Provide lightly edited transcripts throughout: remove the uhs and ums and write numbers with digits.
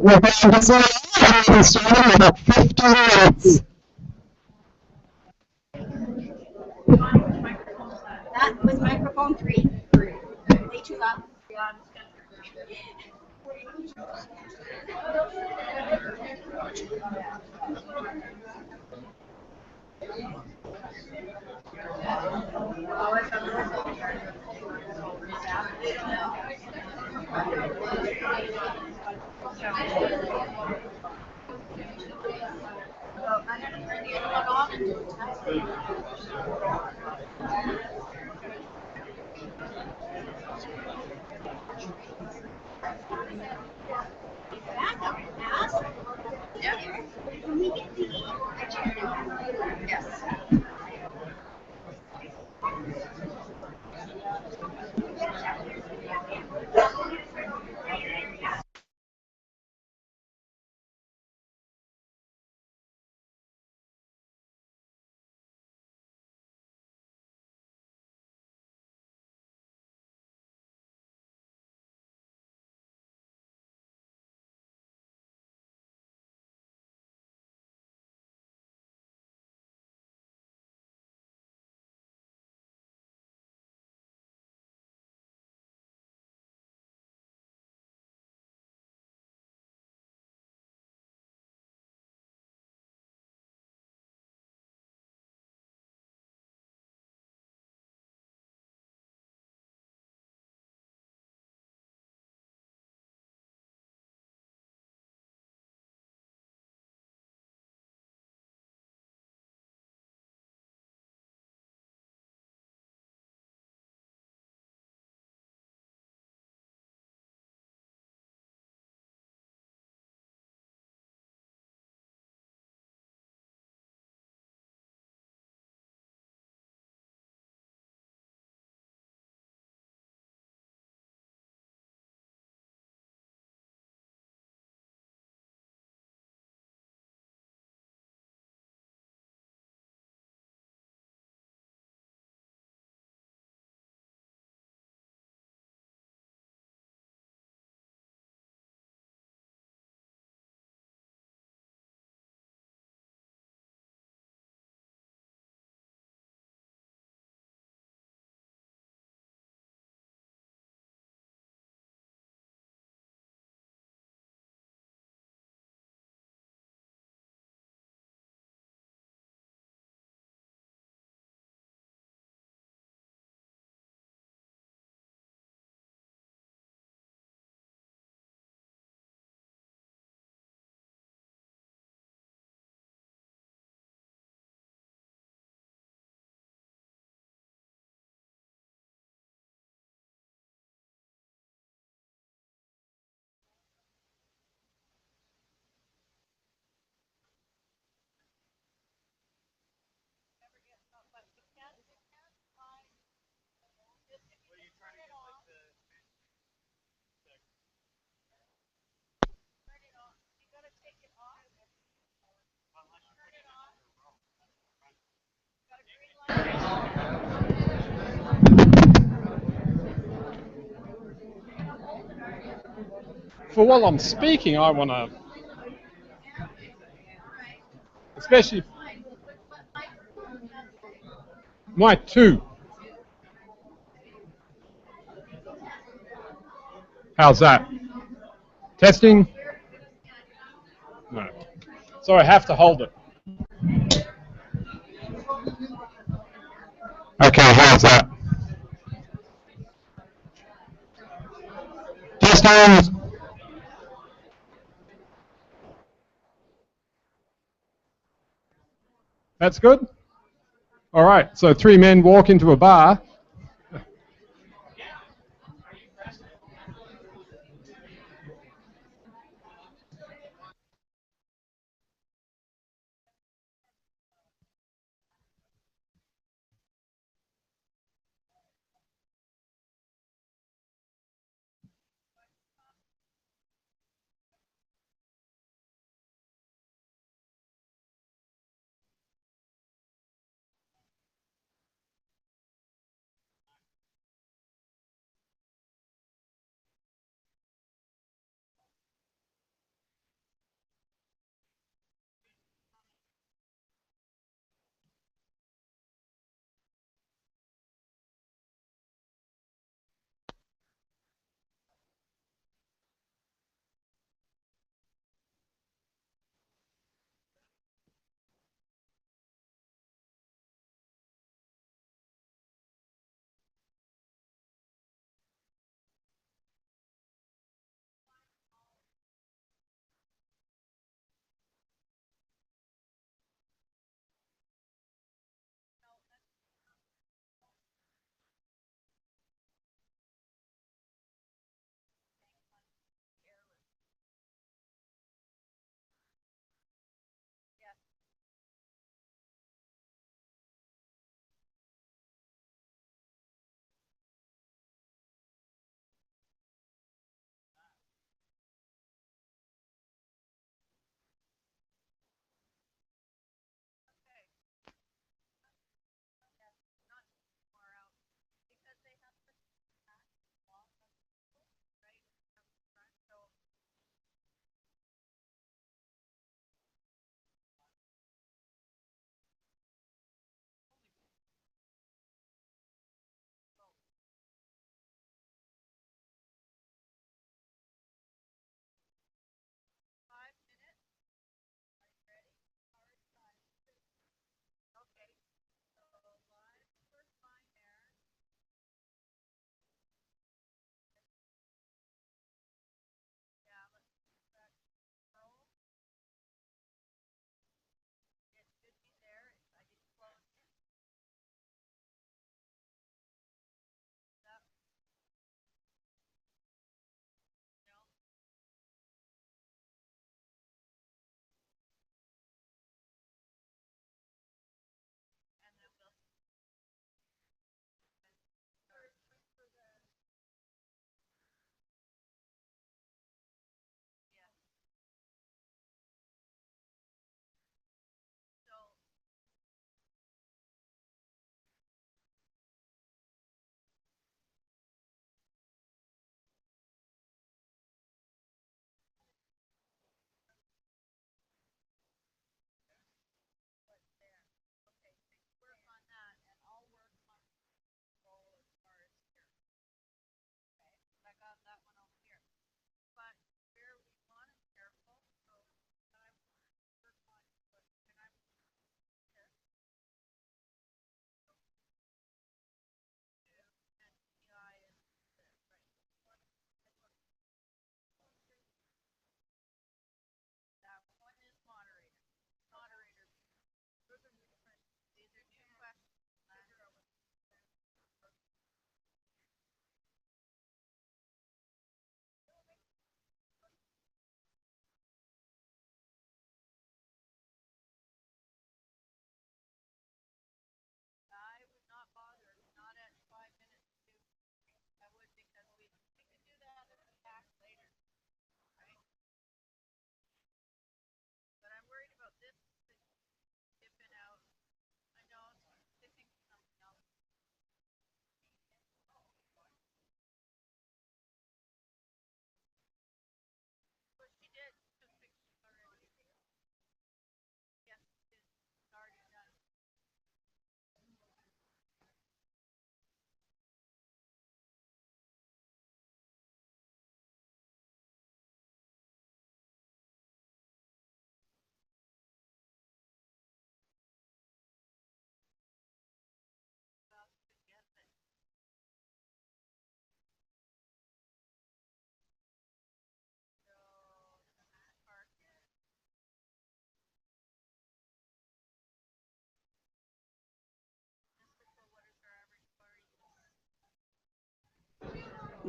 We're going to zoom in and we can start in about 15 minutes. That was microphone 3. Way too loud. For while I'm speaking, I want to, especially mic 2. How's that? Testing? No. So I have to hold it. Okay, how's that? Testing. That's good? All right, so 3 men walk into a bar.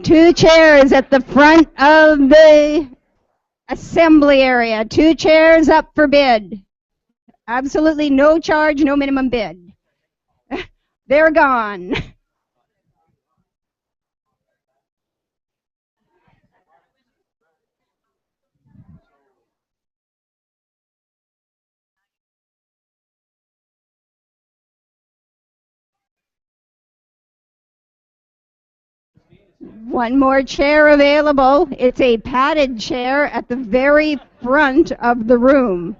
2 chairs at the front of the assembly area. 2 chairs up for bid. Absolutely no charge, no minimum bid. They're gone. One more chair available. It's a padded chair at the very front of the room.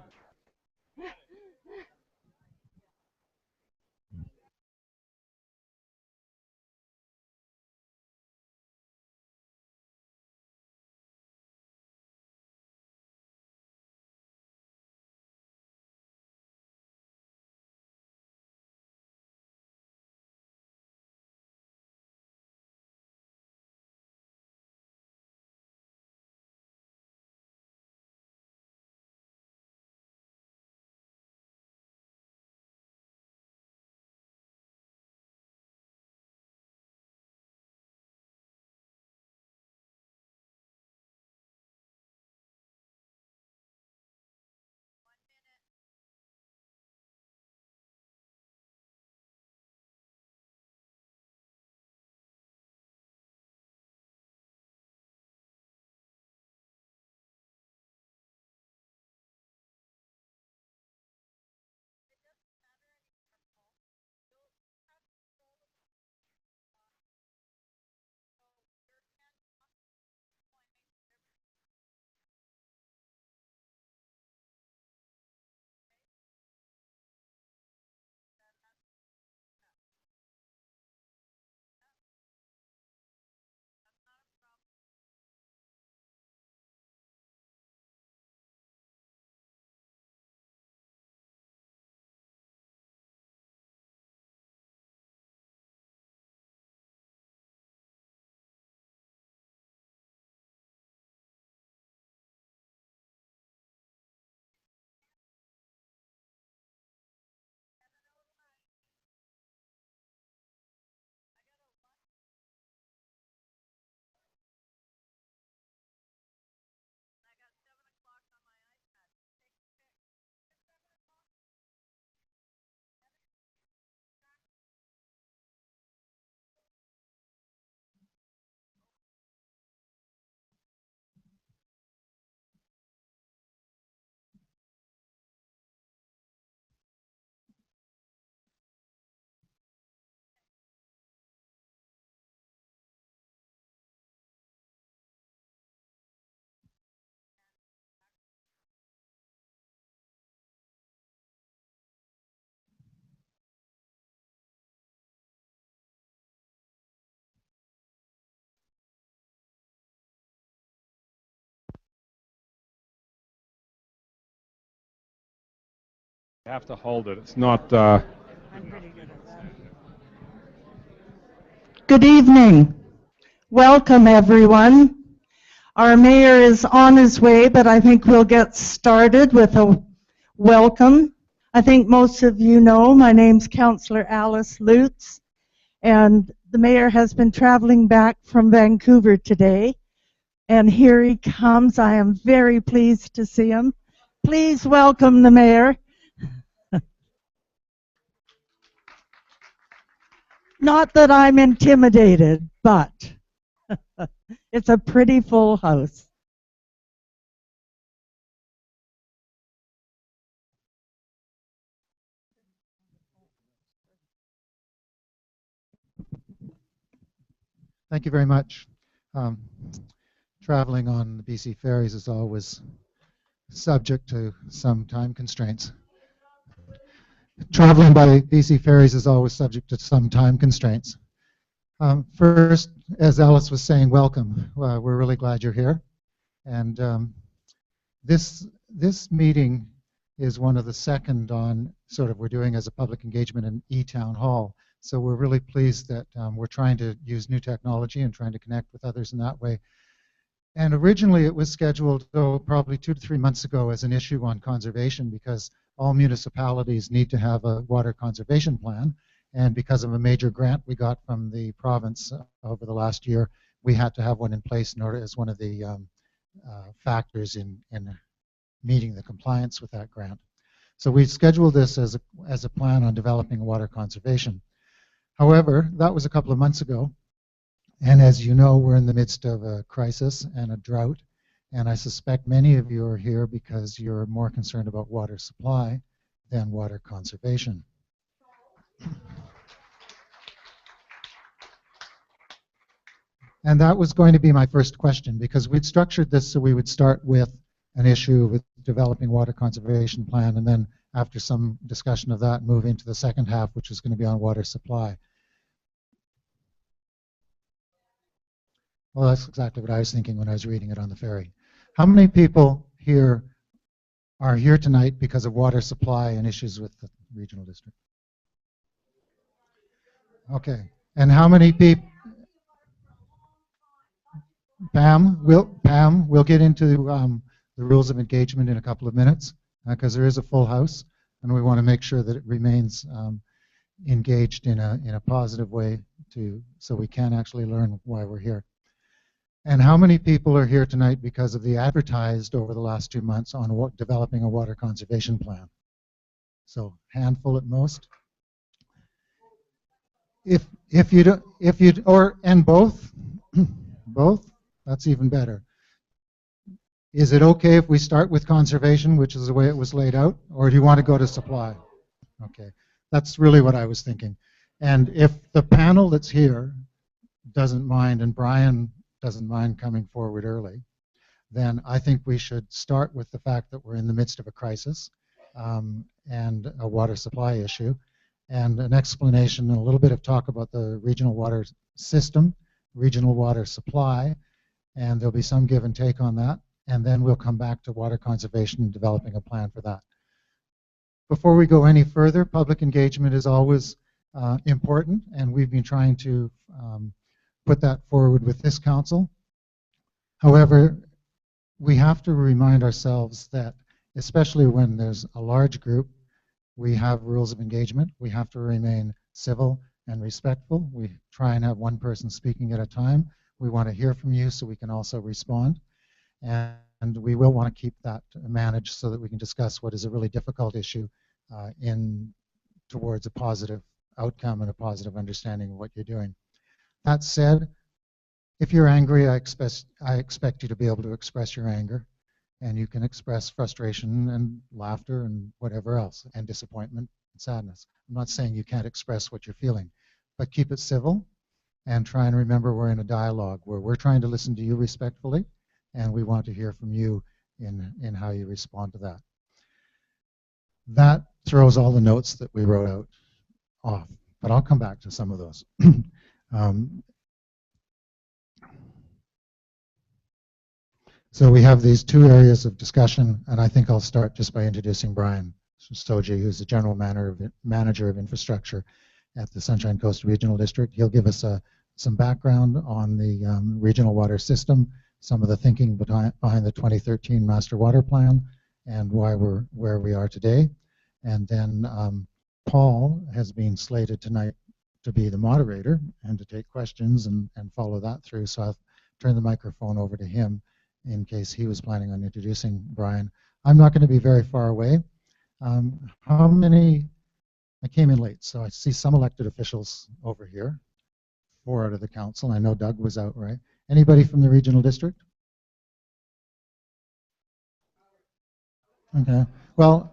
You have to hold it. It's not. Good evening. Welcome, everyone. Our mayor is on his way, but I think we'll get started with a welcome. I think most of you know my name's Councillor Alice Lutz, and the mayor has been traveling back from Vancouver today. And here he comes. I am very pleased to see him. Please welcome the mayor. Not that I'm intimidated, but it's a pretty full house. Thank you very much. Traveling on the BC ferries is always subject to some time constraints. Traveling by BC ferries is always subject to some time constraints. First, as Alice was saying, welcome. We're really glad you're here. And this meeting is one of the second on sort of we're doing as a public engagement in e-town hall. So we're really pleased that we're trying to use new technology and trying to connect with others in that way. And originally it was scheduled probably 2 to 3 months ago as an issue on conservation because all municipalities need to have a water conservation plan. And because of a major grant we got from the province over the last year, we had to have one in place in order as one of the factors in meeting the compliance with that grant. So we scheduled this as a plan on developing water conservation. However, that was a couple of months ago, and as you know, we're in the midst of a crisis and a drought, and I suspect many of you are here because you're more concerned about water supply than water conservation. And that was going to be my first question, because we'd structured this so we would start with an issue with developing water conservation plan, and then after some discussion of that, move into the second half, which is going to be on water supply. Well, that's exactly what I was thinking when I was reading it on the ferry. How many people here are here tonight because of water supply and issues with the regional district? Okay. And how many people? Pam, we'll get into the rules of engagement in a couple of minutes, because there is a full house, and we want to make sure that it remains engaged in a positive way so we can actually learn why we're here. And how many people are here tonight because of the advertised over the last 2 months on developing a water conservation plan? So handful at most. If you don't, and both, both, that's even better. Is it okay if we start with conservation, which is the way it was laid out, or do you want to go to supply? Okay, that's really what I was thinking. And if the panel that's here doesn't mind, and Brian doesn't mind coming forward early, then I think we should start with the fact that we're in the midst of a crisis and a water supply issue, and an explanation and a little bit of talk about the regional water system, regional water supply, and there'll be some give and take on that, and then we'll come back to water conservation and developing a plan for that. Before we go any further, public engagement is always important, and we've been trying to put that forward with this council. However, we have to remind ourselves that, especially when there's a large group, we have rules of engagement. We have to remain civil and respectful. We try and have one person speaking at a time. We want to hear from you so we can also respond. And we will want to keep that managed so that we can discuss what is a really difficult issue towards a positive outcome and a positive understanding of what you're doing. That said, if you're angry, I expect you to be able to express your anger, and you can express frustration and laughter and whatever else, and disappointment and sadness. I'm not saying you can't express what you're feeling, but keep it civil and try and remember we're in a dialogue where we're trying to listen to you respectfully, and we want to hear from you in how you respond to that. That throws all the notes that we wrote out off, but I'll come back to some of those. So we have these two areas of discussion, and I think I'll start just by introducing Brian Stoji, who's the General Manager of Infrastructure at the Sunshine Coast Regional District. He'll give us some background on the regional water system, some of the thinking behind the 2013 Master Water Plan, and why we're where we are today. And then Paul has been slated tonight to be the moderator and to take questions and follow that through. So I'll turn the microphone over to him in case he was planning on introducing Brian. I'm not going to be very far away. How many? I came in late, so I see some elected officials over here, 4 out of the council. I know Doug was out, right? Anybody from the regional district? Okay. Well,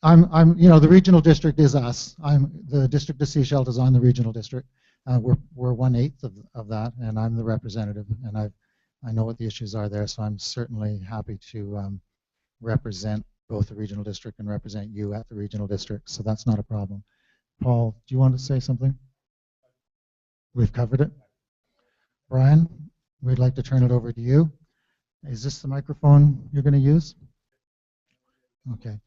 the regional district is us. The district of Sechelt is on the regional district. We're 1/8 of that, and I'm the representative, and I know what the issues are there, so I'm certainly happy to represent both the regional district and represent you at the regional district, so that's not a problem. Paul, do you want to say something? We've covered it. Brian, we'd like to turn it over to you. Is this the microphone you're going to use? Okay.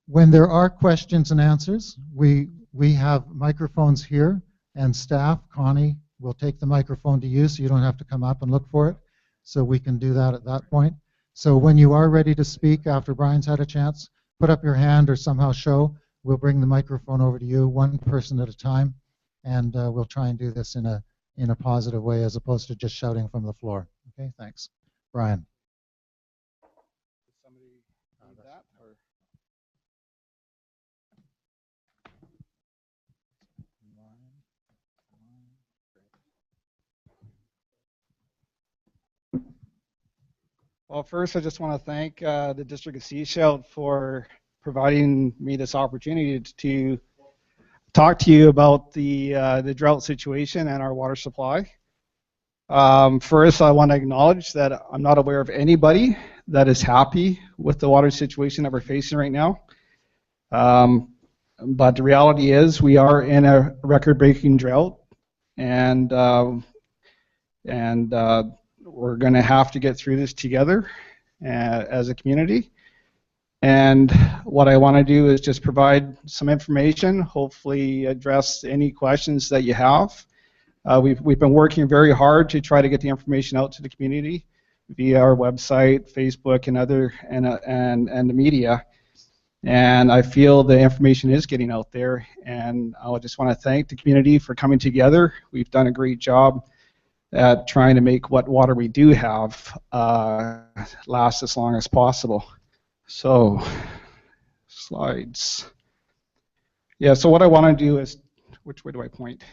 When there are questions and answers, we have microphones here, and staff, Connie, will take the microphone to you so you don't have to come up and look for it. So we can do that at that point. So when you are ready to speak after Brian's had a chance, put up your hand or somehow show. We'll bring the microphone over to you, one person at a time, and we'll try and do this in a in a positive way as opposed to just shouting from the floor. Okay, thanks. Brian. Well, first, I just want to thank the District of Sechelt for providing me this opportunity to talk to you about the drought situation and our water supply. First, I want to acknowledge that I'm not aware of anybody that is happy with the water situation that we're facing right now. But the reality is we are in a record-breaking drought, and we're going to have to get through this together as a community. And what I want to do is just provide some information, hopefully address any questions that you have. We've been working very hard to try to get the information out to the community via our website, Facebook, and other and the media. And I feel the information is getting out there, and I just want to thank the community for coming together. We've done a great job at trying to make what water we do have last as long as possible. So, slides. Yeah, so what I want to do is, which way do I point?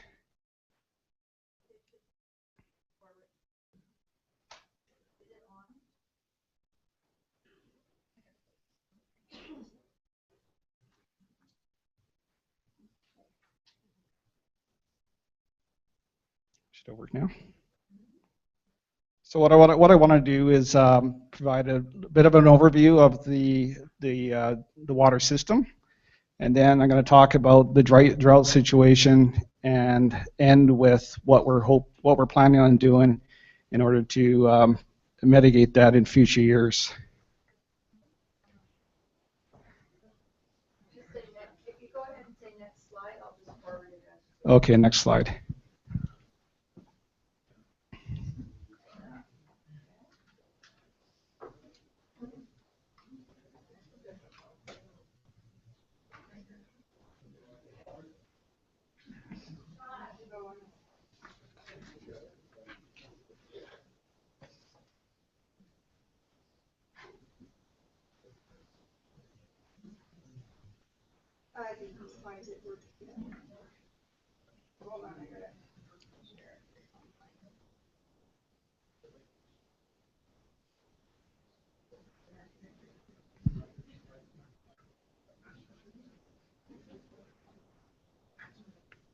Should it work now? So what I want to do is provide a bit of an overview of the water system, and then I'm going to talk about the drought situation and end with what we're planning on doing in order to mitigate that in future years. If you go ahead and say next slide, I'll just forward it. Okay, next slide.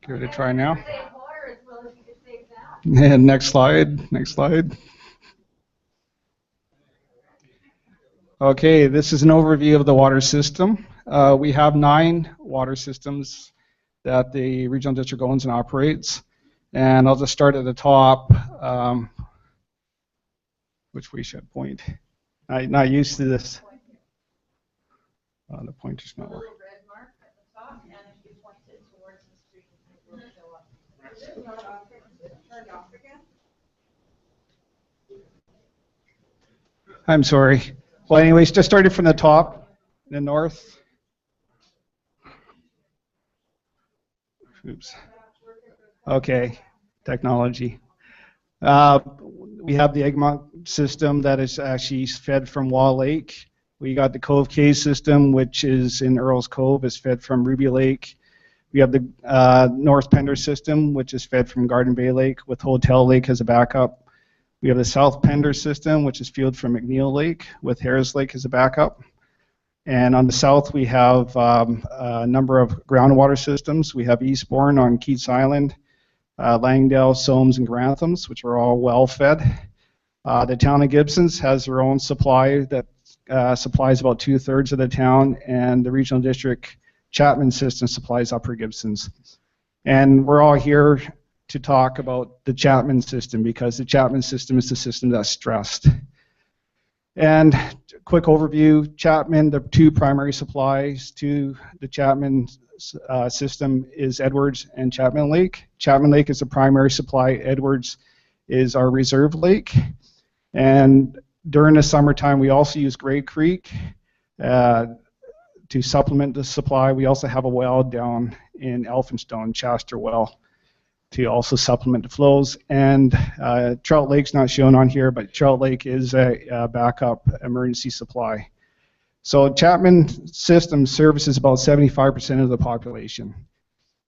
Give it a try now. And next slide, next slide. Okay, this is an overview of the water system. We have 9 water systems that the regional district owns and operates. And I'll just start at the top, which we should point. I'm not used to this. The pointer's not working. I'm sorry. Well, anyways, just started from the top, the north. Oops. Okay, technology. We have the Egmont system that is actually fed from Wall Lake. We got the Cove Cave system, which is in Earls Cove, is fed from Ruby Lake. We have the North Pender system, which is fed from Garden Bay Lake with Hotel Lake as a backup. We have the South Pender system, which is fueled from McNeil Lake with Harris Lake as a backup. And on the south, we have a number of groundwater systems. We have Eastbourne on Keats Island, Langdale, Soames, and Granthams, which are all well fed. The town of Gibsons has their own supply that supplies about 2/3 of the town, and the regional district Chapman system supplies Upper Gibsons. And we're all here to talk about the Chapman system because the Chapman system is the system that's stressed. And quick overview, Chapman, the 2 primary supplies to the Chapman system is Edwards and Chapman Lake. Chapman Lake is the primary supply. Edwards is our reserve lake. And during the summertime, we also use Grey Creek to supplement the supply. We also have a well down in Elphinstone, Chester Well. to also supplement the flows. And Trout Lake's not shown on here, but Trout Lake is a backup emergency supply. So Chapman system services about 75% of the population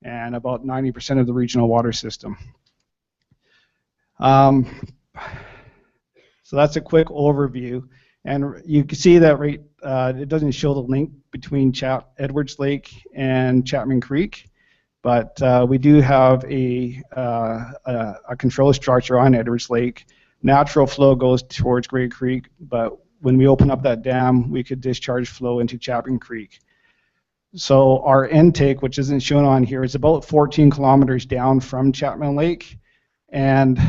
and about 90% of the regional water system. So that's a quick overview. And you can see that it doesn't show the link between Edwards Lake and Chapman Creek, but we do have a control structure on Edwards Lake. Natural flow goes towards Great Creek, but when we open up that dam, we could discharge flow into Chapman Creek. So our intake, which isn't shown on here, is about 14 kilometers down from Chapman Lake. And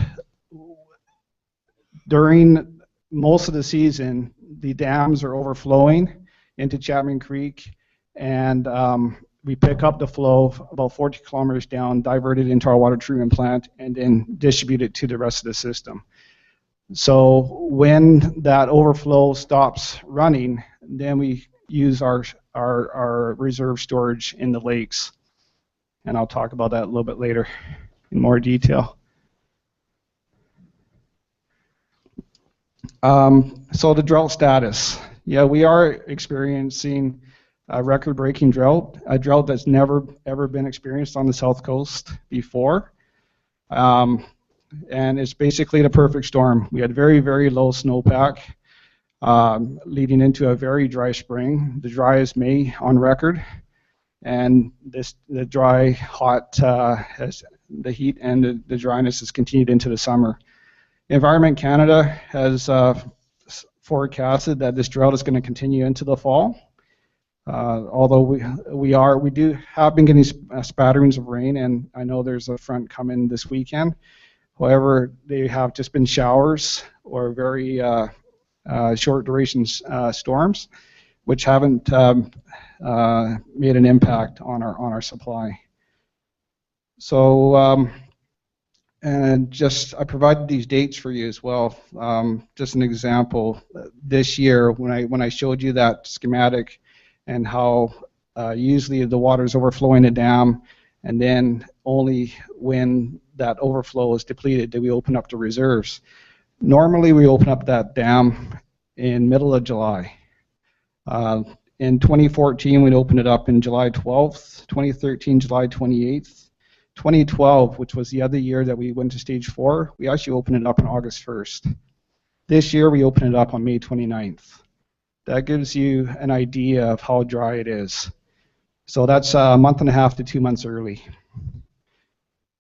during most of the season, the dams are overflowing into Chapman Creek, and we pick up the flow about 40 kilometers down, divert it into our water treatment plant, and then distribute it to the rest of the system. So when that overflow stops running, then we use our reserve storage in the lakes. And I'll talk about that a little bit later in more detail. So the drought status. Yeah, we are experiencing a record-breaking drought, a drought that's never ever been experienced on the South Coast before. And it's basically the perfect storm. We had very, very low snowpack leading into a very dry spring, the driest May on record. And the dry, hot, the heat and the dryness has continued into the summer. Environment Canada has forecasted that this drought is going to continue into the fall. Although we have been getting spatterings of rain, and I know there's a front coming this weekend. However, they have just been showers or very short duration storms, which haven't made an impact on our supply. So, and I provided these dates for you as well. Just an example. This year, when I showed you that schematic, and how usually the water is overflowing the dam, and then only when that overflow is depleted do we open up the reserves. Normally, we open up that dam in middle of July. In 2014, we'd open it up in July 12th, 2013, July 28th. 2012, which was the other year that we went to stage 4, we actually opened it up on August 1st. This year, we opened it up on May 29th. That gives you an idea of how dry it is. So that's a month and a half to 2 months early.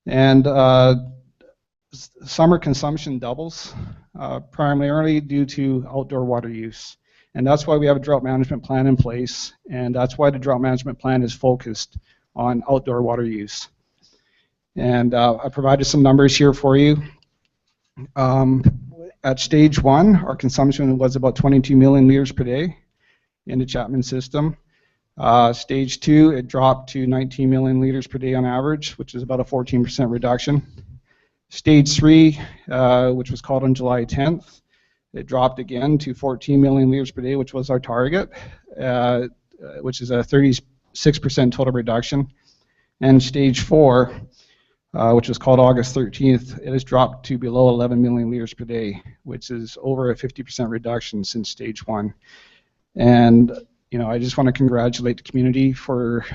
And summer consumption doubles, primarily due to outdoor water use. And that's why we have a drought management plan in place, and that's why the drought management plan is focused on outdoor water use. And I provided some numbers here for you. At stage 1, our consumption was about 22 million liters per day in the Chapman system. Stage 2, it dropped to 19 million liters per day on average, which is about a 14% reduction. Stage 3, which was called on July 10th, it dropped again to 14 million liters per day, which was our target, which is a 36% total reduction. And stage 4, which was called August 13th, it has dropped to below 11 million liters per day, which is over a 50% reduction since stage 1. And I just want to congratulate the community for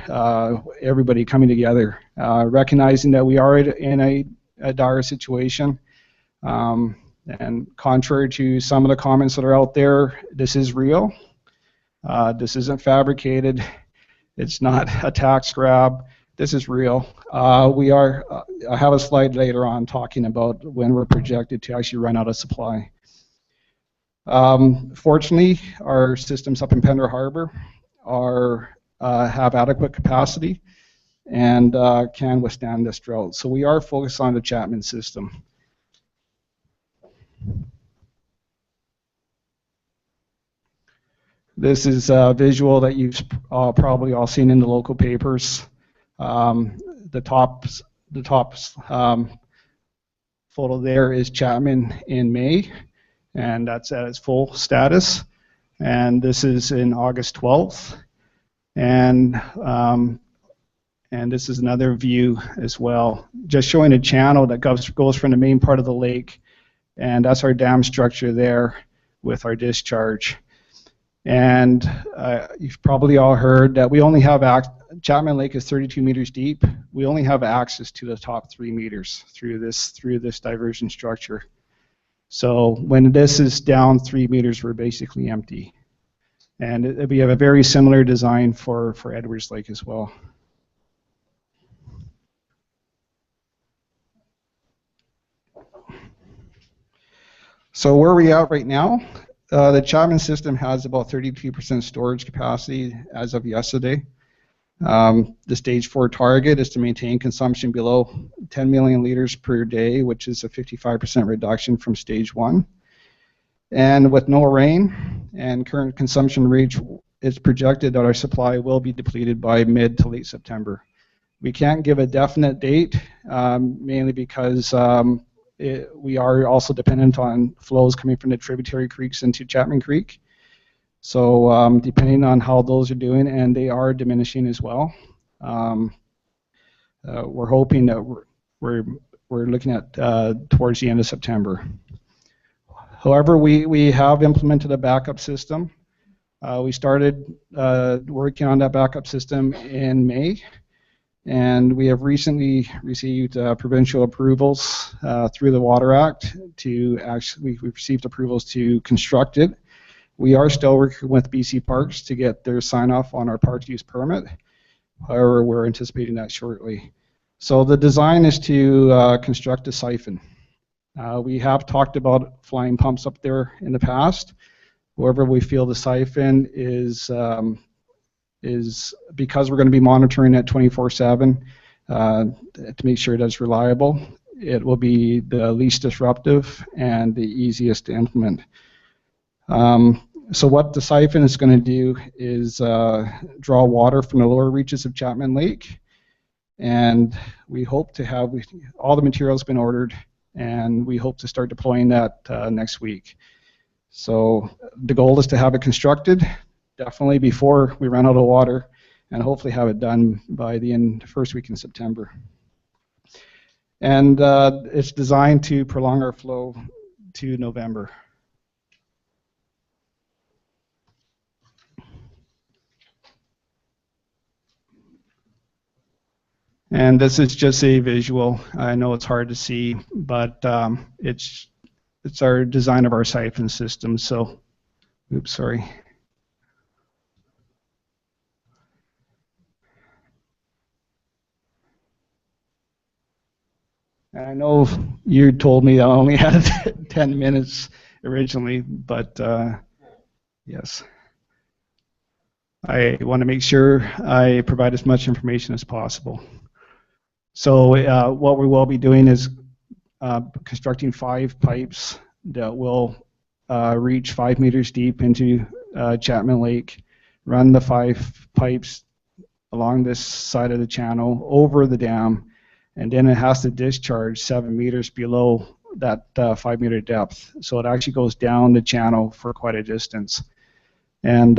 everybody coming together, recognizing that we are in a dire situation. And contrary to some of the comments that are out there, this is real. This isn't fabricated. It's not a tax grab. This is real. I have a slide later on talking about when we're projected to actually run out of supply. Fortunately, our systems up in Pender Harbor have adequate capacity and can withstand this drought. So we are focused on the Chapman system. This is a visual that you've probably all seen in the local papers. The top photo there is Chapman in May, and that's at its full status. And this is in August 12th. And And this is another view as well, just showing a channel that goes from the main part of the lake, and that's our dam structure there with our discharge. And you've probably all heard that we only have Chapman Lake is 32 meters deep. We only have access to the top 3 meters through this diversion structure. So when this is down 3 meters, we're basically empty. And we have a very similar design for Edwards Lake as well. So where are we at right now? The Chapman system has about 32% storage capacity as of yesterday. The stage 4 target is to maintain consumption below 10 million liters per day, which is a 55% reduction from stage 1. And with no rain and current consumption rates, it's projected that our supply will be depleted by mid to late September. We can't give a definite date, mainly because we are also dependent on flows coming from the tributary creeks into Chapman Creek. So depending on how those are doing, and they are diminishing as well, we're hoping that we're looking at towards the end of September. However, we have implemented a backup system. We started working on that backup system in May. And we have recently received provincial approvals through the Water Act we've received approvals to construct it. We are still working with BC Parks to get their sign off on our park use permit. However, we're anticipating that shortly. So the design is to construct a siphon. We have talked about flying pumps up there in the past. However, we feel the siphon is because we're going to be monitoring it 24/7 to make sure that it's reliable. It will be the least disruptive and the easiest to implement. So what the siphon is going to do is draw water from the lower reaches of Chapman Lake, and we hope to have all the materials been ordered, and we hope to start deploying that next week. So the goal is to have it constructed definitely before we run out of water, and hopefully have it done by the first week in September. And it's designed to prolong our flow to November. And this is just a visual. I know it's hard to see, but it's our design of our siphon system. So, oops, sorry. And I know you told me I only had 10 minutes originally, but yes. I want to make sure I provide as much information as possible. So what we will be doing is constructing 5 pipes that will reach 5 meters deep into Chapman Lake, run the 5 pipes along this side of the channel over the dam, and then it has to discharge 7 meters below that 5 meter depth. So it actually goes down the channel for quite a distance. And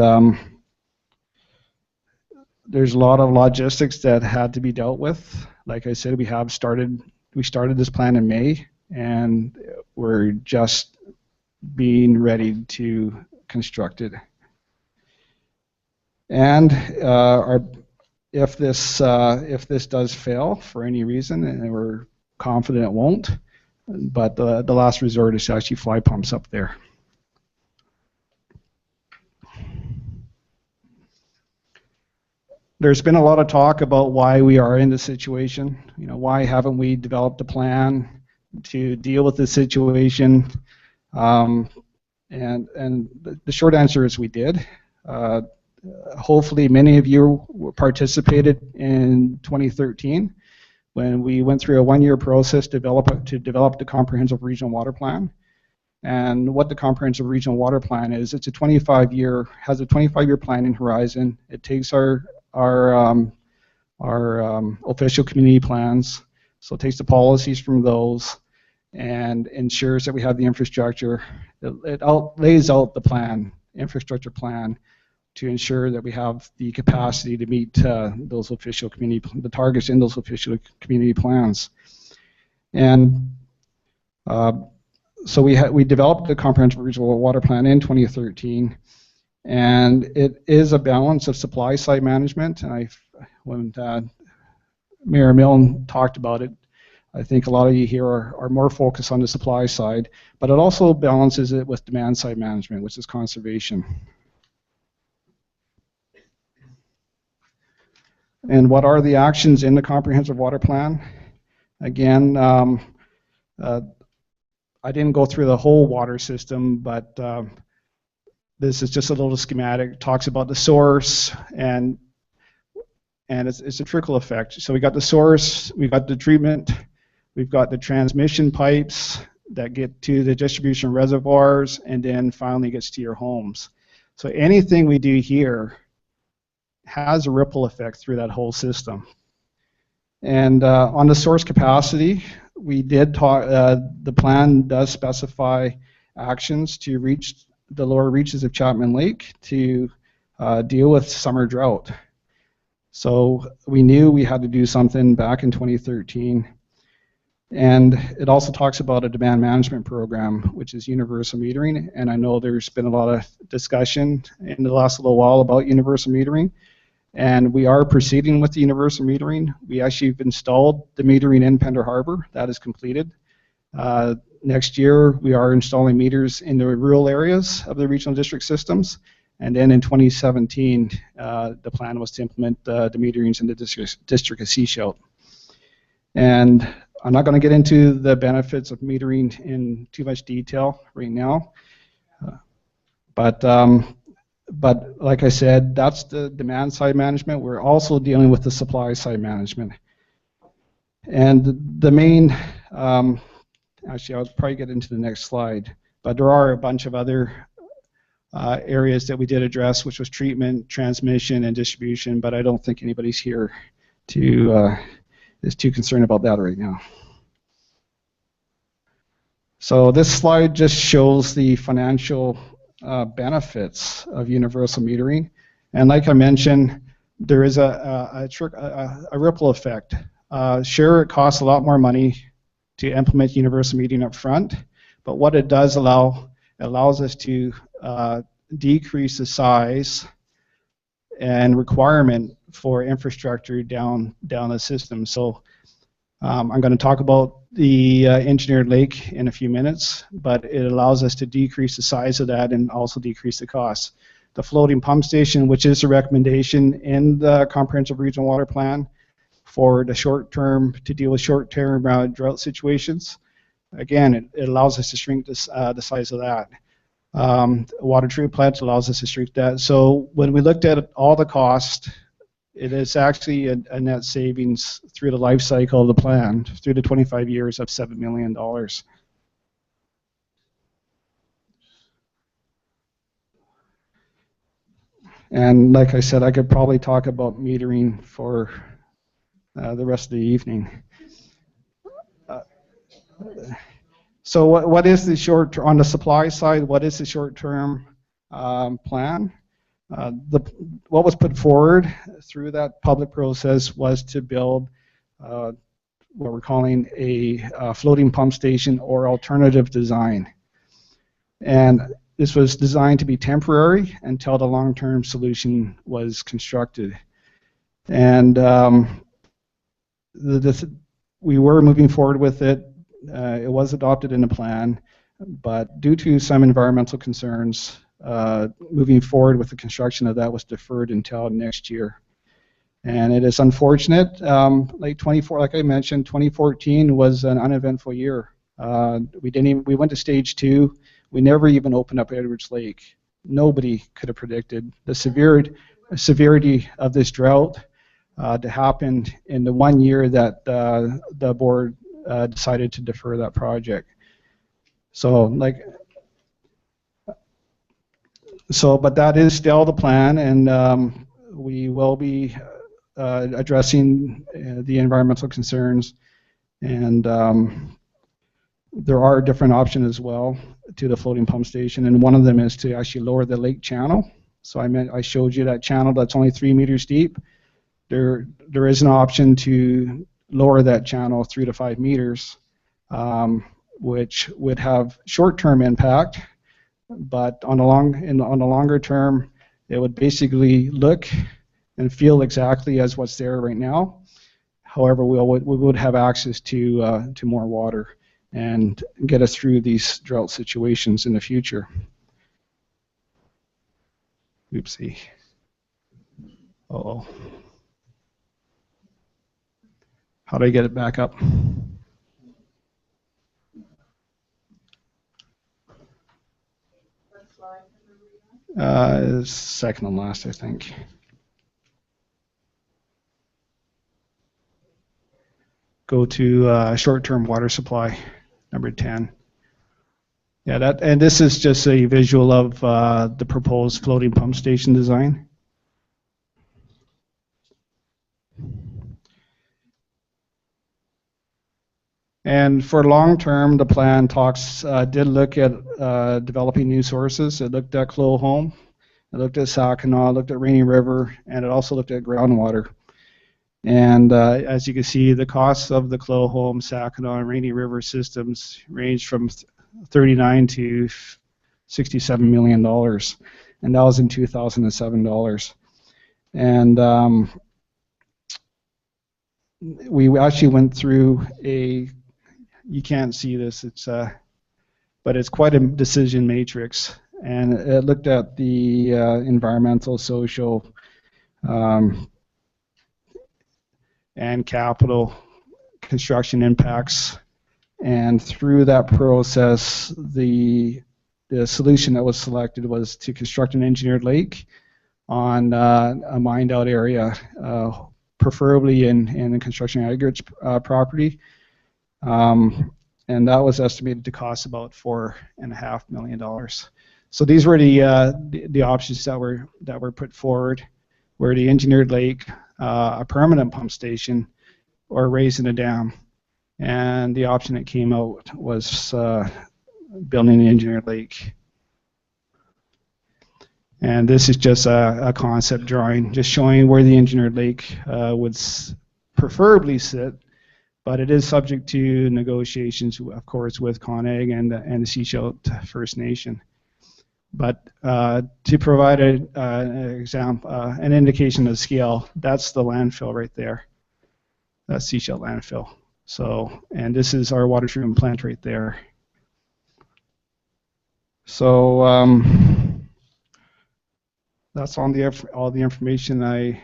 there's a lot of logistics that had to be dealt with. Like I said, we started this plan in May, and we're just being ready to construct it. And if this does fail for any reason, and we're confident it won't, but the last resort is to actually fly pumps up there. There's been a lot of talk about why we are in this situation. You know, why haven't we developed a plan to deal with this situation? And the short answer is we did. Hopefully many of you participated in 2013 when we went through a 1-year process to develop the comprehensive regional water plan. And what the comprehensive regional water plan is, it's a 25-year planning horizon. It takes our official community plans, so it takes the policies from those and ensures that we have the infrastructure. It lays out the plan, infrastructure plan, to ensure that we have the capacity to meet those official the targets in those official community plans. And so we developed a comprehensive regional water plan in 2013, and it is a balance of supply side management. And when Mayor Milne talked about it, I think a lot of you here are more focused on the supply side, but it also balances it with demand side management, which is conservation. And what are the actions in the comprehensive water plan? Again, I didn't go through the whole water system, but this is just a little schematic. It talks about the source, and it's a trickle effect. So we got the source, we got the treatment, we've got the transmission pipes that get to the distribution reservoirs, and then finally gets to your homes. So anything we do here has a ripple effect through that whole system. And on the source capacity, we did talk, the plan does specify actions to reach the lower reaches of Chapman Lake to deal with summer drought. So we knew we had to do something back in 2013. And it also talks about a demand management program, which is universal metering. And I know there's been a lot of discussion in the last little while about universal metering. And we are proceeding with the universal metering. We actually have installed the metering in Pender Harbor. That is completed. Next year, we are installing meters in the rural areas of the regional district systems. And then in 2017, the plan was to implement the meterings in the district of Sechelt. And I'm not going to get into the benefits of metering in too much detail right now. But like I said, that's the demand side management. We're also dealing with the supply side management. And the main, actually I'll probably get into the next slide, but there are a bunch of other areas that we did address, which was treatment, transmission, and distribution, but I don't think anybody's here to is too concerned about that right now. So this slide just shows the financial benefits of universal metering, and like I mentioned, there is a ripple effect. Sure, it costs a lot more money to implement universal metering up front, but what it does allows us to decrease the size and requirement for infrastructure down the system. So I'm going to talk about the engineered lake in a few minutes, but it allows us to decrease the size of that and also decrease the cost. The floating pump station, which is a recommendation in the comprehensive regional water plan for the short term, to deal with short term drought situations. Again, it allows us to shrink the size of that. Water treatment plant allows us to shrink that. So when we looked at all the cost, it is actually a net savings through the life cycle of the plan, through the 25 years of $7 million. And like I said, I could probably talk about metering for the rest of the evening. So what is the short term, on the supply side, what is the short-term plan? What was put forward through that public process was to build what we're calling a floating pump station or alternative design. And this was designed to be temporary until the long-term solution was constructed. And we were moving forward with it. It was adopted in the plan, but due to some environmental concerns, moving forward with the construction of that was deferred until next year. And it is unfortunate. Like I mentioned, 2014 was an uneventful year. We went to stage 2. We never even opened up Edwards Lake. Nobody could have predicted the severity of this drought to happen in the 1 year that the board decided to defer that project. But that is still the plan, and we will be addressing the environmental concerns, and there are different options as well to the floating pump station, and one of them is to actually lower the lake channel So I showed you that channel that's only 3 meters deep. There is an option to lower that channel 3 to 5 meters, which would have short-term impact, but on the longer term, it would basically look and feel exactly as what's there right now. However, we would have access to more water and get us through these drought situations in the future. Oopsie. Uh-oh. How do I get it back up? Second and last, I think. Go to short-term water supply, number 10. Yeah, and this is just a visual of the proposed floating pump station design. And for long term, the plan did look at developing new sources. It looked at Clohome, it looked at Saginaw, it looked at Rainy River, and it also looked at groundwater. And as you can see, the costs of the Clohome, Saginaw, and Rainy River systems range from $39 to $67 million, and that was in 2007 dollars. And we actually went through you can't see this, but it's quite a decision matrix, and it looked at the environmental, social, and capital construction impacts. And through that process, the solution that was selected was to construct an engineered lake on a mined out area, preferably in a construction aggregates property. And that was estimated to cost about $4.5 million. So these were the options that were put forward, were the engineered lake, a permanent pump station, or raising a dam. And the option that came out was building an engineered lake. And this is just a concept drawing, just showing where the engineered lake would preferably sit, but it is subject to negotiations, of course, with ConAg and the Sechelt First Nation. But to provide an example, an indication of scale, that's the landfill right there. That's Sechelt landfill. So, and this is our water treatment plant right there. So that's all the information I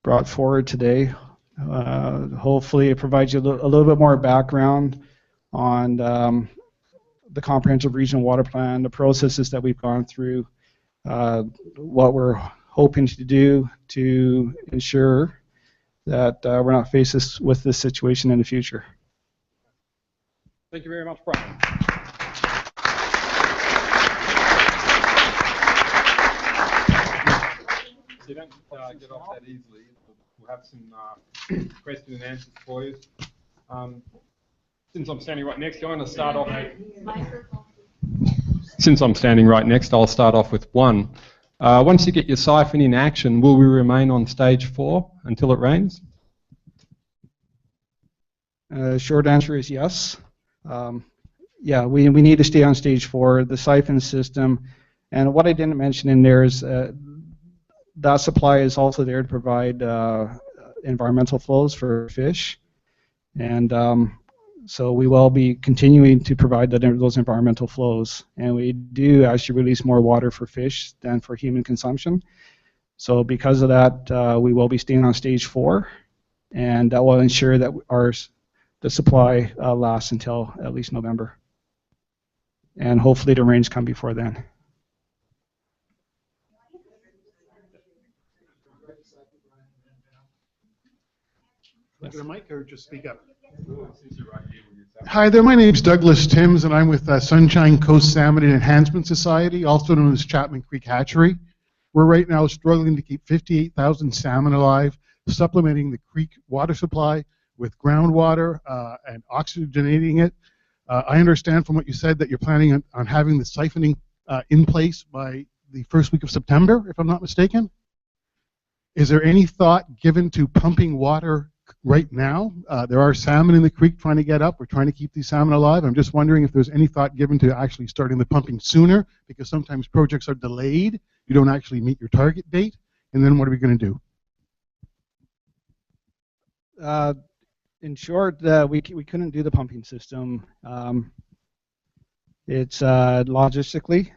brought forward today. Hopefully it provides you a little bit more background on the comprehensive regional water plan, the processes that we've gone through, what we're hoping to do to ensure that we're not faced with this situation in the future. Thank you very much, Brian. So you don't get off that easily. We'll have some question and answers for you. Since I'm standing right next to you, I'm going to start off. Since I'm standing right next, I'll start off with one. Once you get your siphon in action, will we remain on stage 4 until it rains? Short answer is yes. Yeah, we need to stay on stage 4. The siphon system, and what I didn't mention in there is that supply is also there to provide environmental flows for fish, and so we will be continuing to provide those environmental flows, and we do actually release more water for fish than for human consumption. So because of that, we will be staying on stage 4, and that will ensure that the supply lasts until at least November, and hopefully the rains come before then. Look at the mic or just speak up. Hi there, my name is Douglas Timms, and I'm with Sunshine Coast Salmon and Enhancement Society, also known as Chapman Creek Hatchery. We're right now struggling to keep 58,000 salmon alive, supplementing the creek water supply with groundwater and oxygenating it. I understand from what you said that you're planning on having the siphoning in place by the first week of September, if I'm not mistaken. Is there any thought given to pumping water right now? There are salmon in the creek trying to get up. We're trying to keep these salmon alive. I'm just wondering if there's any thought given to actually starting the pumping sooner, because sometimes projects are delayed. You don't actually meet your target date. And then what are we going to do? In short, we couldn't do the pumping system. It's logistically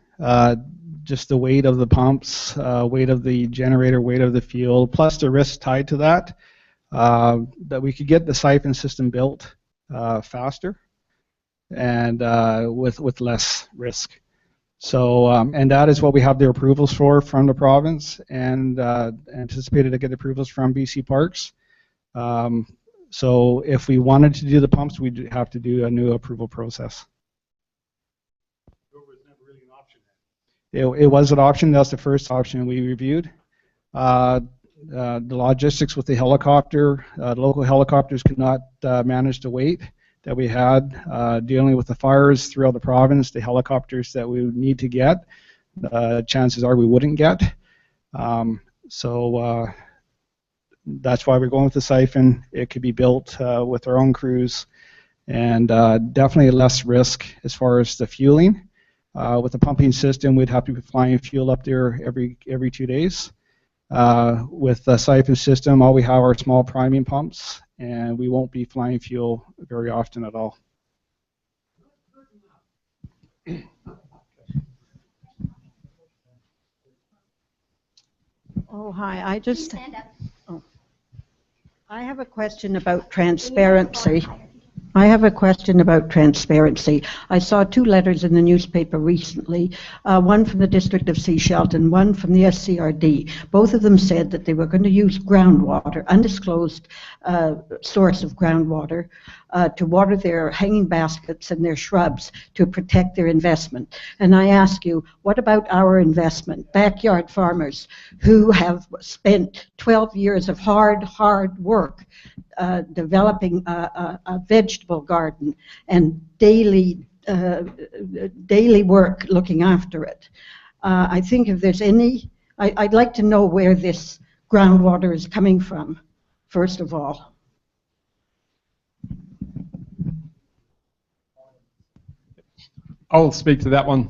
just the weight of the pumps, weight of the generator, weight of the fuel, plus the risk tied to that. That we could get the siphon system built faster and with less risk. So and that is what we have the approvals for from the province, and anticipated to get approvals from BC Parks. So if we wanted to do the pumps, we'd have to do a new approval process. It was an option. That's the first option we reviewed. The logistics with the helicopter, the local helicopters could not manage the weight that we had dealing with the fires throughout the province. The helicopters that we would need to get, chances are we wouldn't get. So that's why we're going with the siphon. It could be built with our own crews, and definitely less risk as far as the fueling. With the pumping system, we'd have to be flying fuel up there every 2 days. With the siphon system, all we have are small priming pumps, and we won't be flying fuel very often at all. Oh, hi. I have a question about transparency. I saw 2 letters in the newspaper recently, one from the District of Sechelt and one from the SCRD. Both of them said that they were going to use groundwater, undisclosed source of groundwater, to water their hanging baskets and their shrubs to protect their investment. And I ask you, what about our investment? Backyard farmers who have spent 12 years of hard work developing a vegetable garden and daily work looking after it. I think if there's any, I'd like to know where this groundwater is coming from, first of all. I'll speak to that one.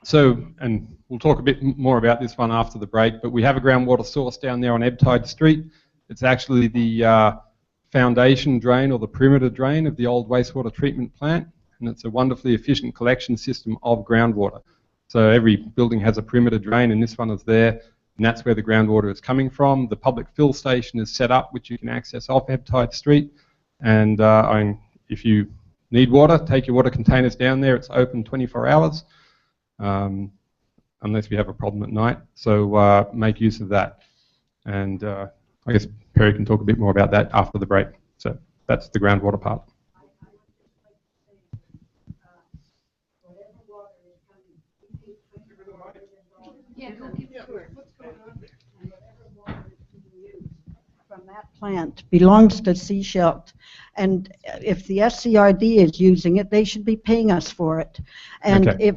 So, and we'll talk a bit more about this one after the break, but we have a groundwater source down there on Ebbtide Street. It's actually the foundation drain or the perimeter drain of the old wastewater treatment plant, and it's a wonderfully efficient collection system of groundwater. So every building has a perimeter drain, and this one is there, and that's where the groundwater is coming from. The public fill station is set up, which you can access off Ebbtide Street, and if you need water, take your water containers down there. It's open 24 hours, unless we have a problem at night, so make use of that. And I guess Perry can talk a bit more about that after the break. So that's the groundwater part. From that plant belongs to Sechelt, and if the SCRD is using it, they should be paying us for it. And Okay.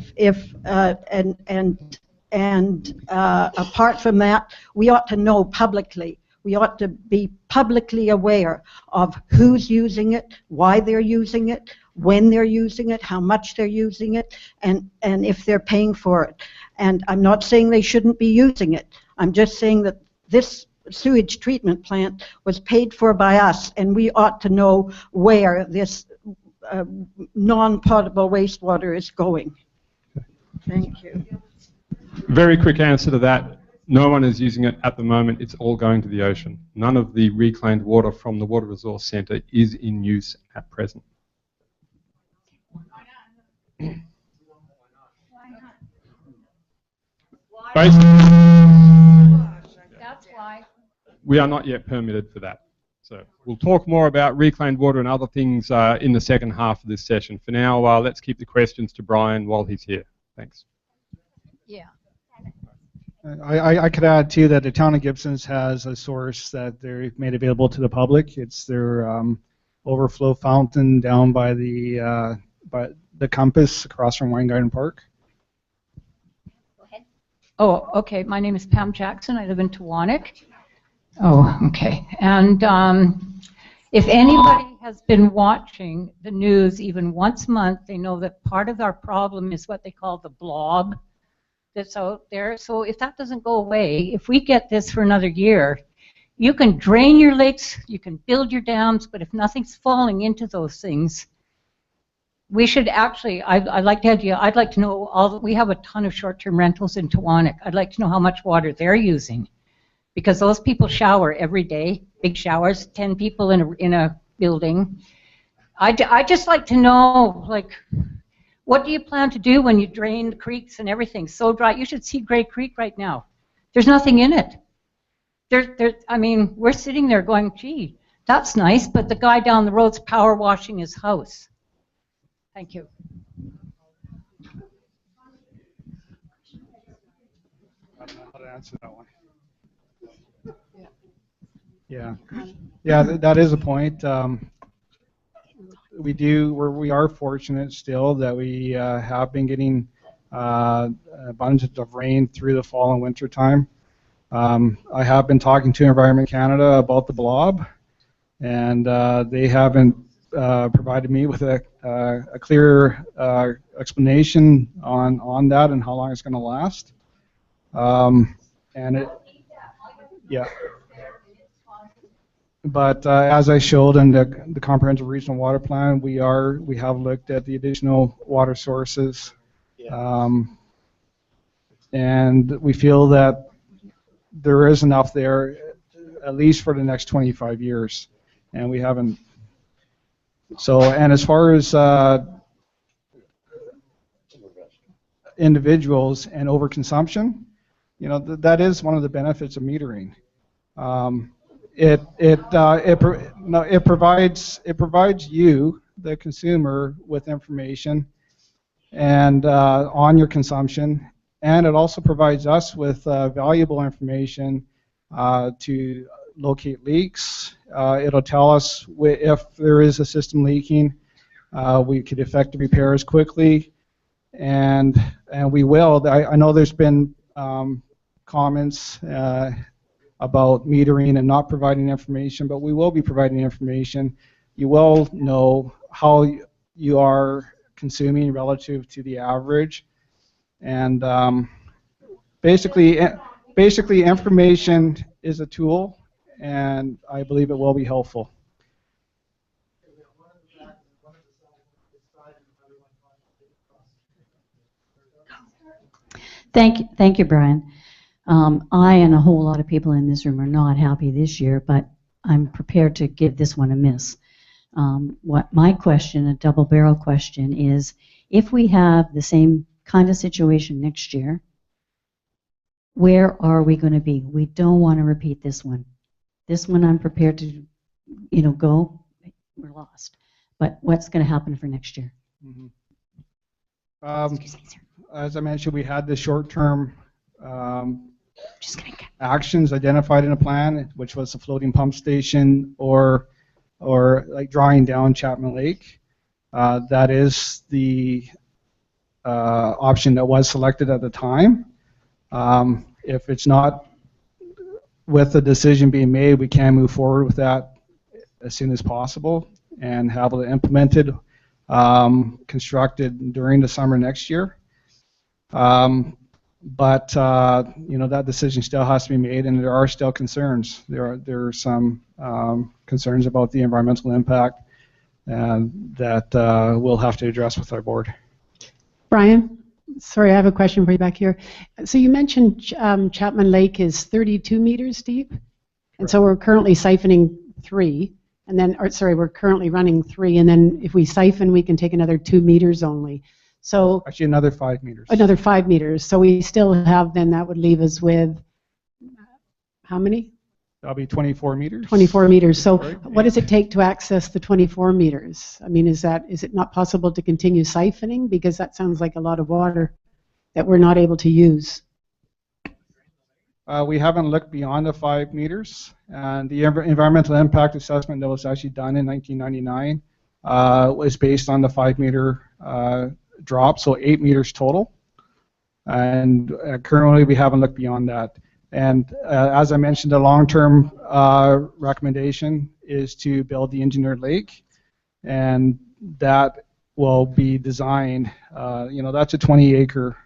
Apart from that, we ought to know publicly. We ought to be publicly aware of who's using it, why they're using it, when they're using it, how much they're using it, and if they're paying for it. And I'm not saying they shouldn't be using it. I'm just saying that this sewage treatment plant was paid for by us, and we ought to know where this non-potable wastewater is going. Thank you. Very quick answer to that. No one is using it at the moment. It's all going to the ocean. None of the reclaimed water from the Water Resource Centre is in use at present. Basically, That's why. we are not yet permitted for that. So we'll talk more about reclaimed water and other things in the second half of this session. For now, let's keep the questions to Brian while he's here. Thanks. Yeah. I could add too that the town of Gibsons has a source that they've made available to the public. It's their overflow fountain down by the Compass across from Wine Garden Park. Go ahead. Oh, okay. My name is Pam Jackson. I live in Tawanik. Oh, okay. And if anybody has been watching the news even once a month, they know that part of our problem is what they call the blob that's out there. So if that doesn't go away, if we get this for another year, you can drain your lakes, you can build your dams, but if nothing's falling into those things, we should actually, I like the idea, I'd like to know, we have a ton of short-term rentals in Tawanik. I'd like to know how much water they're using, because those people shower every day, big showers, 10 people in a building. I just like to know, like, what do you plan to do when you drain the creeks and everything? So dry. You should see Grey Creek right now. There's nothing in it. I mean, we're sitting there going, gee, that's nice, but the guy down the road's power washing his house. Thank you. I don't know how to answer that one. Yeah, that is a point. We are fortunate still that we have been getting abundance of rain through the fall and winter time. I have been talking to Environment Canada about the blob, and they haven't provided me with a clear explanation on that and how long it's going to last. Yeah. But as I showed in the comprehensive regional water plan, we have looked at the additional water sources, and we feel that there is enough there, at least for the next 25 years, and we haven't. So, and as far as individuals and overconsumption, you know, that is one of the benefits of metering. It provides you, the consumer, with information and on your consumption, and it also provides us with valuable information to locate leaks. It'll tell us if there is a system leaking. We could effect the repairs quickly, and we will. I know there's been comments about metering and not providing information, but we will be providing information. You will know how you are consuming relative to the average, and basically information is a tool, and I believe it will be helpful. Thank you, Brian. I and a whole lot of people in this room are not happy this year, but I'm prepared to give this one a miss. What my question, a double barrel question, is if we have the same kind of situation next year, where are we going to be? We don't want to repeat this one. This one I'm prepared to, go. We're lost. But what's going to happen for next year? As I mentioned, we had the short-term actions identified in a plan, which was a floating pump station or like drawing down Chapman Lake. That is the option that was selected at the time. If it's not with the decision being made, we can move forward with that as soon as possible and have it implemented, constructed during the summer next year. But that decision still has to be made, and there are still concerns. There are some concerns about the environmental impact that we'll have to address with our board. Brian, sorry, I have a question for you back here. So you mentioned Chapman Lake is 32 meters deep, and so we're currently siphoning 3, and then, we're currently running 3, and then if we siphon, we can take another 2 meters only. So actually another 5 meters. Another 5 meters. So we still have, then that would leave us with how many? That'll be 24 meters. 24 meters. So right. What does it take to access the 24 meters? I mean, is it not possible to continue siphoning? Because that sounds like a lot of water that we're not able to use. We haven't looked beyond the 5 meters. And the environmental impact assessment that was actually done in 1999 was based on the 5 meter drop, so 8 meters total. And currently we haven't looked beyond that. And as I mentioned, the long-term recommendation is to build the engineered lake, and that will be designed, that's a 20-acre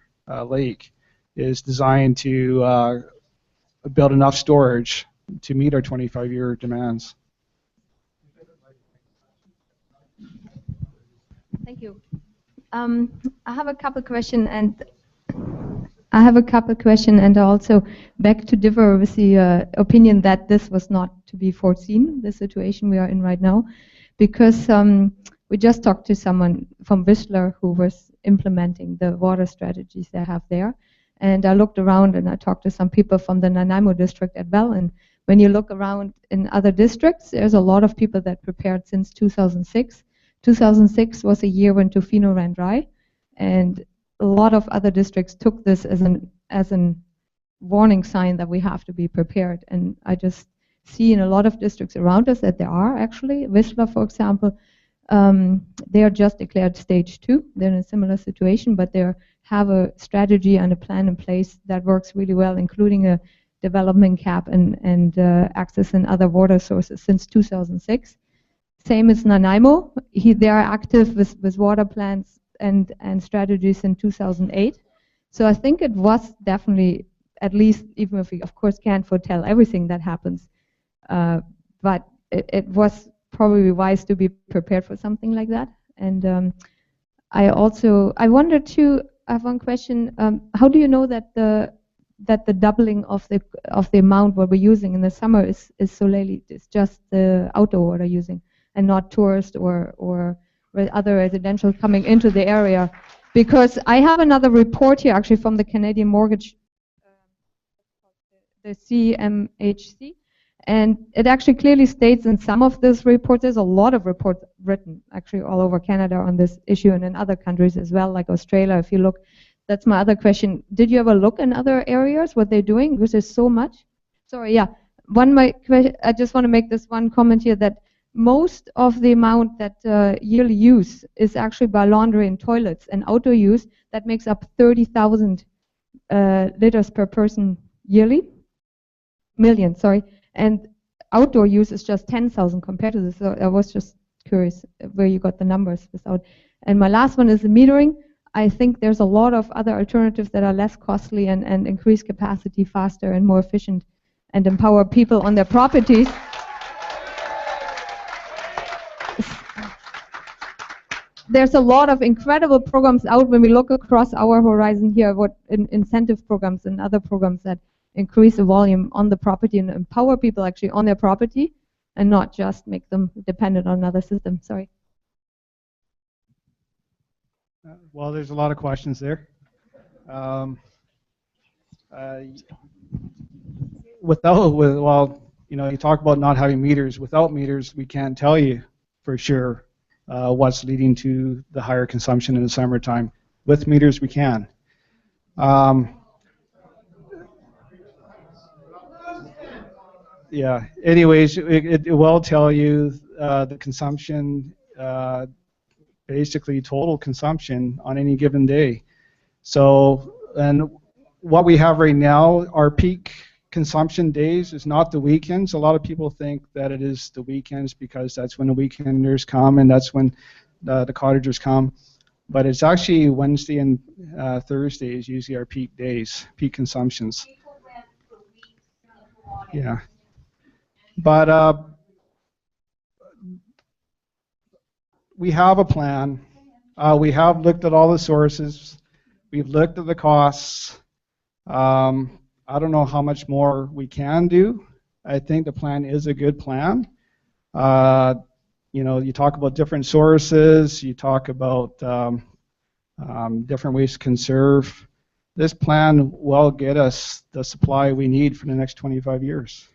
lake, is designed to build enough storage to meet our 25-year demands. Thank you. I have a couple questions, and also beg to differ with the opinion that this was not to be foreseen, the situation we are in right now, because we just talked to someone from Whistler who was implementing the water strategies they have there, and I looked around and I talked to some people from the Nanaimo district as well, and when you look around in other districts, there's a lot of people that prepared since 2006. 2006 was a year when Tofino ran dry, and a lot of other districts took this as an warning sign that we have to be prepared. And I just see in a lot of districts around us that there are actually. Whistler, for example, they are just declared stage 2. They're in a similar situation, but they have a strategy and a plan in place that works really well, including a development cap and access and other water sources since 2006. Same as Nanaimo. They are active with water plans and strategies in 2008. So I think it was definitely, at least, even if we of course can't foretell everything that happens, but it was probably wise to be prepared for something like that. And I wonder too, I have one question, how do you know that the doubling of the amount what we're using in the summer is solely it's just the outdoor water using and not tourist or other residential coming into the area? Because I have another report here actually from the Canadian Mortgage, the CMHC, and it actually clearly states in some of this report, there's a lot of reports written actually all over Canada on this issue and in other countries as well, like Australia. If you look, that's my other question. Did you ever look in other areas what they're doing? Because there's so much. Sorry, yeah. I just want to make this one comment here that most of the amount that yearly use is actually by laundry and toilets, and outdoor use that makes up 30,000 liters per person yearly, million, sorry, and outdoor use is just 10,000 compared to this. So I was just curious where you got the numbers without. And my last one is the metering. I think there's a lot of other alternatives that are less costly and increase capacity faster and more efficient and empower people on their properties. There's a lot of incredible programs out when we look across our horizon here, what incentive programs and other programs that increase the volume on the property and empower people actually on their property and not just make them dependent on another system. Sorry. Well, there's a lot of questions there. You talk about not having meters. Without meters, we can't tell you for sure what's leading to the higher consumption in the summertime. With meters, we can. Yeah. Anyways, it will tell you the consumption, basically total consumption on any given day. So, and what we have right now, our peak consumption days is not the weekends. A lot of people think that it is the weekends because that's when the weekenders come and that's when the cottagers come. But it's actually Wednesday and Thursday is usually our peak days, peak consumptions. Yeah. But we have a plan. We have looked at all the sources. We've looked at the costs. I don't know how much more we can do. I think the plan is a good plan. You talk about different sources. You talk about different ways to conserve. This plan will get us the supply we need for the next 25 years.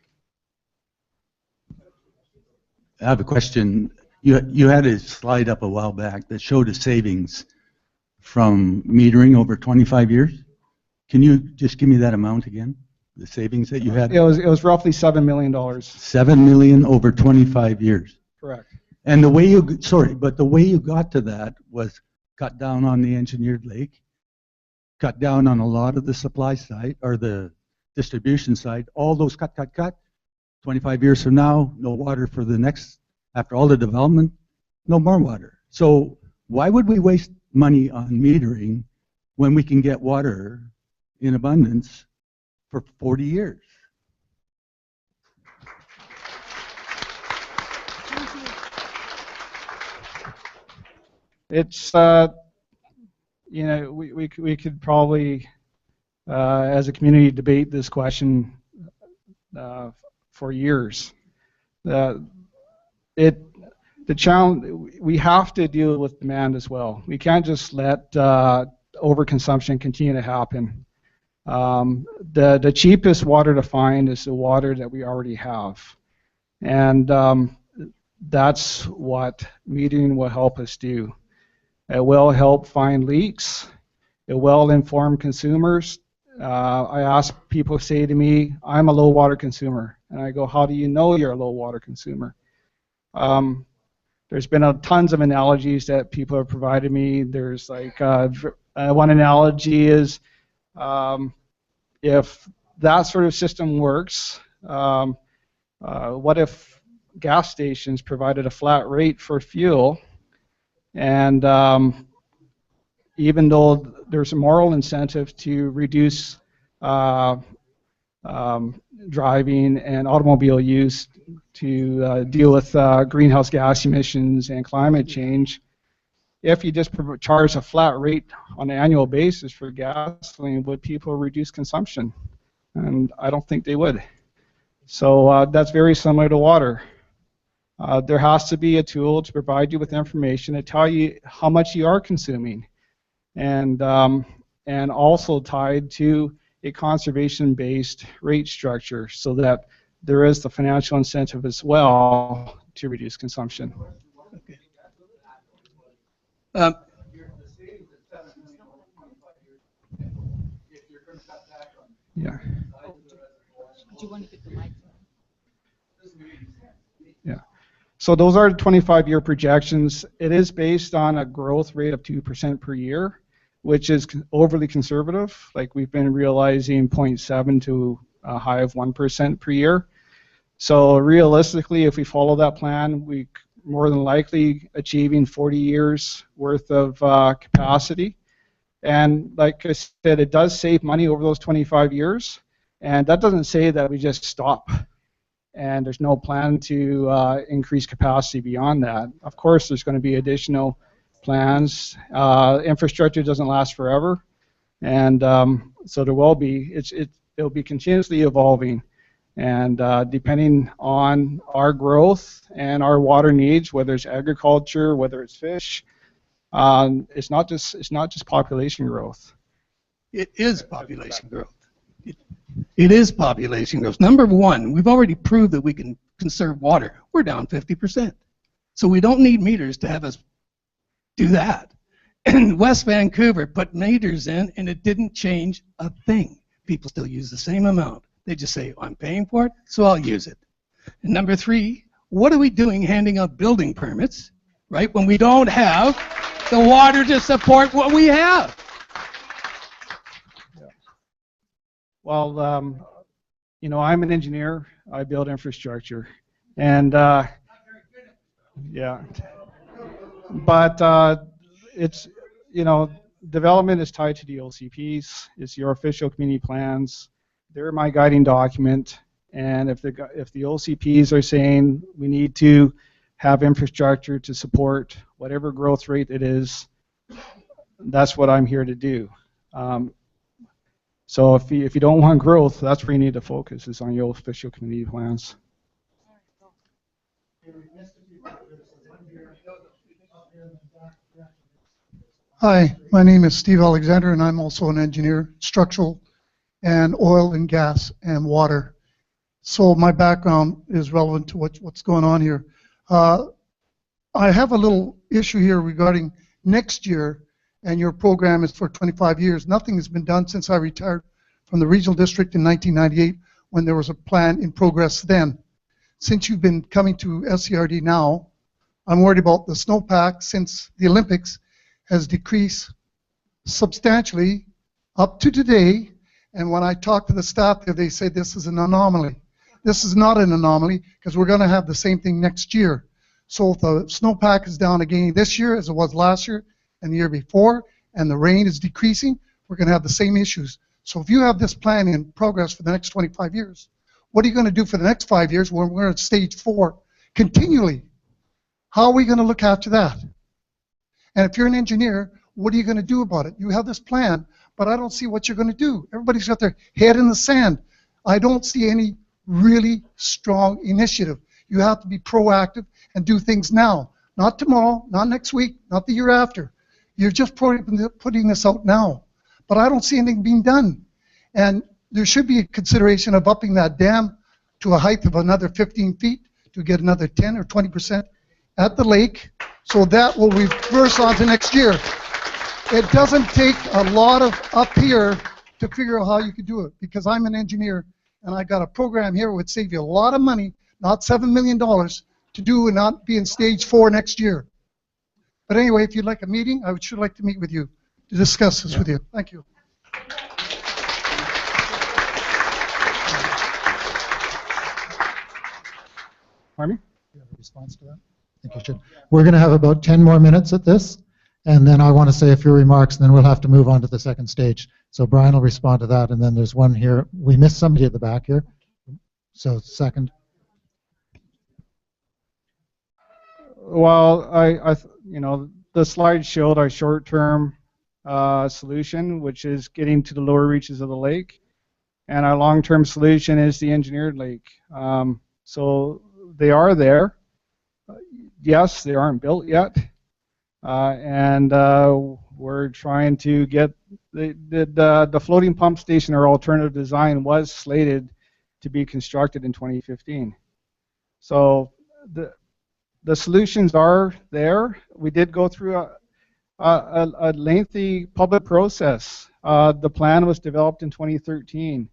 I have a question. You had a slide up a while back that showed a savings from metering over 25 years. Can you just give me that amount again? The savings that you had? It was roughly $7 million. $7 million over 25 years. Correct. And the way you got to that was cut down on the engineered lake, cut down on a lot of the supply side or the distribution side. All those cut. 25 years from now, no water for the next, after all the development, no more water. So why would we waste money on metering when we can get water in abundance for 40 years? It's, you know, we could probably, as a community, debate this question for years. The challenge, we have to deal with demand as well. We can't just let overconsumption continue to happen. The cheapest water to find is the water that we already have, and that's what metering will help us do. It will help find leaks. It will inform consumers. I ask people say to me, I'm a low water consumer. And I go, how do you know you're a low water consumer? There's been tons of analogies that people have provided me. There's like, one analogy is, if that sort of system works, what if gas stations provided a flat rate for fuel, and even though there's a moral incentive to reduce driving and automobile use to deal with greenhouse gas emissions and climate change, if you just charge a flat rate on an annual basis for gasoline, would people reduce consumption? And I don't think they would. So that's very similar to water. There has to be a tool to provide you with information to tell you how much you are consuming, and also tied to a conservation-based rate structure so that there is the financial incentive as well to reduce consumption. Okay. Yeah. Yeah. So those are 25-year projections. It is based on a growth rate of 2% per year, which is overly conservative. Like we've been realizing 0.7 to a high of 1% per year. So realistically, if we follow that plan, we more than likely achieving 40 years worth of capacity. And like I said, it does save money over those 25 years. And that doesn't say that we just stop and there's no plan to increase capacity beyond that. Of course, there's going to be additional plans. Infrastructure doesn't last forever, and so there will be. It'll be continuously evolving, and depending on our growth and our water needs, whether it's agriculture, whether it's fish, it's not just population growth. It is population growth. It is population growth. Number one, we've already proved that we can conserve water. We're down 50%. So we don't need meters to have us do that. And West Vancouver put meters in, and it didn't change a thing. People still use the same amount. They just say, I'm paying for it, so I'll use it. And number three, what are we doing handing out building permits, right, when we don't have the water to support what we have? Well, you know, I'm an engineer. I build infrastructure, and yeah, but it's, you know, development is tied to the OCPs. It's your official community plans. They're my guiding document, and if the OCPs are saying we need to have infrastructure to support whatever growth rate it is, that's what I'm here to do. So if you don't want growth, that's where you need to focus, is on your official community plans. Hi, my name is Steve Alexander, and I'm also an engineer, structural and oil and gas and water. So my background is relevant to what's going on here. I have a little issue here regarding next year, and your program is for 25 years. Nothing has been done since I retired from the regional district in 1998, when there was a plan in progress then. Since you've been coming to SCRD now, I'm worried about the snowpack since the Olympics has decreased substantially up to today, and when I talked to the staff there, they say this is an anomaly. This is not an anomaly because we're going to have the same thing next year. So if the snowpack is down again this year as it was last year and the year before, and the rain is decreasing, we're going to have the same issues. So if you have this plan in progress for the next 25 years, what are you going to do for the next 5 years when we're at stage 4 continually? How are we going to look after that? And if you're an engineer, what are you going to do about it? You have this plan, but I don't see what you're going to do. Everybody's got their head in the sand. I don't see any really strong initiative. You have to be proactive and do things now, not tomorrow, not next week, not the year after. You're just putting this out now, but I don't see anything being done. And there should be a consideration of upping that dam to a height of another 15 feet to get another 10 or 20% at the lake, so that will reverse on to next year. It doesn't take a lot of up here to figure out how you could do it, because I'm an engineer and I got a program here that would save you a lot of money, not $7 million, to do and not be in stage 4 next year. But anyway, if you'd like a meeting, I would sure like to meet with you to discuss this with you. Thank you. Pardon me? Do you have a response to that? I think you should. We're going to have about 10 more minutes at this, and then I want to say a few remarks, and then we'll have to move on to the second stage. So Brian will respond to that, and then there's one here. We missed somebody at the back here. So second. Well, the slide showed our short-term solution, which is getting to the lower reaches of the lake, and our long-term solution is the engineered lake. So they are there. Yes, they aren't built yet, and we're trying to get the floating pump station, or alternative design, was slated to be constructed in 2015. So the solutions are there. We did go through a lengthy public process. The plan was developed in 2013.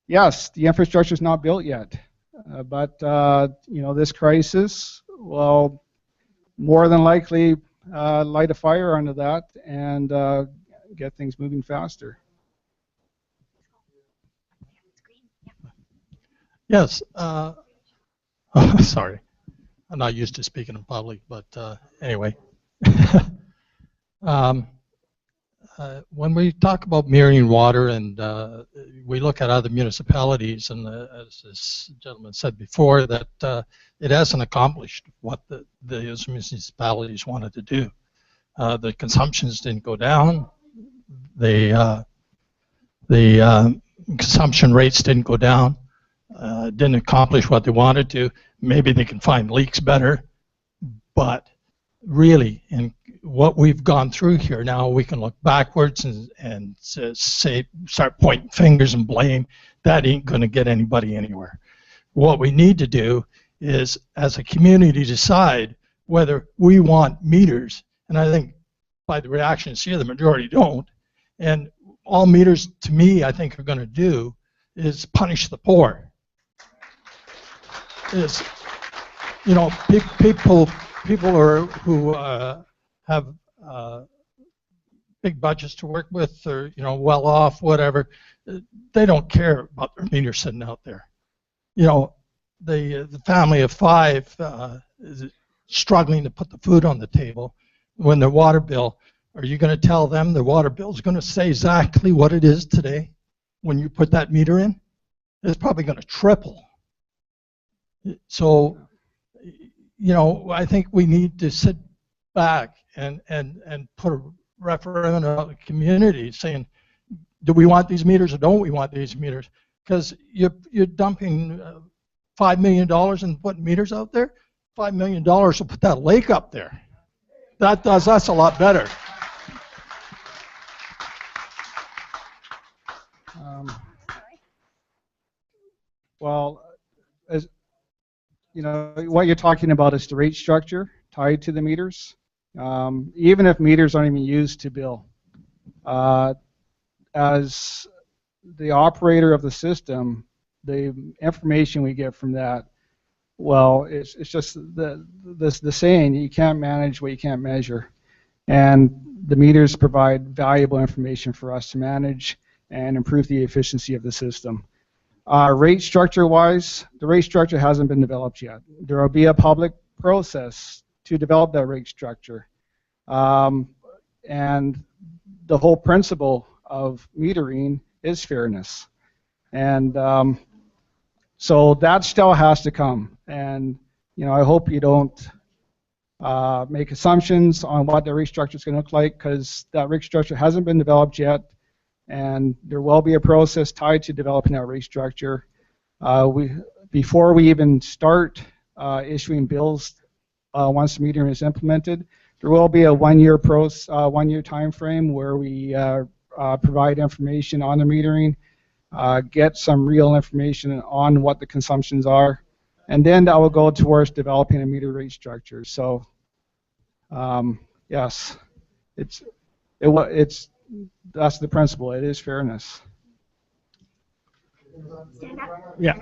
Yes, the infrastructure is not built yet, but this crisis will more than likely light a fire under that and get things moving faster. Yes. Sorry, I'm not used to speaking in public, but anyway. When we talk about mirroring water, and we look at other municipalities, and as this gentleman said before, that it hasn't accomplished what the municipalities wanted to do. The consumptions didn't go down. The consumption rates didn't go down. Didn't accomplish what they wanted to. Maybe they can find leaks better, but really, in what we've gone through here now, we can look backwards and say, start pointing fingers and blame. That ain't going to get anybody anywhere. What we need to do is, as a community, decide whether we want meters. And I think by the reactions here, the majority don't. And all meters, to me, I think are going to do is punish the poor. Is, people who have big budgets to work with, or well off, whatever, they don't care about their meter sitting out there. The family of 5 is struggling to put the food on the table. When their water bill, are you going to tell them their water bill is going to say exactly what it is today when you put that meter in? It's probably going to triple. So, I think we need to sit back and put a referendum on the community saying, do we want these meters or don't we want these meters? Because you're dumping $5 million and putting meters out there. $5 million will put that lake up there. That does us a lot better. Well, as what you're talking about is the rate structure tied to the meters. Even if meters aren't even used to bill, as the operator of the system, the information we get from that, well, it's just the saying, you can't manage what you can't measure. And the meters provide valuable information for us to manage and improve the efficiency of the system. Rate structure-wise, the rate structure hasn't been developed yet. There will be a public process to develop that rate structure. And the whole principle of metering is fairness. And so that still has to come. And I hope you don't make assumptions on what the rate structure is going to look like, because that rate structure hasn't been developed yet, and there will be a process tied to developing that rate structure. Before we even start issuing bills, once the metering is implemented, there will be a one-year time frame where we provide information on the metering, get some real information on what the consumptions are, and then that will go towards developing a meter rate structure. So, yes, that's the principle. It is fairness. Yeah.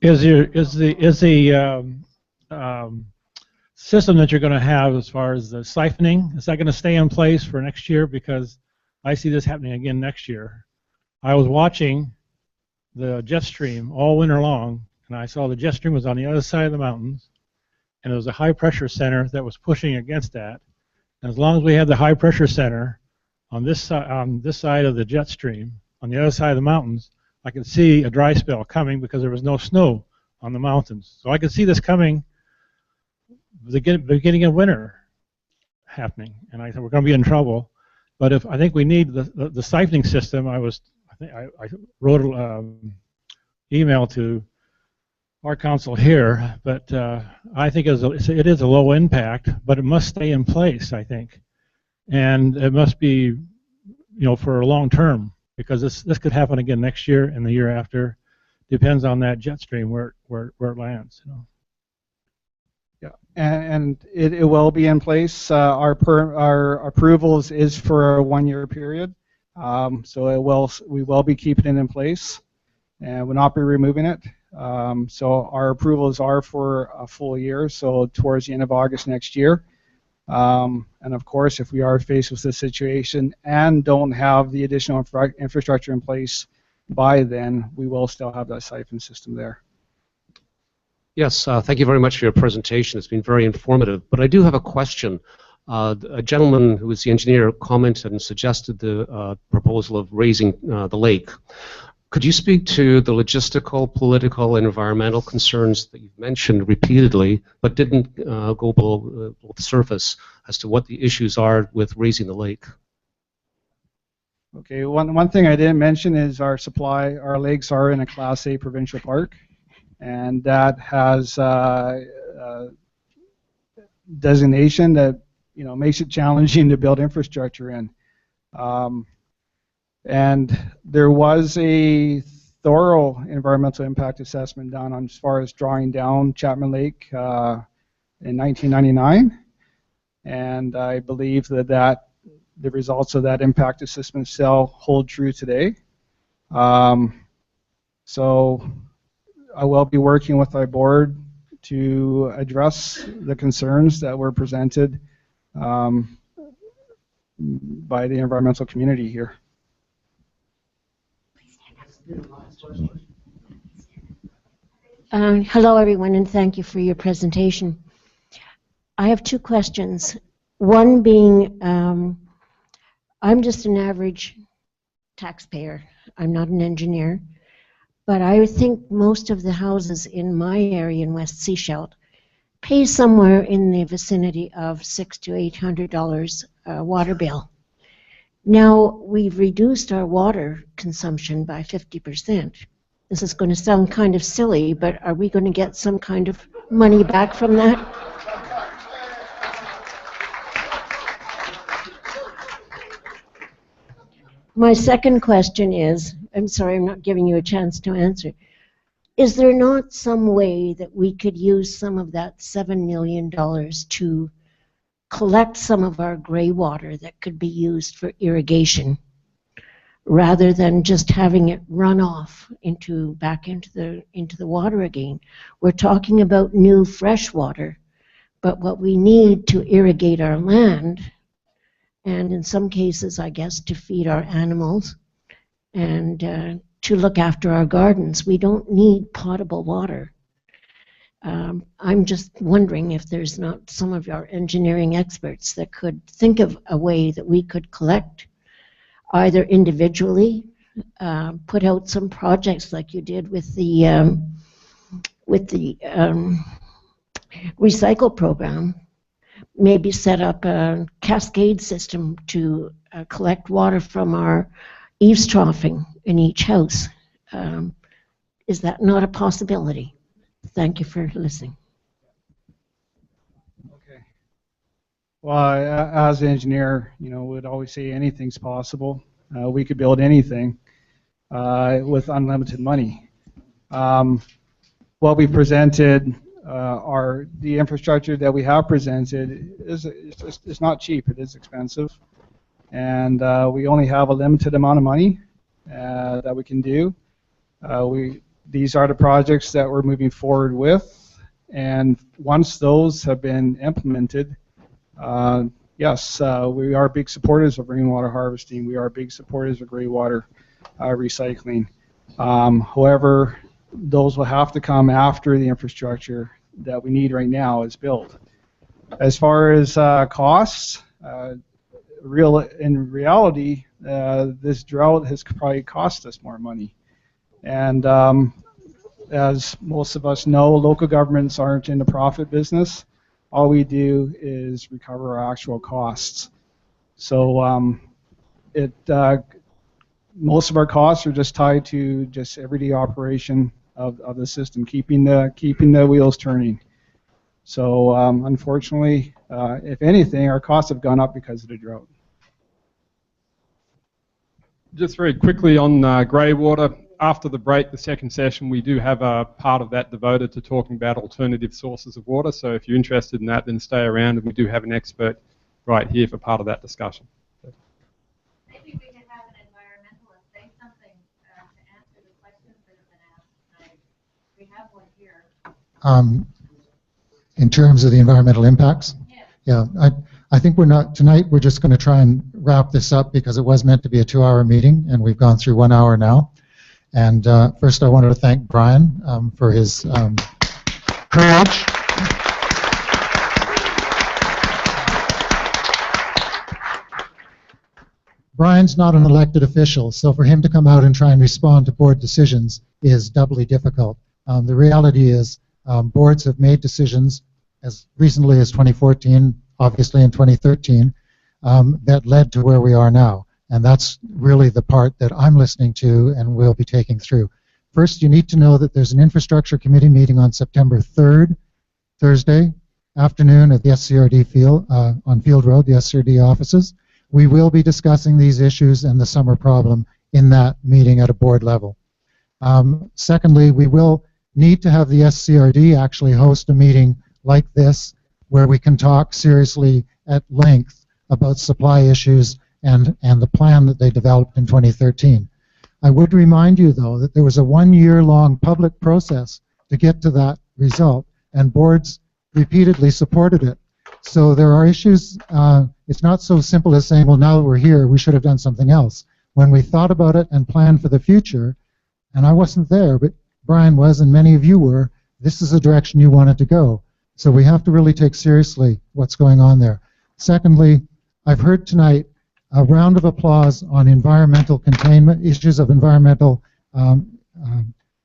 Is the system that you're going to have as far as the siphoning, is that going to stay in place for next year? Because I see this happening again next year. I was watching the jet stream all winter long, and I saw the jet stream was on the other side of the mountains, and there was a high pressure center that was pushing against that. And as long as we have the high pressure center on this side of the jet stream, on the other side of the mountains, I could see a dry spell coming because there was no snow on the mountains. So I could see this coming the beginning of winter happening, and I thought we're going to be in trouble. But I think we need the siphoning system. I wrote an email to our council here, but I think it is a low impact, but it must stay in place, I think, and it must be, for a long term, because this could happen again next year and the year after. Depends on that jet stream where it lands. Yeah, and it will be in place. Our approvals is for a one-year period, so we will be keeping it in place, and we'll not be removing it. So our approvals are for a full year, so towards the end of August next year. And of course, if we are faced with this situation and don't have the additional infrastructure in place by then, we will still have that siphon system there. Yes, thank you very much for your presentation. It's been very informative. But I do have a question. A gentleman who was the engineer commented and suggested the proposal of raising the lake. Could you speak to the logistical, political, and environmental concerns that you've mentioned repeatedly, but didn't go below the surface, as to what the issues are with raising the lake? Okay, one thing I didn't mention is our lakes are in a Class A provincial park, and that has designation that makes it challenging to build infrastructure in. And there was a thorough environmental impact assessment done on as far as drawing down Chapman Lake in 1999, and I believe that the results of that impact assessment still hold true today. So I will be working with our board to address the concerns that were presented by the environmental community here. Hello, everyone, and thank you for your presentation. I have two questions. One being, I'm just an average taxpayer. I'm not an engineer, but I think most of the houses in my area in West Sechelt pay somewhere in the vicinity of $600 to $800 water bill. Now, we've reduced our water consumption by 50%. This is going to sound kind of silly, but are we going to get some kind of money back from that? My second question is, I'm sorry, I'm not giving you a chance to answer. Is there not some way that we could use some of that $7 million to collect some of our gray water that could be used for irrigation, rather than just having it run off back into the water again. We're talking about new fresh water, but what we need to irrigate our land, and in some cases, I guess, to feed our animals and to look after our gardens, we don't need potable water. I'm just wondering if there's not some of our engineering experts that could think of a way that we could collect, either individually, put out some projects like you did with the recycle program, maybe set up a cascade system to collect water from our eaves troughing in each house. Is that not a possibility? Thank you for listening. Well, as an engineer, we'd always say anything's possible. We could build anything with unlimited money. What we presented, the infrastructure that we have presented is not cheap. It is expensive, and we only have a limited amount of money that we can do. These are the projects that we're moving forward with, and once those have been implemented, yes, we are big supporters of rainwater harvesting. We are big supporters of greywater recycling. However, those will have to come after the infrastructure that we need right now is built. As far as costs, in reality, this drought has probably cost us more money. And as most of us know, local governments aren't in the profit business. All we do is recover our actual costs. So most of our costs are just tied to just everyday operation of the system, keeping the wheels turning. So unfortunately, if anything, our costs have gone up because of the drought. Just very quickly on greywater. After the break, the second session, we do have a part of that devoted to talking about alternative sources of water. So if you're interested in that, then stay around, and we do have an expert right here for part of that discussion. Maybe we could have an environmentalist say something to answer the questions that have been asked tonight. We have one here. In terms of the environmental impacts? Yeah, I think tonight we're just going to try and wrap this up because it was meant to be a 2-hour meeting, and we've gone through 1 hour now. And first I wanted to thank Brian for his courage. Brian's not an elected official, so for him to come out and try and respond to board decisions is doubly difficult. The reality is boards have made decisions as recently as 2014, obviously in 2013, that led to where we are now. And that's really the part that I'm listening to and will be taking through. First, you need to know that there's an infrastructure committee meeting on September 3rd, Thursday afternoon at the SCRD field, on Field Road, the SCRD offices. We will be discussing these issues and the summer problem in that meeting at a board level. Secondly, we will need to have the SCRD actually host a meeting like this where we can talk seriously at length about supply issues and the plan that they developed in 2013. I would remind you, though, that there was a 1-year-long public process to get to that result, and boards repeatedly supported it. So there are issues. It's not so simple as saying, well, now that we're here, we should have done something else. When we thought about it and planned for the future, and I wasn't there, but Brian was, and many of you were, this is the direction you wanted to go. So we have to really take seriously what's going on there. Secondly, I've heard tonight a round of applause on environmental containment, issues of environmental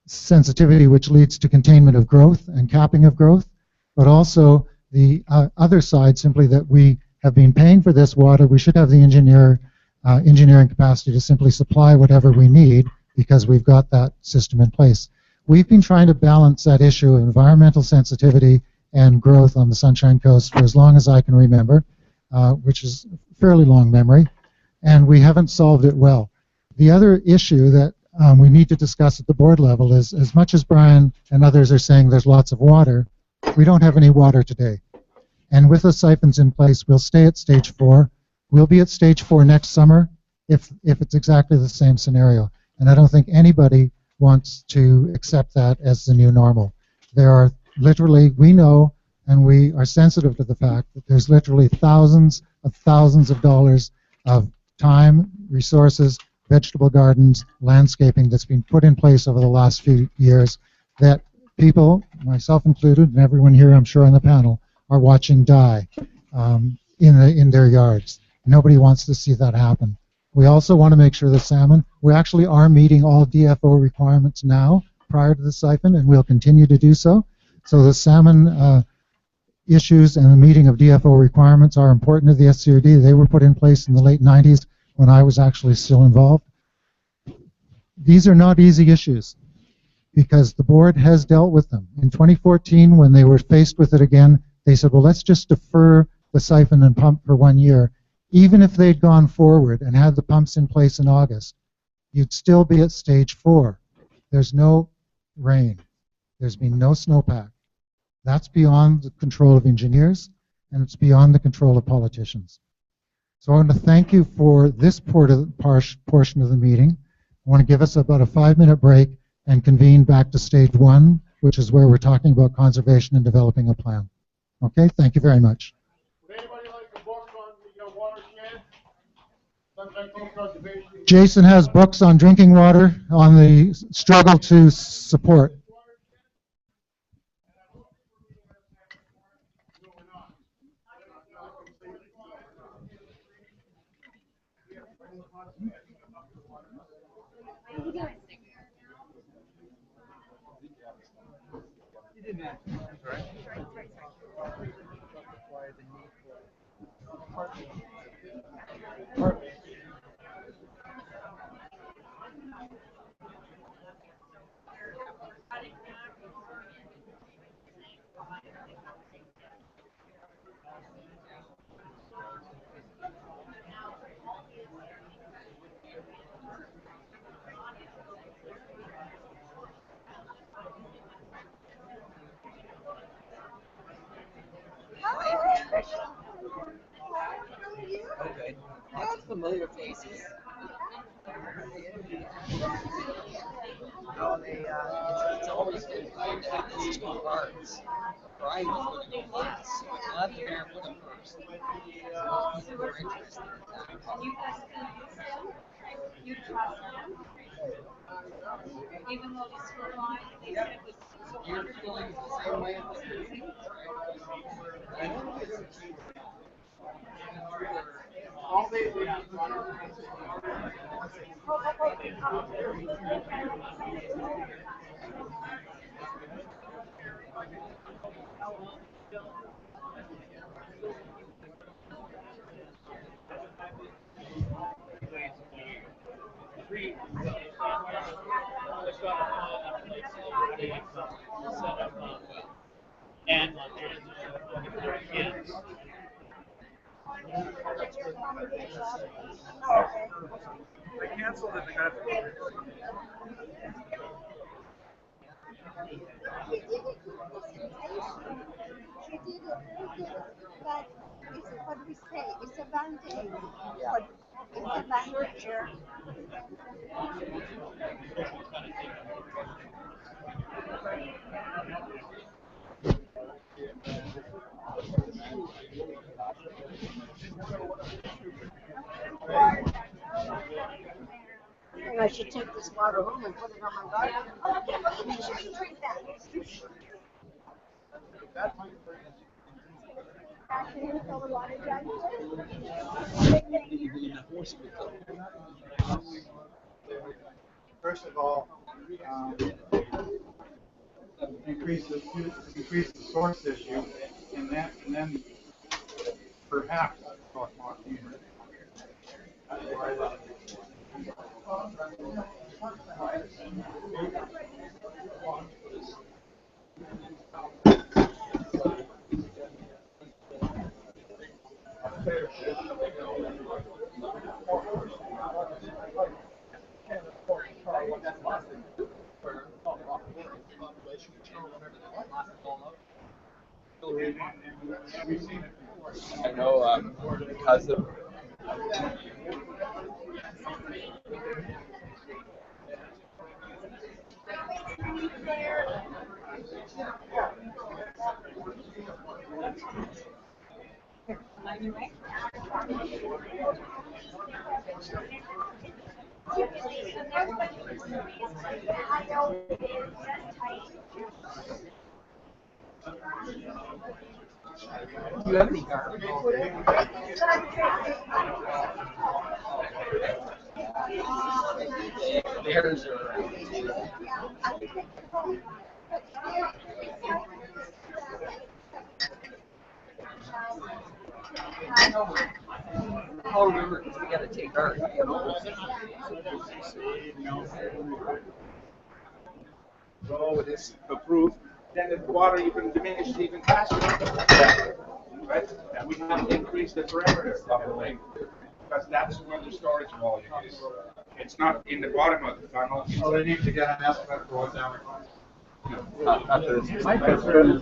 sensitivity, which leads to containment of growth and capping of growth, but also the other side, simply that we have been paying for this water. We should have the engineering capacity to simply supply whatever we need because we've got that system in place. We've been trying to balance that issue of environmental sensitivity and growth on the Sunshine Coast for as long as I can remember, which is a fairly long memory, and we haven't solved it well. The other issue that we need to discuss at the board level is, as much as Brian and others are saying there's lots of water, we don't have any water today. And with the siphons in place, we'll stay at stage 4. We'll be at stage 4 next summer, if it's exactly the same scenario. And I don't think anybody wants to accept that as the new normal. There are literally, we know, and we are sensitive to the fact that there's literally thousands of dollars of time, resources, vegetable gardens, landscaping that's been put in place over the last few years that people, myself included, and everyone here I'm sure on the panel, are watching die in their yards. Nobody wants to see that happen. We also want to make sure the salmon, we actually are meeting all DFO requirements now prior to the siphon, and we'll continue to do so. So the salmon issues and the meeting of DFO requirements are important to the SCRD. They were put in place in the late 90s when I was actually still involved. These are not easy issues because the board has dealt with them. In 2014, when they were faced with it again, they said, well, let's just defer the siphon and pump for 1 year. Even if they'd gone forward and had the pumps in place in August, you'd still be at stage 4. There's no rain. There's been no snowpack. That's beyond the control of engineers, and it's beyond the control of politicians. So I want to thank you for this portion of the meeting. I want to give us about a 5-minute break and convene back to stage 1, which is where we're talking about conservation and developing a plan. Okay, thank you very much. Jason has books on drinking water, on the struggle to support. Okay. That's familiar faces. No, it's always good to have these two parts. Brian was going to go last, so I left the mayor for the first. We're interested in that. You guys you trust them? Even though the sewer line, they said it was so your feelings the same way as the and they canceled it. They got But it's what we say, it's a band-aid. It's a band-aid. I should take this water home and put it on my garden. Oh, okay, well, you should drink that. First of all, increase the source issue, and then perhaps talk more. I know because of Do you have any garbage? There's I'll remember because we got to take ours. So it is approved, then the water even diminishes even faster. Right? And we have to increase the perimeter of the lake because that's where the storage volume is. It's not in the bottom of the tunnel. So they need to get an estimate for what's down the My concern is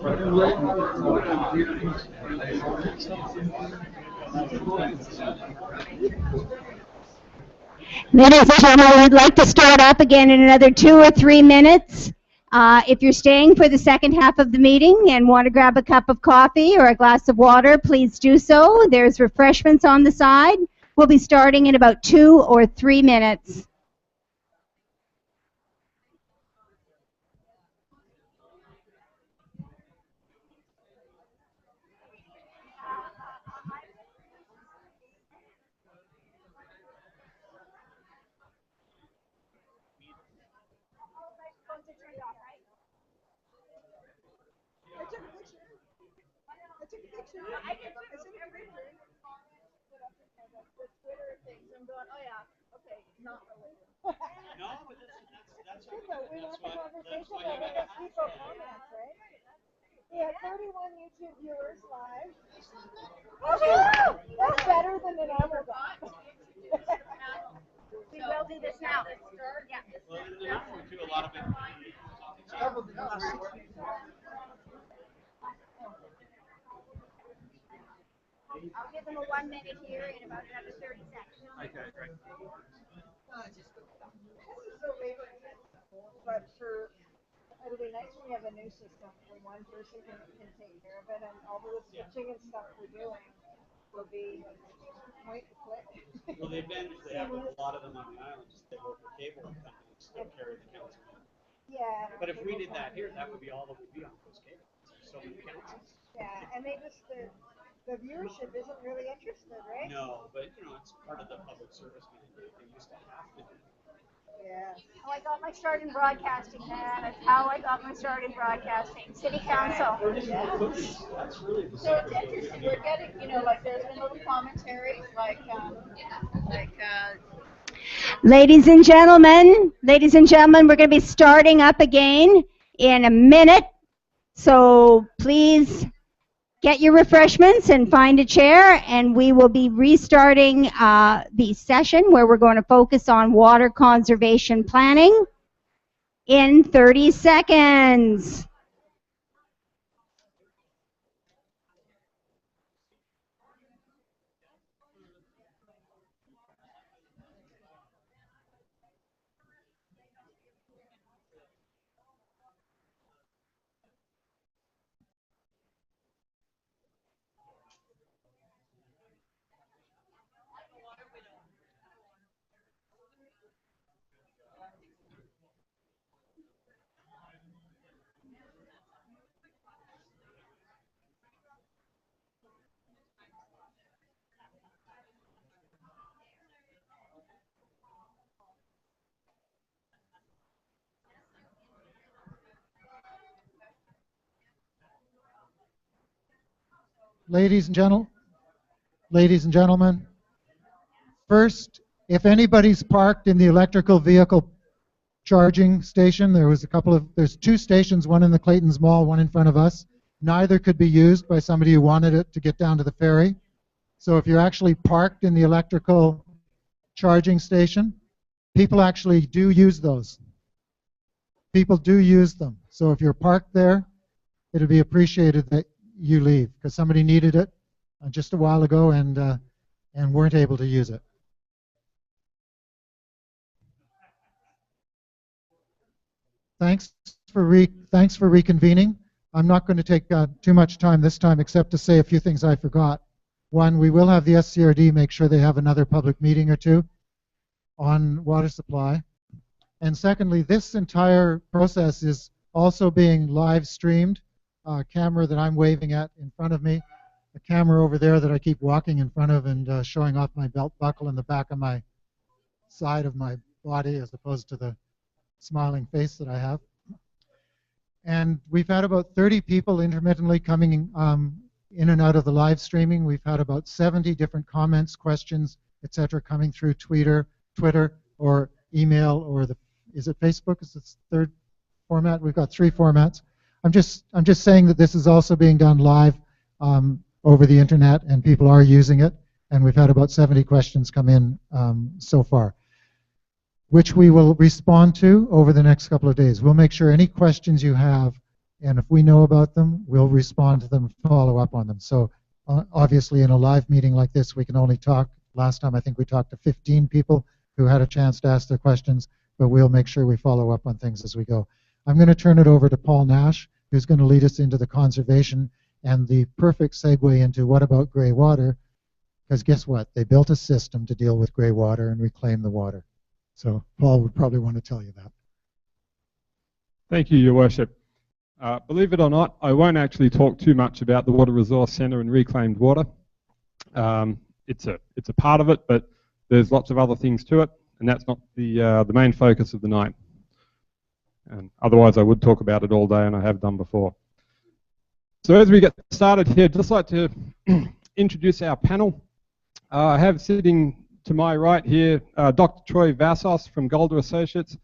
Ladies and gentlemen, we'd like to start up again in another 2 or 3 minutes. If you're staying for the second half of the meeting and want to grab a cup of coffee or a glass of water, please do so. There's refreshments on the side. We'll be starting in about 2 or 3 minutes. We have 31 YouTube viewers live. That's better than the number got. We will do this now. Yeah. I'll give them a 1 minute here in about another 30 seconds. Okay, great. But for, it'll be nice when we have a new system when one person can take care of it, and all the switching and stuff we're doing will be point and click. Well, the advantage they have with a lot of them on the island is they work with cable companies that carry the council. Yeah. But if we did that here, that would be all that would be on Coast Cable. So many councils. Yeah, and they just, the viewership isn't really interested, right? No, but you know, it's part of the public service mandate. They used to have to do. Yeah. Oh, I got my start in broadcasting, man. That's how I got my start in broadcasting. City Council. That's really the So it's interesting. We're getting, you know, like there's been little commentaries, like. Ladies and gentlemen, we're going to be starting up again in a minute. So please get your refreshments and find a chair, and we will be restarting the session where we're going to focus on water conservation planning in 30 seconds. Ladies and gentlemen, first, if anybody's parked in the electrical vehicle charging station, there's 2 stations, one in the Clayton's Mall, one in front of us. Neither could be used by somebody who wanted it to get down to the ferry. So if you're actually parked in the electrical charging station, people actually do use those. People do use them. So if you're parked there, it'll be appreciated that you leave, because somebody needed it just a while ago and weren't able to use it. Thanks for reconvening. I'm not going to take too much time this time except to say a few things I forgot. One, we will have the SCRD make sure they have another public meeting or two. on water supply. And secondly, this entire process is also being live streamed. A camera that I'm waving at in front of me, a camera over there that I keep walking in front of and showing off my belt buckle in the back of my side of my body as opposed to the smiling face that I have. And we've had about 30 people intermittently coming in and out of the live streaming. We've had about 70 different comments, questions, etc., coming through Twitter, or email, or is it Facebook? Is this the third format? We've got 3 formats. I'm just saying that this is also being done live over the internet, and people are using it. And we've had about 70 questions come in so far, which we will respond to over the next couple of days. We'll make sure any questions you have, and if we know about them, we'll respond to them and follow up on them. So obviously in a live meeting like this, we can only talk. Last time I think we talked to 15 people who had a chance to ask their questions, but we'll make sure we follow up on things as we go. I'm going to turn it over to Paul Nash, who's going to lead us into the conservation and the perfect segue into what about gray water, because guess what? They built a system to deal with gray water and reclaim the water. So Paul would probably want to tell you that. Thank you, Your Worship. Believe it or not, I won't actually talk too much about the Water Resource Centre and reclaimed water. It's a part of it, but there's lots of other things to it, and that's not the main focus of the night. And otherwise, I would talk about it all day, and I have done before. So as we get started here, I'd just like to introduce our panel. I have sitting to my right here Dr. Troy Vassos from Golder Associates.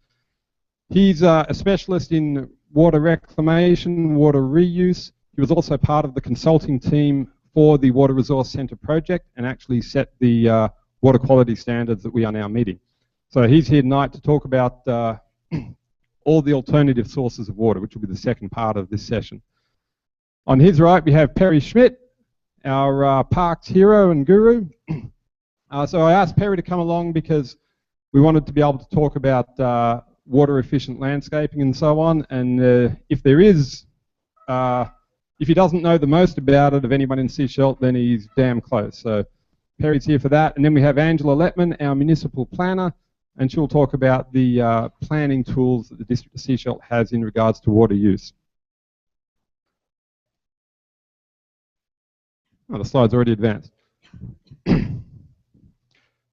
He's a specialist in water reclamation, water reuse. He was also part of the consulting team for the Water Resource Centre project and actually set the water quality standards that we are now meeting. So he's here tonight to talk about all the alternative sources of water, which will be the second part of this session. On his right, we have Perry Schmidt, our parks hero and guru. So I asked Perry to come along because we wanted to be able to talk about water efficient landscaping and so on. And if he doesn't know the most about it of anyone in Sechelt, then he's damn close. So Perry's here for that. And then we have Angela Lettman, our municipal planner, and she'll talk about the planning tools that the District of Sechelt has in regards to water use. Oh, the slide's already advanced.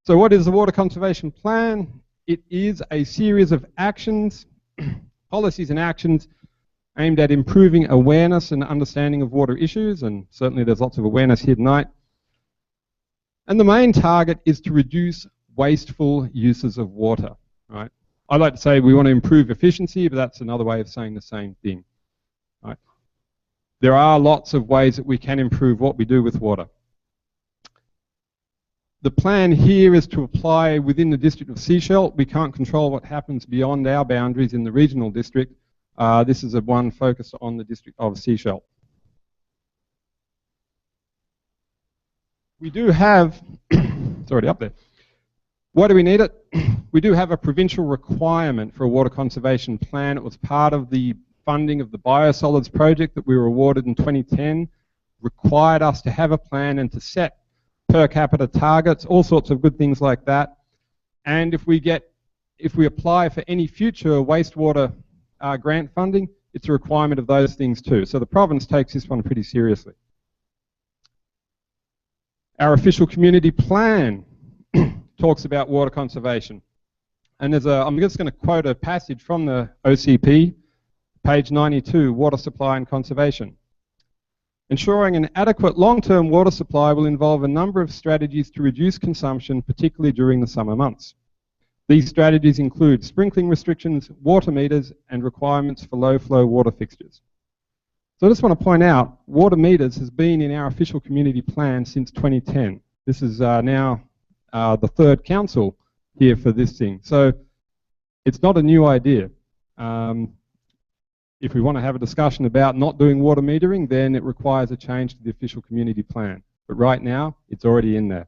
So what is the Water Conservation Plan? It is a series of actions, policies and actions aimed at improving awareness and understanding of water issues, and certainly there's lots of awareness here tonight. And the main target is to reduce wasteful uses of water. Right? I like to say we want to improve efficiency, but that's another way of saying the same thing. Right? There are lots of ways that we can improve what we do with water. The plan here is to apply within the District of Sechelt. We can't control what happens beyond our boundaries in the regional district. This is one focused on the District of Sechelt. We do have, it's already up there. Why do we need it? We do have a provincial requirement for a water conservation plan. It was part of the funding of the biosolids project that we were awarded in 2010, required us to have a plan and to set per capita targets, all sorts of good things like that. And if we apply for any future wastewater grant funding, it's a requirement of those things too. So the province takes this one pretty seriously. Our official community plan talks about water conservation. And I'm just going to quote a passage from the OCP, page 92, Water Supply and Conservation. Ensuring an adequate long-term water supply will involve a number of strategies to reduce consumption, particularly during the summer months. These strategies include sprinkling restrictions, water meters, and requirements for low-flow water fixtures. So I just want to point out, water meters has been in our official community plan since 2010. This is now the third council here for this thing. So it's not a new idea. If we want to have a discussion about not doing water metering, then it requires a change to the official community plan. But right now, it's already in there.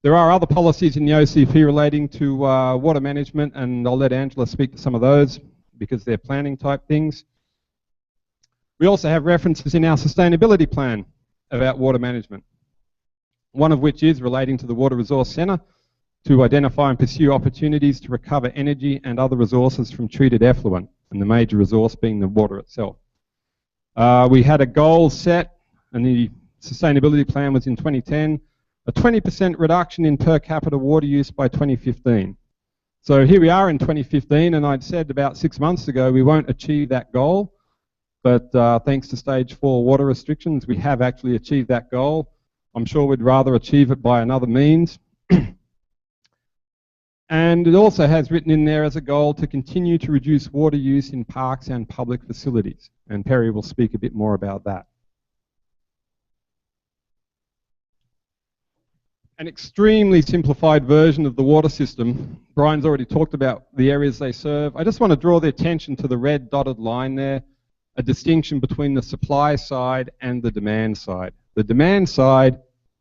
There are other policies in the OCP relating to water management, and I'll let Angela speak to some of those because they're planning type things. We also have references in our sustainability plan about water management. one of which is relating to the Water Resource Centre to identify and pursue opportunities to recover energy and other resources from treated effluent, and the major resource being the water itself. We had a goal set, and the sustainability plan was in 2010, a 20% reduction in per capita water use by 2015. So here we are in 2015, and I'd said about 6 months ago we won't achieve that goal, but thanks to stage 4 water restrictions, we have actually achieved that goal. I'm sure we'd rather achieve it by another means. And it also has written in there as a goal to continue to reduce water use in parks and public facilities. And Perry will speak a bit more about that. An extremely simplified version of the water system. Brian's already talked about the areas they serve. I just want to draw the attention to the red dotted line there, a distinction between the supply side and the demand side. The demand side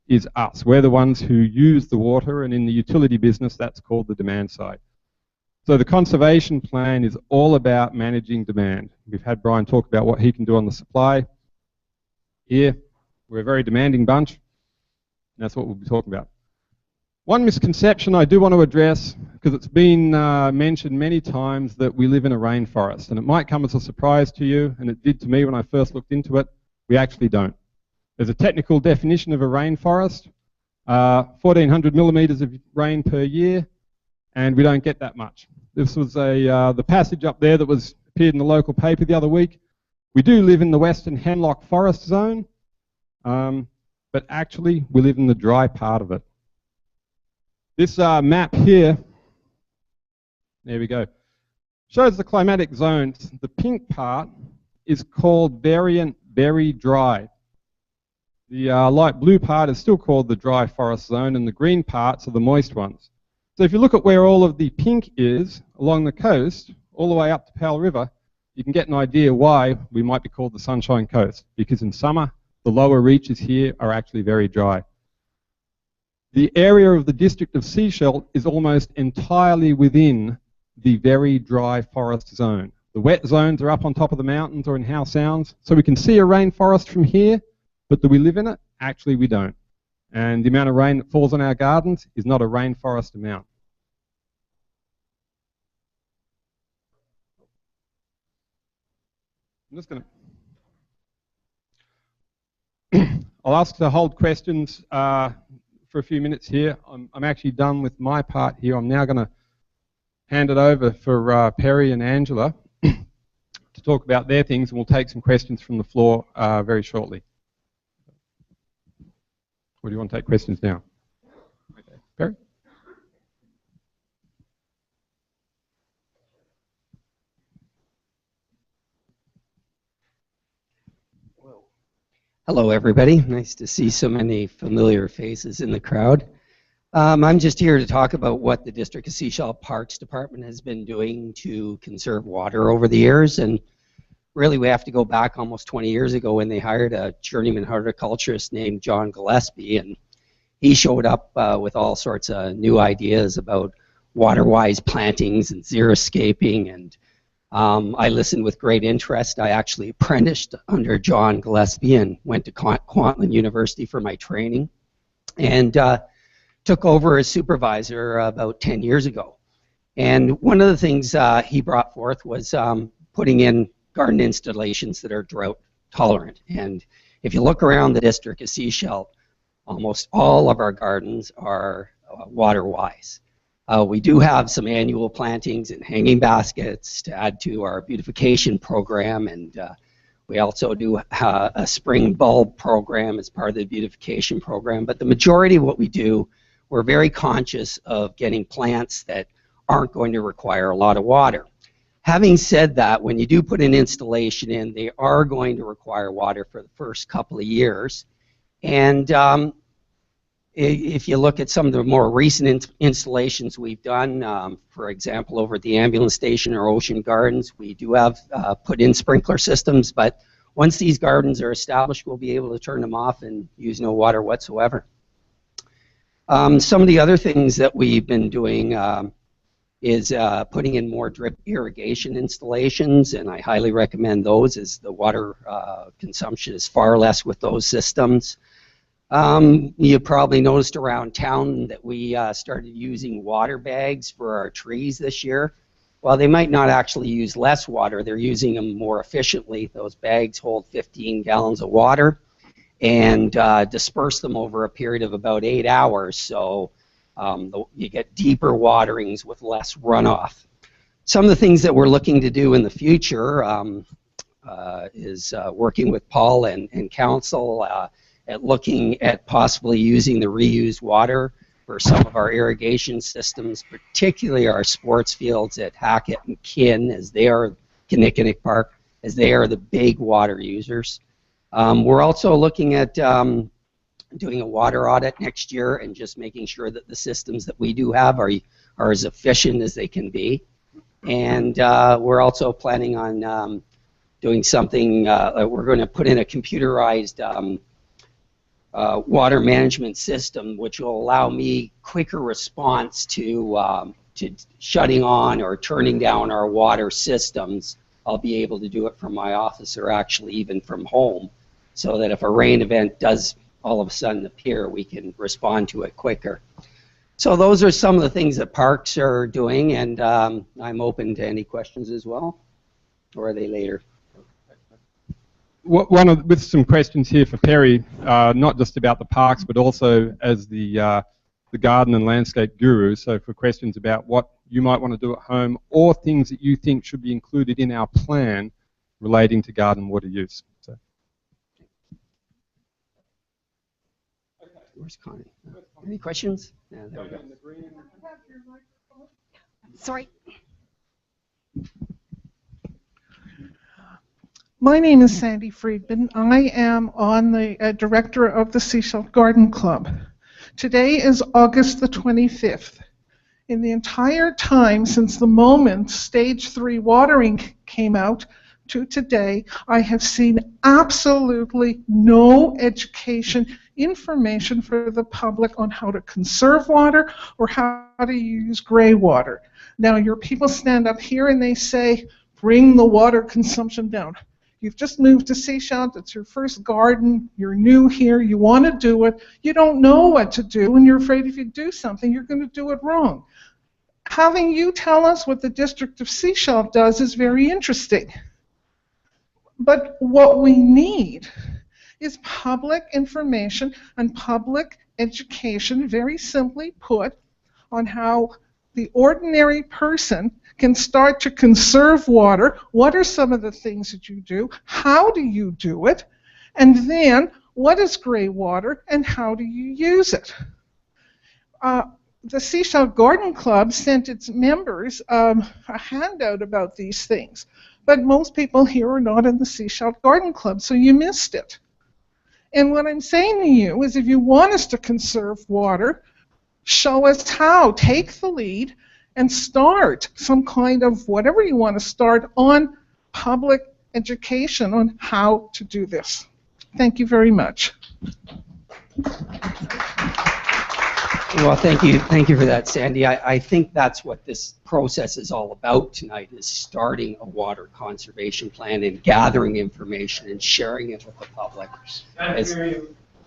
is us. We're the ones who use the water, and in the utility business, that's called the demand side. So the conservation plan is all about managing demand. We've had Brian talk about what he can do on the supply. Here, we're a very demanding bunch, and that's what we'll be talking about. One misconception I do want to address, because it's been mentioned many times that we live in a rainforest, and it might come as a surprise to you, and it did to me when I first looked into it. We actually don't. There's a technical definition of a rainforest, 1,400 millimetres of rain per year, and we don't get that much. This was the passage up there that appeared in the local paper the other week. We do live in the Western Hemlock Forest Zone, but actually we live in the dry part of it. This map here, there we go, shows the climatic zones. The pink part is called variant very dry. The light blue part is still called the dry forest zone, and the green parts are the moist ones. So if you look at where all of the pink is along the coast, all the way up to Powell River, you can get an idea why we might be called the Sunshine Coast, because in summer, the lower reaches here are actually very dry. The area of the district of Sechelt is almost entirely within the very dry forest zone. The wet zones are up on top of the mountains or in Howe Sounds, so we can see a rainforest from here, but do we live in it? Actually, we don't. And the amount of rain that falls on our gardens is not a rainforest amount. I'm just going to... I'll ask to hold questions for a few minutes here. I'm actually done with my part here. I'm now going to hand it over for Perry and Angela to talk about their things, and we'll take some questions from the floor very shortly. Or do you want to take questions now? Okay. Perry? Hello, everybody. Nice to see so many familiar faces in the crowd. I'm just here to talk about what the District of Sechelt Parks Department has been doing to conserve water over the years. And really, we have to go back almost 20 years ago when they hired a journeyman horticulturist named John Gillespie, and he showed up with all sorts of new ideas about water-wise plantings and xeriscaping, and I listened with great interest. I actually apprenticed under John Gillespie and went to Kwantlen University for my training, and took over as supervisor about 10 years ago. And one of the things he brought forth was putting in garden installations that are drought tolerant. And if you look around the district of Sechelt, almost all of our gardens are water-wise. We do have some annual plantings and hanging baskets to add to our beautification program, and we also do a spring bulb program as part of the beautification program. But the majority of what we do, we're very conscious of getting plants that aren't going to require a lot of water. Having said that, when you do put an installation in, they are going to require water for the first couple of years. And if you look at some of the more recent installations we've done, for example, over at the ambulance station or Ocean Gardens, we do have put in sprinkler systems, but once these gardens are established, we'll be able to turn them off and use no water whatsoever. Some of the other things that we've been doing is putting in more drip irrigation installations, and I highly recommend those, as the water consumption is far less with those systems. You probably noticed around town that we started using water bags for our trees this year. Well, they might not actually use less water, they're using them more efficiently. Those bags hold 15 gallons of water and disperse them over a period of about 8 hours, so you get deeper waterings with less runoff. Some of the things that we're looking to do in the future is working with Paul and council at looking at possibly using the reused water for some of our irrigation systems, particularly our sports fields at Hackett and Kinnickinnick Park, as they are the big water users. We're also looking at doing a water audit next year and just making sure that the systems that we do have are as efficient as they can be. And we're also planning on doing something, we're going to put in a computerized water management system, which will allow me quicker response to shutting on or turning down our water systems. I'll be able to do it from my office or actually even from home, so that if a rain event does all of a sudden appear, we can respond to it quicker. So those are some of the things that parks are doing, and I'm open to any questions as well, or are they later? With some questions here for Perry, not just about the parks, but also as the garden and landscape guru. So for questions about what you might want to do at home, or things that you think should be included in our plan relating to garden water use. So. Where's Connie? Any questions? Yeah, there we go. Sorry. My name is Sandy Friedman. I am on the director of the Sechelt Garden Club. Today is August the 25th. In the entire time since the moment stage 3 watering came out to today, I have seen absolutely no education information for the public on how to conserve water or how to use gray water. Now, your people stand up here and they say, bring the water consumption down. You've just moved to Sechelt, it's your first garden, you're new here, you want to do it, you don't know what to do, and you're afraid if you do something, you're going to do it wrong. Having you tell us what the District of Sechelt does is very interesting. But what we need is public information and public education, very simply put, on how the ordinary person can start to conserve water. What are some of the things that you do? How do you do it? And then, what is gray water and how do you use it? The Sechelt Garden Club sent its members a handout about these things. But most people here are not in the Sechelt Garden Club, so you missed it. And what I'm saying to you is if you want us to conserve water, show us how. Take the lead and start some kind of whatever you want to start on public education on how to do this. Thank you very much. Well, thank you for that, Sandy. I think that's what this process is all about tonight, is starting a water conservation plan and gathering information and sharing it with the public.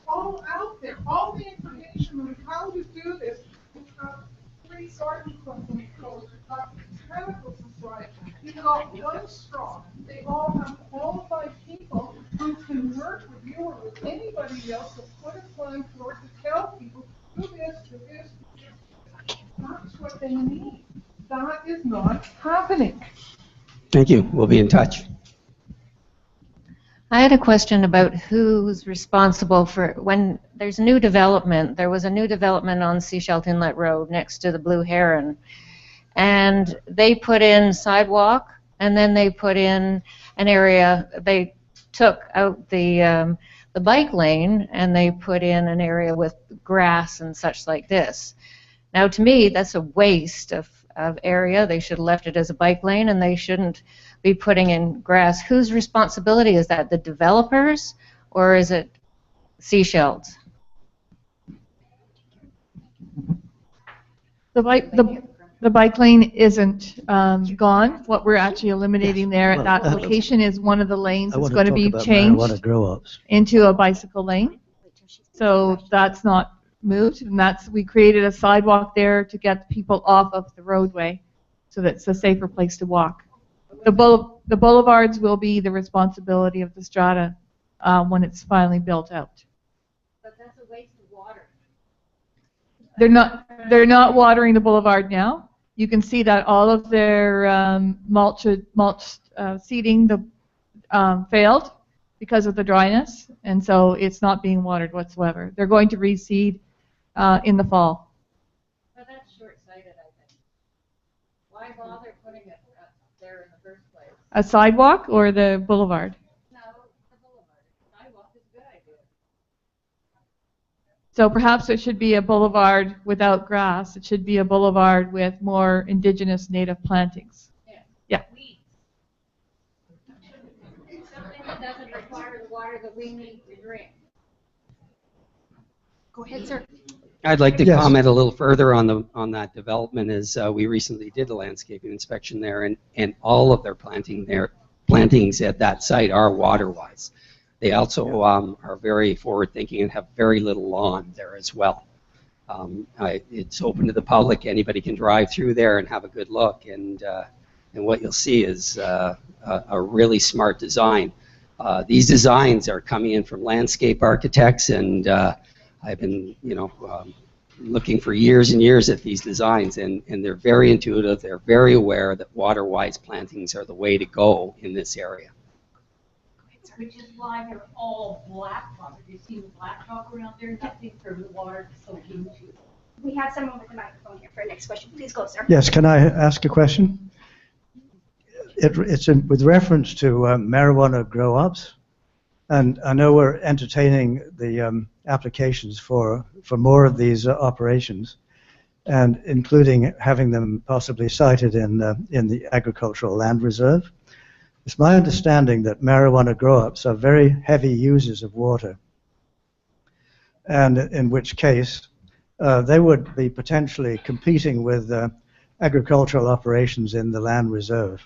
All out there, all the information on how to do this. We've got 3 garden clubs in the coast, we've got botanical society, we've got One Straw. They all have qualified people who can work with you or with anybody else to put a plan forward to tell people, do this, do this, do this. That's what they need. That is not happening. Thank you. We'll be in touch. I had a question about who's responsible for when there's new development. There was a new development on Sechelt Inlet Road next to the Blue Heron, and they put in sidewalk, and then they put in an area. They took out the bike lane, and they put in an area with grass and such like this. Now, to me, that's a waste of area. They should have left it as a bike lane, and they shouldn't be putting in grass. Whose responsibility is that? The developers, or is it Sechelt? The bike lane isn't gone. What we're actually eliminating there at that location is one of the lanes that's going to be changed into a bicycle lane. So that's not moved, and we created a sidewalk there to get people off of the roadway so that it's a safer place to walk. The boulevards will be the responsibility of the strata when it's finally built out. But that's a waste of water. They're not watering the boulevard now. You can see that all of their mulch seeding failed because of the dryness, and so it's not being watered whatsoever. They're going to reseed in the fall. But that's short-sighted, I think. Why bother putting it there in the first place? A sidewalk or the boulevard? No, the boulevard. Sidewalk is a good idea. So perhaps it should be a boulevard without grass. It should be a boulevard with more indigenous native plantings. Yeah. Weeds. Something that doesn't require the water that we need to drink. Go ahead, sir. I'd like to Yes. comment a little further on that development. As we recently did a landscaping inspection there, and all of their plantings at that site are water-wise. They also are very forward-thinking and have very little lawn there as well. It's open to the public. Anybody can drive through there and have a good look, and what you'll see is a really smart design. These designs are coming in from landscape architects, and I've been, looking for years and years at these designs, and they're very intuitive. They're very aware that water-wise plantings are the way to go in this area. Which is why they're all blacktop. If you see the blacktop around there, nothing for the water to soak into. We have someone with the microphone here for our next question. Please go, sir. Yes, can I ask a question? It's with reference to marijuana grow-ups, and I know we're entertaining the applications for more of these operations, and including having them possibly sited in the agricultural land reserve. It's my understanding that marijuana grow-ups are very heavy users of water, and in which case they would be potentially competing with agricultural operations in the land reserve.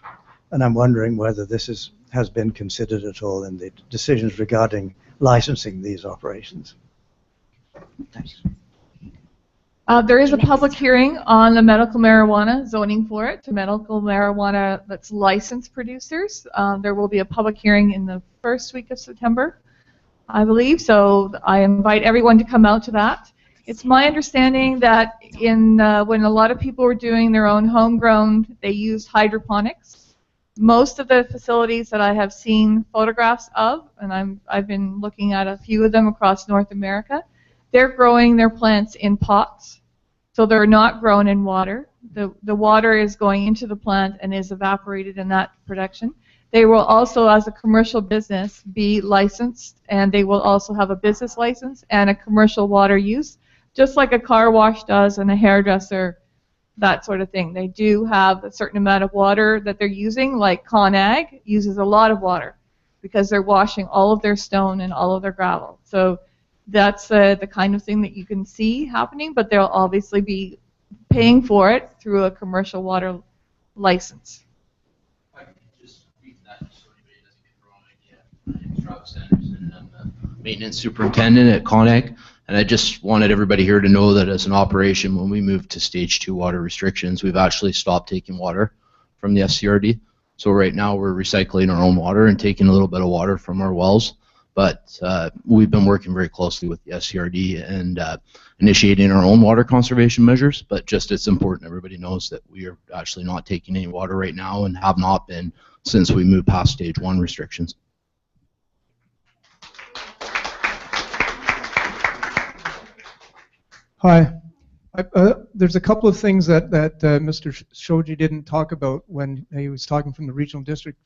And I'm wondering whether this has been considered at all in the decisions regarding licensing these operations. Thanks. There is a public hearing on the medical marijuana zoning for it, to medical marijuana that's licensed producers. There will be a public hearing in the first week of September, I believe, so I invite everyone to come out to that. It's my understanding that when a lot of people were doing their own homegrown, they used hydroponics. Most of the facilities that I have seen photographs of, and I've been looking at a few of them across North America, they're growing their plants in pots. So they're not grown in water. The water is going into the plant and is evaporated in that production. They will also, as a commercial business, be licensed, and they will also have a business license and a commercial water use, just like a car wash does and a hairdresser, that sort of thing. They do have a certain amount of water that they're using, like ConAg uses a lot of water because they're washing all of their stone and all of their gravel. So that's the kind of thing that you can see happening, but they'll obviously be paying for it through a commercial water license. I can just read that so anybody doesn't get the wrong idea. My name is Travis Anderson, and I'm the maintenance superintendent at ConAg, and I just wanted everybody here to know that as an operation, when we moved to stage 2 water restrictions, we've actually stopped taking water from the FCRD. So right now we're recycling our own water and taking a little bit of water from our wells. But we've been working very closely with the SCRD and initiating our own water conservation measures. But just it's important everybody knows that we are actually not taking any water right now and have not been since we moved past stage 1 restrictions. Hi. There's a couple of things that Mr. Shoji didn't talk about when he was talking from the regional district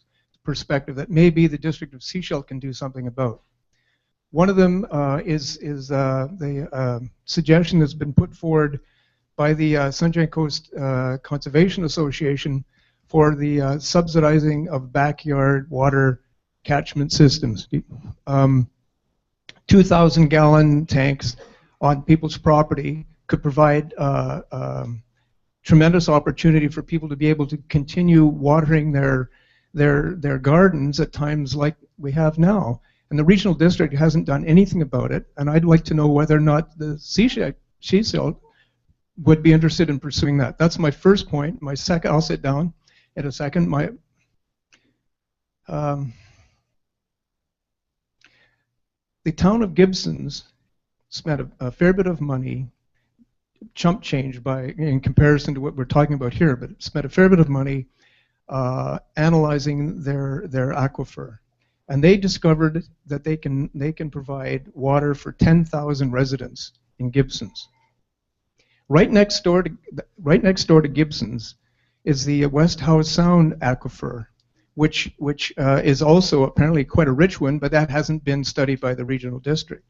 perspective that maybe the District of Sechelt can do something about. One of them is the suggestion that's been put forward by the Sunshine Coast Conservation Association for the subsidizing of backyard water catchment systems. 2,000-gallon tanks on people's property could provide tremendous opportunity for people to be able to continue watering their gardens at times like we have now. And the regional district hasn't done anything about it, and I'd like to know whether or not the Sechelt would be interested in pursuing that. That's my first point. My second, I'll sit down in a second. The town of Gibson's spent a fair bit of money, chump change in comparison to what we're talking about here, but spent a fair bit of money analyzing their aquifer. And they discovered that they can provide water for 10,000 residents in Gibson's. Right next door to Gibson's is the West Howe Sound aquifer, which is also apparently quite a rich one, but that hasn't been studied by the regional district.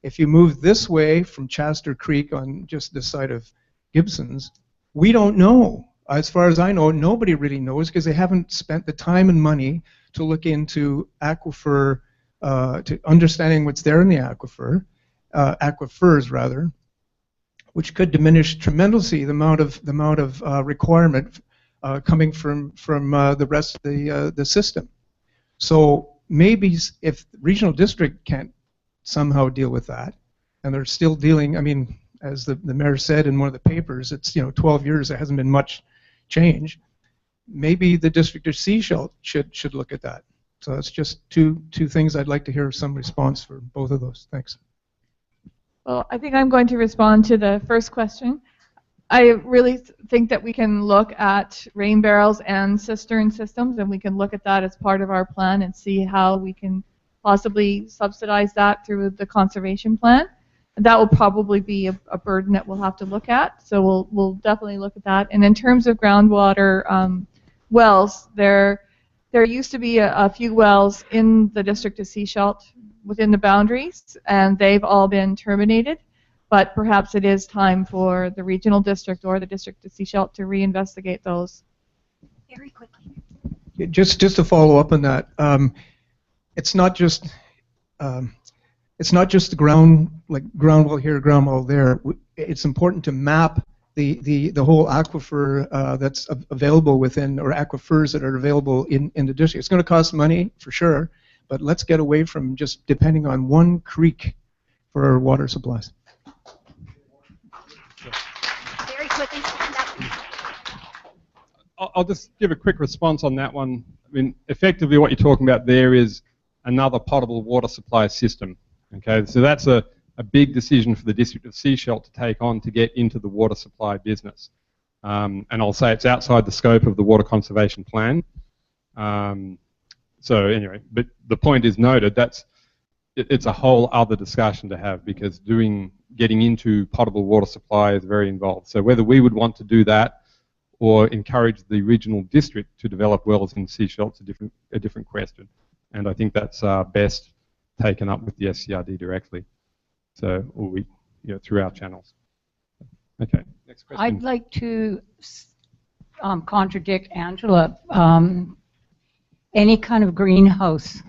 If you move this way from Chaster Creek on just this side of Gibson's, we don't know. As far as I know, nobody really knows because they haven't spent the time and money to look into aquifer, to understanding what's there in the aquifer, aquifers rather, which could diminish tremendously the amount of requirement coming from the rest of the system. So maybe if the regional district can't somehow deal with that, and they're still dealing, I mean, as the mayor said in one of the papers, it's 12 years, there hasn't been much change. Maybe the district of Sechelt should look at that. So that's just two things I'd like to hear some response for both of those. Thanks. Well, I think I'm going to respond to the first question. I really think that we can look at rain barrels and cistern systems, and we can look at that as part of our plan and see how we can possibly subsidize that through the conservation plan. That will probably be a burden that we'll have to look at, so we'll definitely look at that. And in terms of groundwater wells, there used to be a few wells in the district of Sechelt within the boundaries, and they've all been terminated. But perhaps it is time for the regional district or the district of Sechelt to reinvestigate those. Very quickly. Just to follow up on that, it's not just the ground well here, ground well there. It's important to map the whole aquifer that's available within, or aquifers that are available in the district. It's going to cost money for sure, but let's get away from just depending on one creek for our water supplies. Very quickly. I'll just give a quick response on that one. I mean, effectively what you're talking about there is another potable water supply system. Okay, so that's a big decision for the district of Sechelt to take on to get into the water supply business. And I'll say it's outside the scope of the water conservation plan. So anyway, but the point is noted. It's a whole other discussion to have, because getting into potable water supply is very involved. So whether we would want to do that or encourage the regional district to develop wells in Sechelt is a different question. And I think that's best taken up with the SCRD directly, so or through our channels. Okay, next question. I'd like to contradict Angela. Any kind of greenhouse,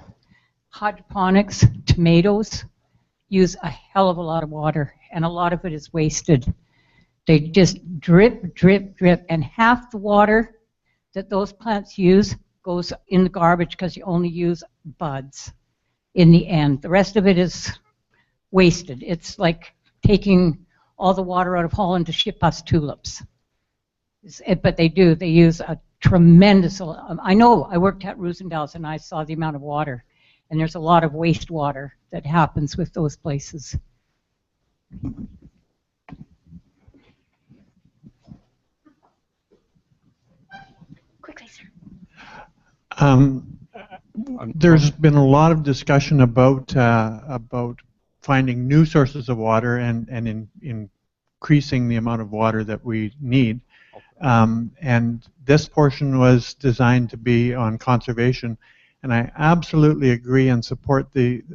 hydroponics, tomatoes use a hell of a lot of water, and a lot of it is wasted. They just drip, drip, drip, and half the water that those plants use goes in the garbage because you only use buds in the end. The rest of it is wasted. It's like taking all the water out of Holland to ship us tulips. But they use a tremendous, I know, I worked at Rosendale's and I saw the amount of water, and there's a lot of wastewater that happens with those places. Quickly, sir. There's been a lot of discussion about finding new sources of water and increasing the amount of water that we need. And this portion was designed to be on conservation. And I absolutely agree and support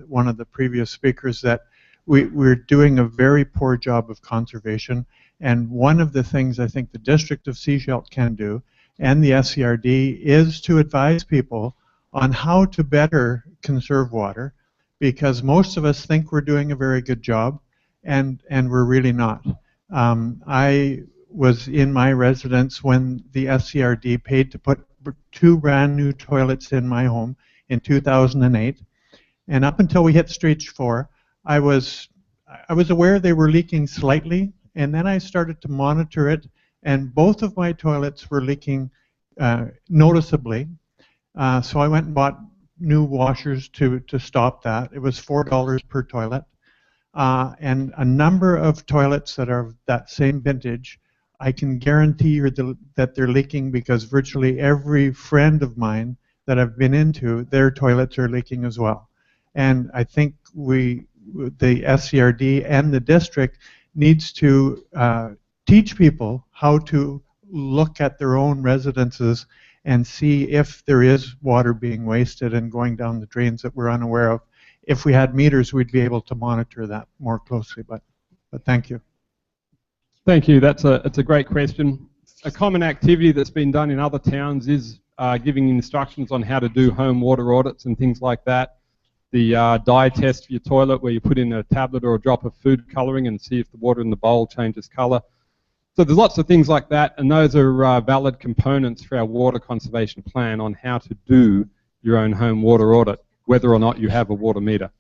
one of the previous speakers that we're doing a very poor job of conservation. And one of the things I think the District of Sechelt can do, and the SCRD, is to advise people on how to better conserve water, because most of us think we're doing a very good job, and we're really not. I was in my residence when the SCRD paid to put 2 brand new toilets in my home in 2008, And up until we hit stage 4, I was aware they were leaking slightly, and then I started to monitor it, and both of my toilets were leaking noticeably. So I went and bought new washers to stop that. It was $4 per toilet. And a number of toilets that are that same vintage, I can guarantee that they're leaking, because virtually every friend of mine that I've been into, their toilets are leaking as well. And I think the SCRD and the district needs to teach people how to look at their own residences and see if there is water being wasted and going down the drains that we're unaware of. If we had meters, we'd be able to monitor that more closely, but thank you. Thank you. That's a great question. A common activity that's been done in other towns is giving instructions on how to do home water audits and things like that. The dye test for your toilet, where you put in a tablet or a drop of food colouring and see if the water in the bowl changes colour. So there's lots of things like that, and those are valid components for our water conservation plan on how to do your own home water audit, whether or not you have a water meter.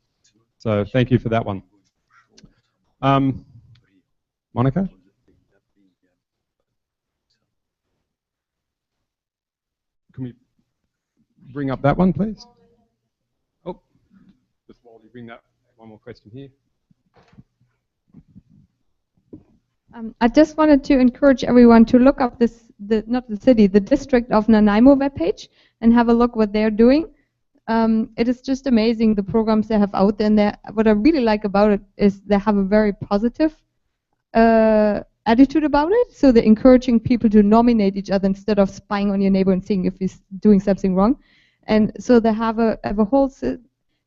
So thank you for that one. Monica? Can we bring up that one, please? Oh, just while you bring that, one more question here. I just wanted to encourage everyone to look up not the city, the district of Nanaimo webpage and have a look what they're doing. It is just amazing, the programs they have out there. And what I really like about it is they have a very positive attitude about it. So they're encouraging people to nominate each other instead of spying on your neighbor and seeing if he's doing something wrong. And so they have a whole...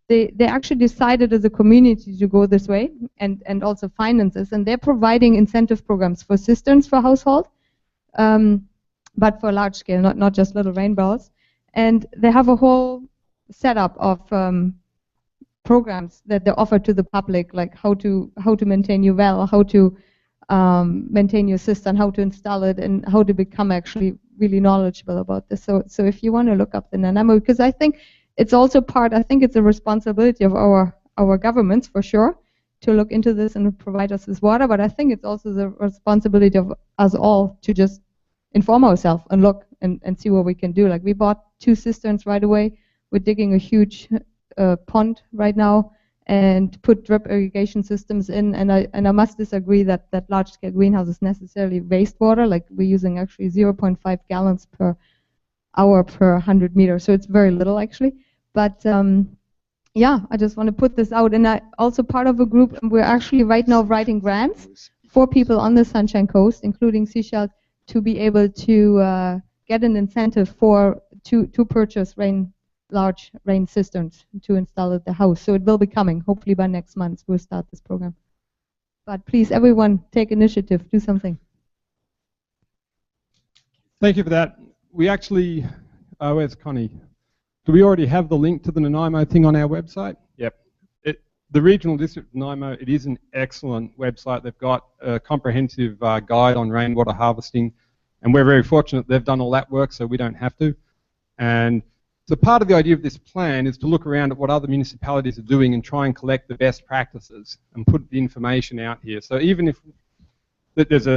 They actually decided as a community to go this way, and also finances, and they're providing incentive programs for cisterns for household, but for large scale, not just little rain barrels. And they have a whole setup of programs that they offer to the public, like how to maintain your well, how to maintain your cistern, how to install it, and how to become actually really knowledgeable about this. So if you want to look up the Nanaimo, because I think it's also I think it's a responsibility of our governments, for sure, to look into this and provide us this water, but I think it's also the responsibility of us all to just inform ourselves and look and see what we can do. Like, we bought 2 cisterns right away. We're digging a huge pond right now and put drip irrigation systems in, and I must disagree that large-scale greenhouse is necessarily wastewater. Like, we're using actually 0.5 gallons per hour per 100 meters, so it's very little actually. But yeah, I just want to put this out, and I also part of a group, and we're actually right now writing grants for people on the Sunshine Coast, including Sechelt, to be able to get an incentive to purchase large rain cisterns to install at the house. So it will be coming. Hopefully by next month we'll start this program. But please, everyone, take initiative, do something. Thank you for that. We actually, where's Connie? Do we already have the link to the Nanaimo thing on our website? Yep. The Regional District of Nanaimo, it is an excellent website. They've got a comprehensive guide on rainwater harvesting, and we're very fortunate they've done all that work, so we don't have to. And so part of the idea of this plan is to look around at what other municipalities are doing and try and collect the best practices and put the information out here. So even if there's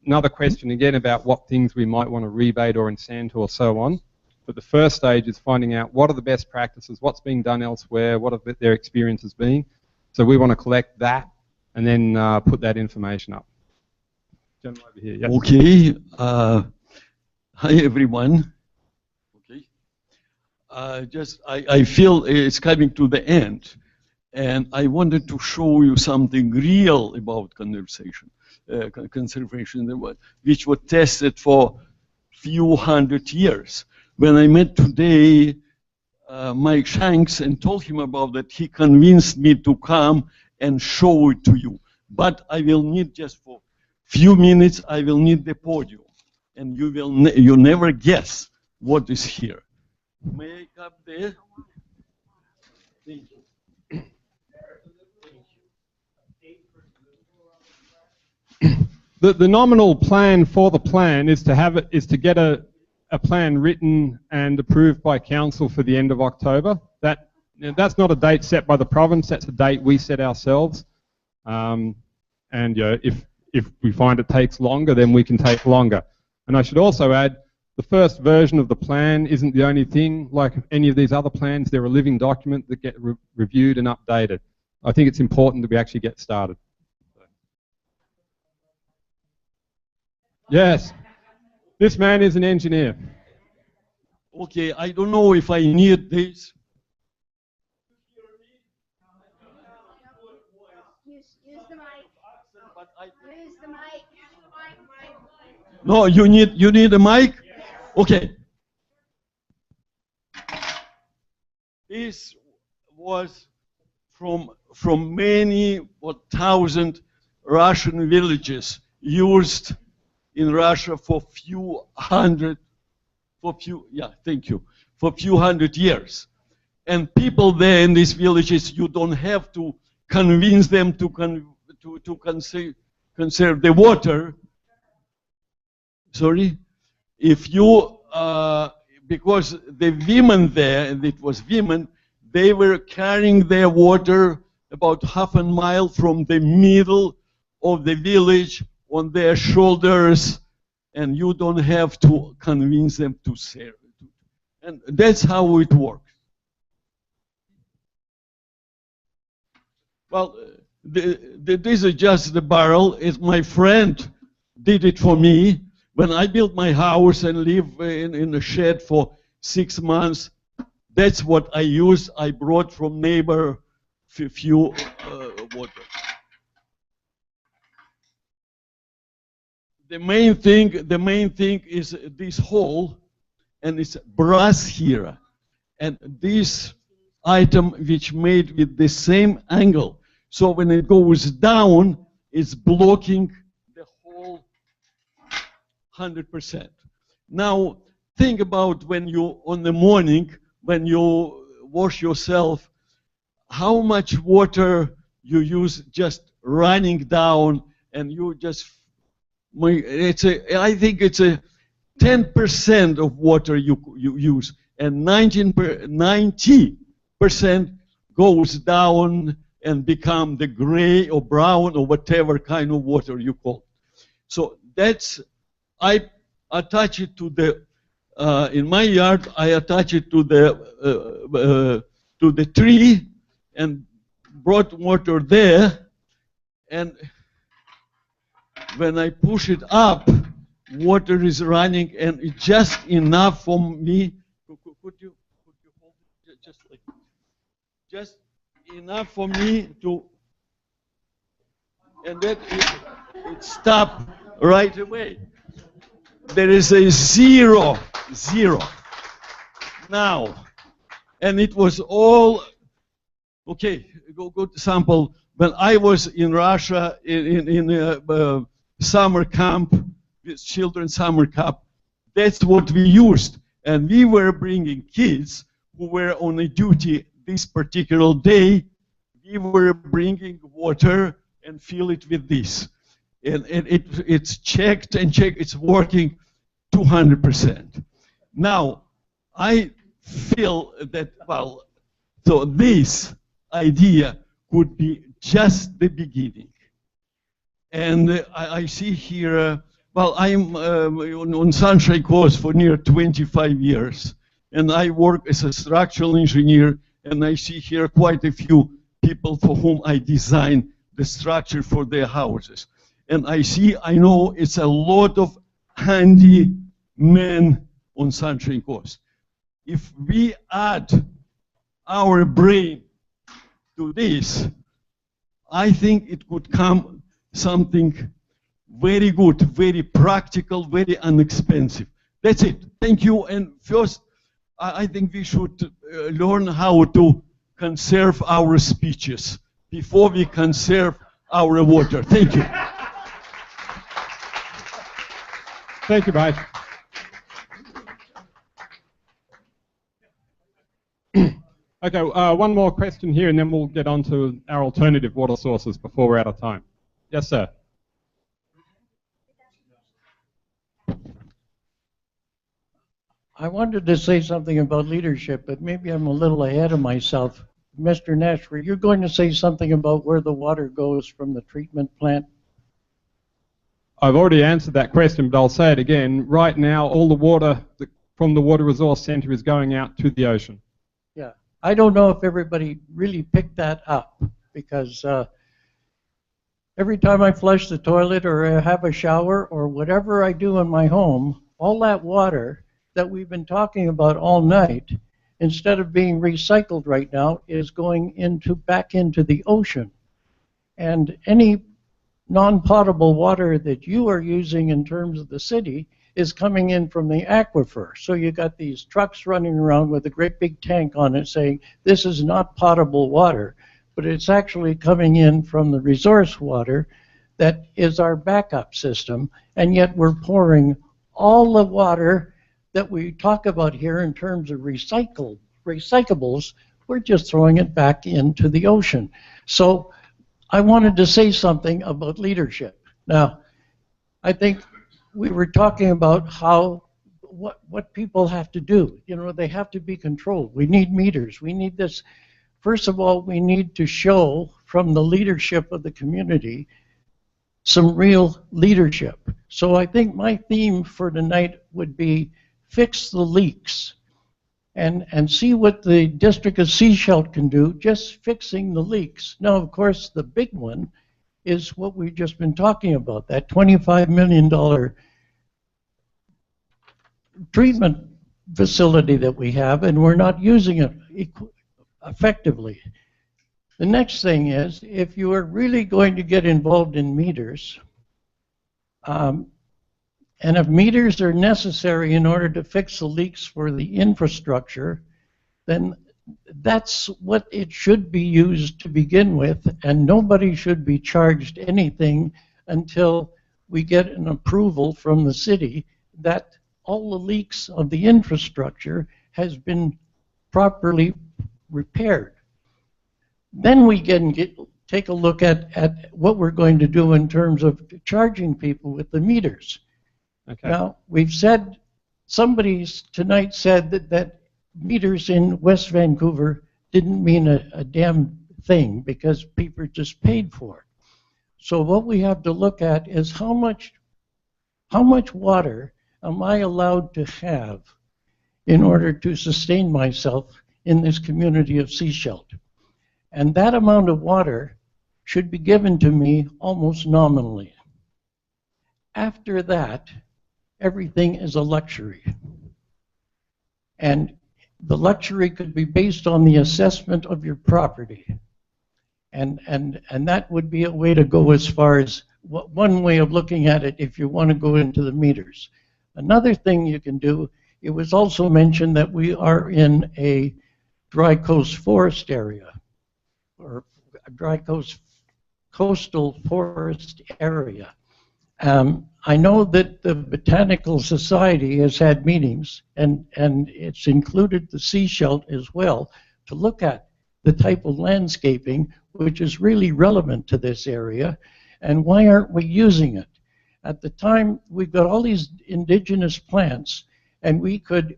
another question again about what things we might want to rebate or incent or so on, but the first stage is finding out what are the best practices, what's being done elsewhere, what have their experiences been. So we want to collect that and then put that information up. Gentleman over here, yes. Okay. Hi, everyone. Okay. I feel it's coming to the end, and I wanted to show you something real about conservation, which was tested for few hundred years. When I met today Mike Shanks and told him about that, he convinced me to come and show it to you. But I will need, just for few minutes, I will need the podium, and you never guess what is here. May I come there? Thank you. The nominal plan for the plan is to get a plan written and approved by council for the end of October. That Now, that's not a date set by the province. That's a date we set ourselves. And if we find it takes longer, then we can take longer. And I should also add, the first version of the plan isn't the only thing. Like any of these other plans, they're a living document that get reviewed and updated. I think it's important that we actually get started. Yes, this man is an engineer. Okay, I don't know if I need this. Use the mic. Use the mic. No, you need a mic? Okay. This was from many thousand Russian villages used in Russia for few hundred years. And people there in these villages, you don't have to convince them to conserve the water. Sorry? If you, because the women there, and it was women, they were carrying their water about half a mile from the middle of the village on their shoulders, and you don't have to convince them to serve it. And that's how it works. Well, this is just the barrel. It's my friend did it for me. When I built my house and live in a shed for 6 months, that's what I used. I brought from neighbor few water. The main thing is this hole, and it's brass here, and this item which made with the same angle. So when it goes down, it's blocking the whole 100%. Now think about when you on the morning when you wash yourself, how much water you use just running down, and you just I think it's a 10% of water you use, and 90% goes down and become the gray or brown or whatever kind of water you call. So that's, I attach it to the, in my yard, I attach it to the tree and brought water there, and when I push it up, water is running, and it's just enough for me. Could you hold it just like, just enough for me to, and then it stopped right away. There is a zero now, and it was all okay. Go to sample. When I was in Russia in summer camp, with children's summer camp, that's what we used. And we were bringing kids who were on a duty this particular day. We were bringing water and fill it with this. And it's checked and checked, it's working 200%. Now, I feel that, well, so this idea could be just the beginning. And I see here, well, I'm on Sunshine Coast for near 25 years, and I work as a structural engineer, and I see here quite a few people for whom I design the structure for their houses. And I know it's a lot of handy men on Sunshine Coast. If we add our brain to this, I think it could come something very good, very practical, very inexpensive. That's it. Thank you. And first, I think we should learn how to conserve our speeches before we conserve our water. Thank you. Thank you, Mike. Okay, one more question here, and then we'll get on to our alternative water sources before we're out of time. Yes, sir. I wanted to say something about leadership, but maybe I'm a little ahead of myself. Mr. Nash, were you going to say something about where the water goes from the treatment plant? I've already answered that question, but I'll say it again. Right now, all the water from the Water Resource Centre is going out to the ocean. Yeah, I don't know if everybody really picked that up, because every time I flush the toilet or have a shower or whatever I do in my home, all that water that we've been talking about all night, instead of being recycled right now, is going back into the ocean. And any non-potable water that you are using in terms of the city is coming in from the aquifer. So you got these trucks running around with a great big tank on it saying, this is not potable water, but it's actually coming in from the resource water that is our backup system, and yet we're pouring all the water that we talk about here in terms of recyclables, we're just throwing it back into the ocean. So I wanted to say something about leadership. Now, I think we were talking about what people have to do. You know, they have to be controlled. We need meters. We need this. First of all, we need to show from the leadership of the community some real leadership. So I think my theme for tonight would be fix the leaks and see what the District of Sechelt can do, just fixing the leaks. Now, of course, the big one is what we've just been talking about, that $25 million treatment facility that we have, and we're not using it effectively. The next thing is, if you are really going to get involved in meters, and if meters are necessary in order to fix the leaks for the infrastructure, then that's what it should be used to begin with, and nobody should be charged anything until we get an approval from the city that all the leaks of the infrastructure has been properly repaired. Then we can take a look at what we're going to do in terms of charging people with the meters. Okay. Now, we've said, somebody tonight said that meters in West Vancouver didn't mean a damn thing because people just paid for it. So what we have to look at is how much water am I allowed to have in order to sustain myself in this community of Sechelt. And that amount of water should be given to me almost nominally. After that, everything is a luxury. And the luxury could be based on the assessment of your property. And that would be a way to go as far as one way of looking at it if you want to go into the meters. Another thing you can do, it was also mentioned that we are in a dry coast forest area, or a dry coastal forest area. I know that the Botanical Society has had meetings, and it's included the Sechelt as well, to look at the type of landscaping which is really relevant to this area, and why aren't we using it? At the time, we've got all these indigenous plants, and we could,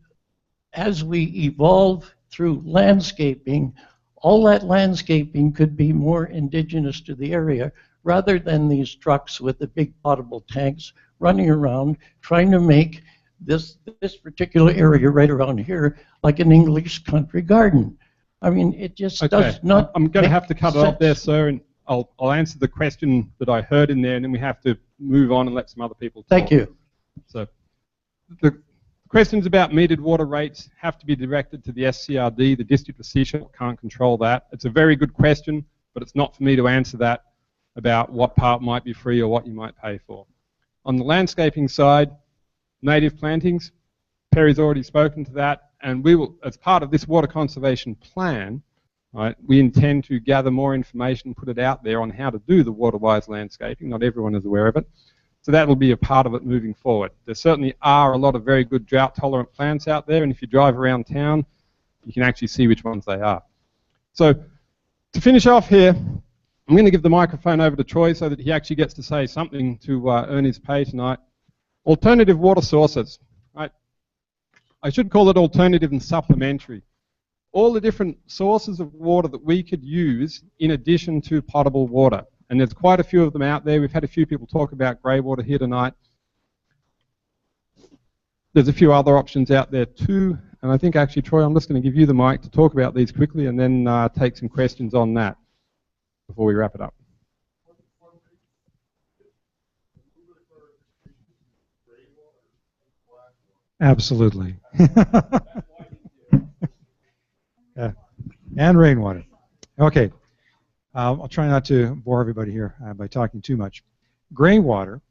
as we evolve through landscaping, all that landscaping could be more indigenous to the area, rather than these trucks with the big potable tanks running around trying to make this particular area right around here like an English country garden. I mean, it just does not. I'm going to have to cut it off there, sir, and I'll answer the question that I heard in there, and then we have to move on and let some other people talk. Thank you. So the questions about metered water rates have to be directed to the SCRD. The District of Sechelt can't control that. It's a very good question, but it's not for me to answer that about what part might be free or what you might pay for. On the landscaping side, native plantings, Perry's already spoken to that, and we will, as part of this water conservation plan, right, we intend to gather more information and put it out there on how to do the water-wise landscaping. Not everyone is aware of it. So that will be a part of it moving forward. There certainly are a lot of very good drought-tolerant plants out there, and if you drive around town, you can actually see which ones they are. So to finish off here, I'm going to give the microphone over to Troy so that he actually gets to say something to earn his pay tonight. Alternative water sources. Right? I should call it alternative and supplementary. All the different sources of water that we could use in addition to potable water. And there's quite a few of them out there. We've had a few people talk about grey water here tonight. There's a few other options out there too. And I think actually, Troy, I'm just going to give you the mic to talk about these quickly and then take some questions on that before we wrap it up. Absolutely. Yeah. And rainwater. Okay. I'll try not to bore everybody here by talking too much. Gray water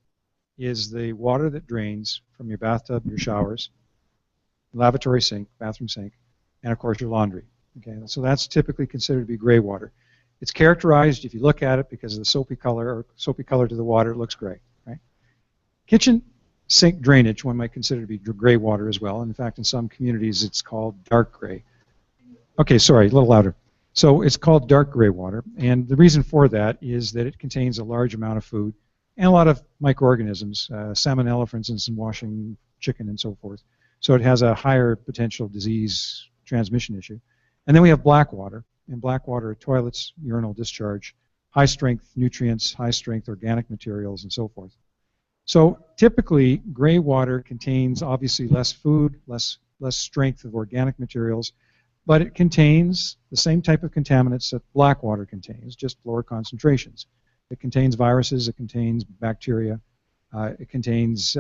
is the water that drains from your bathtub, your showers, lavatory sink, bathroom sink, and of course your laundry. Okay, so that's typically considered to be gray water. It's characterized, if you look at it, because of the soapy color to the water, it looks gray. Right? Kitchen sink drainage, one might consider to be gray water as well. And in fact, in some communities, it's called dark gray. Okay, sorry, a little louder. So it's called dark gray water, and the reason for that is that it contains a large amount of food and a lot of microorganisms, salmonella, for instance, in washing chicken and so forth. So it has a higher potential disease transmission issue. And then we have black water, and black water are toilets, urinal discharge, high strength nutrients, high strength organic materials, and so forth. So typically, gray water contains obviously less food, less strength of organic materials, but it contains the same type of contaminants that black water contains, just lower concentrations. It contains viruses, it contains bacteria, it contains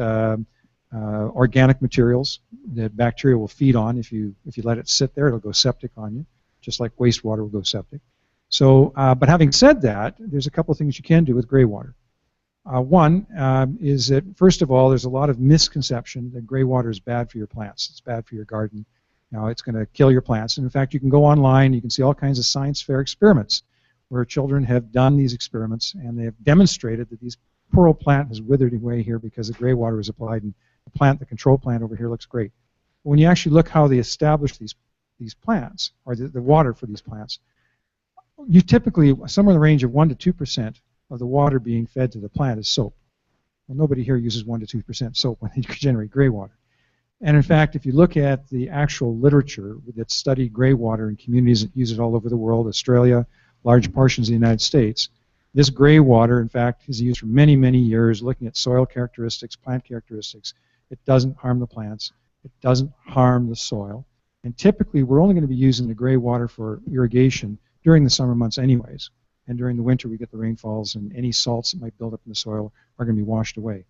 organic materials that bacteria will feed on. If you let it sit there, it'll go septic on you, just like wastewater will go septic. So, but having said that, there's a couple of things you can do with gray water. One is that, first of all, there's a lot of misconception that gray water is bad for your plants. It's bad for your garden. Now, it's going to kill your plants. And in fact, you can go online, you can see all kinds of science fair experiments where children have done these experiments, and they have demonstrated that this poor old plant has withered away here because the gray water is applied, and the control plant over here looks great. But when you actually look how they establish these plants, or the water for these plants, you typically, somewhere in the range of 1 to 2% of the water being fed to the plant is soap. Well, nobody here uses 1 to 2% soap when they generate gray water. And in fact, if you look at the actual literature that studied gray water in communities that use it all over the world, Australia, large portions of the United States, this gray water, in fact, is used for many, many years, looking at soil characteristics, plant characteristics. It doesn't harm the plants. It doesn't harm the soil. And typically, we're only going to be using the gray water for irrigation during the summer months anyways. And during the winter, we get the rainfalls, and any salts that might build up in the soil are going to be washed away.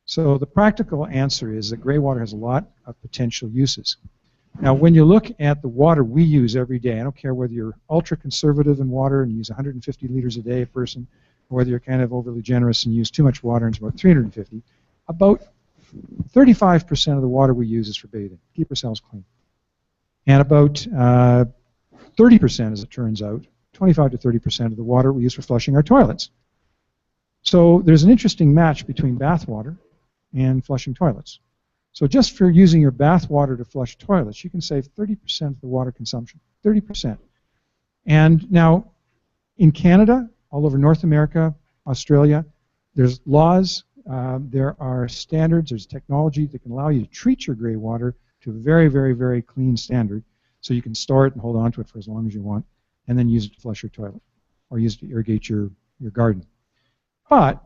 So the practical answer is that gray water has a lot of potential uses. Now, when you look at the water we use every day, I don't care whether you're ultra-conservative in water and use 150 liters a day a person, or whether you're kind of overly generous and use too much water and it's about 350, about 35% of the water we use is for bathing, keep ourselves clean. And about 30%, as it turns out, 25 to 30% of the water we use for flushing our toilets. So there's an interesting match between bath water and flushing toilets. So just for using your bath water to flush toilets, you can save 30% of the water consumption, 30%. And now, in Canada, all over North America, Australia, there's laws, there are standards, there's technology that can allow you to treat your gray water to a very, very, very clean standard, so you can store it and hold on to it for as long as you want, and then use it to flush your toilet, or use it to irrigate your garden. But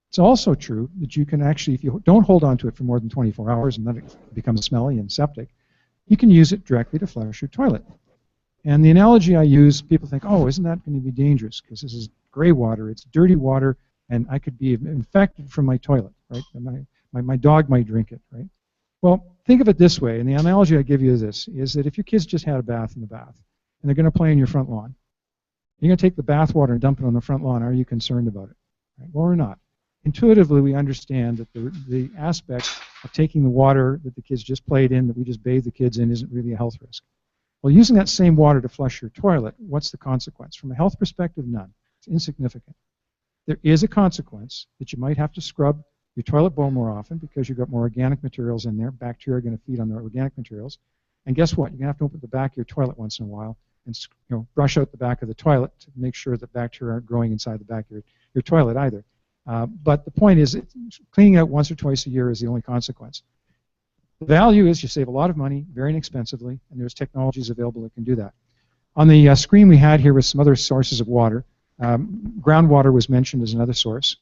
it's also true that you can actually, if you don't hold on to it for more than 24 hours and then it becomes smelly and septic, you can use it directly to flush your toilet. And the analogy I use, people think, oh, isn't that going to be dangerous? Because this is gray water, it's dirty water, and I could be infected from my toilet, right? And my dog might drink it, right? Well, think of it this way, and the analogy I give you is this, is that if your kids just had a bath in the bath, and they're going to play in your front lawn, you're going to take the bath water and dump it on the front lawn, are you concerned about it? Right? Well, we're not. Intuitively, we understand that the aspect of taking the water that the kids just played in, that we just bathe the kids in, isn't really a health risk. Well, using that same water to flush your toilet, what's the consequence? From a health perspective, none. It's insignificant. There is a consequence that you might have to scrub your toilet bowl more often because you've got more organic materials in there. Bacteria are going to feed on the organic materials. And guess what? You're going to have to open the back of your toilet once in a while and brush out the back of the toilet to make sure that bacteria aren't growing inside the back of your toilet either. But the point is, cleaning out once or twice a year is the only consequence. The value is you save a lot of money very inexpensively, and there's technologies available that can do that. On the screen we had here was some other sources of water. Groundwater was mentioned as another source.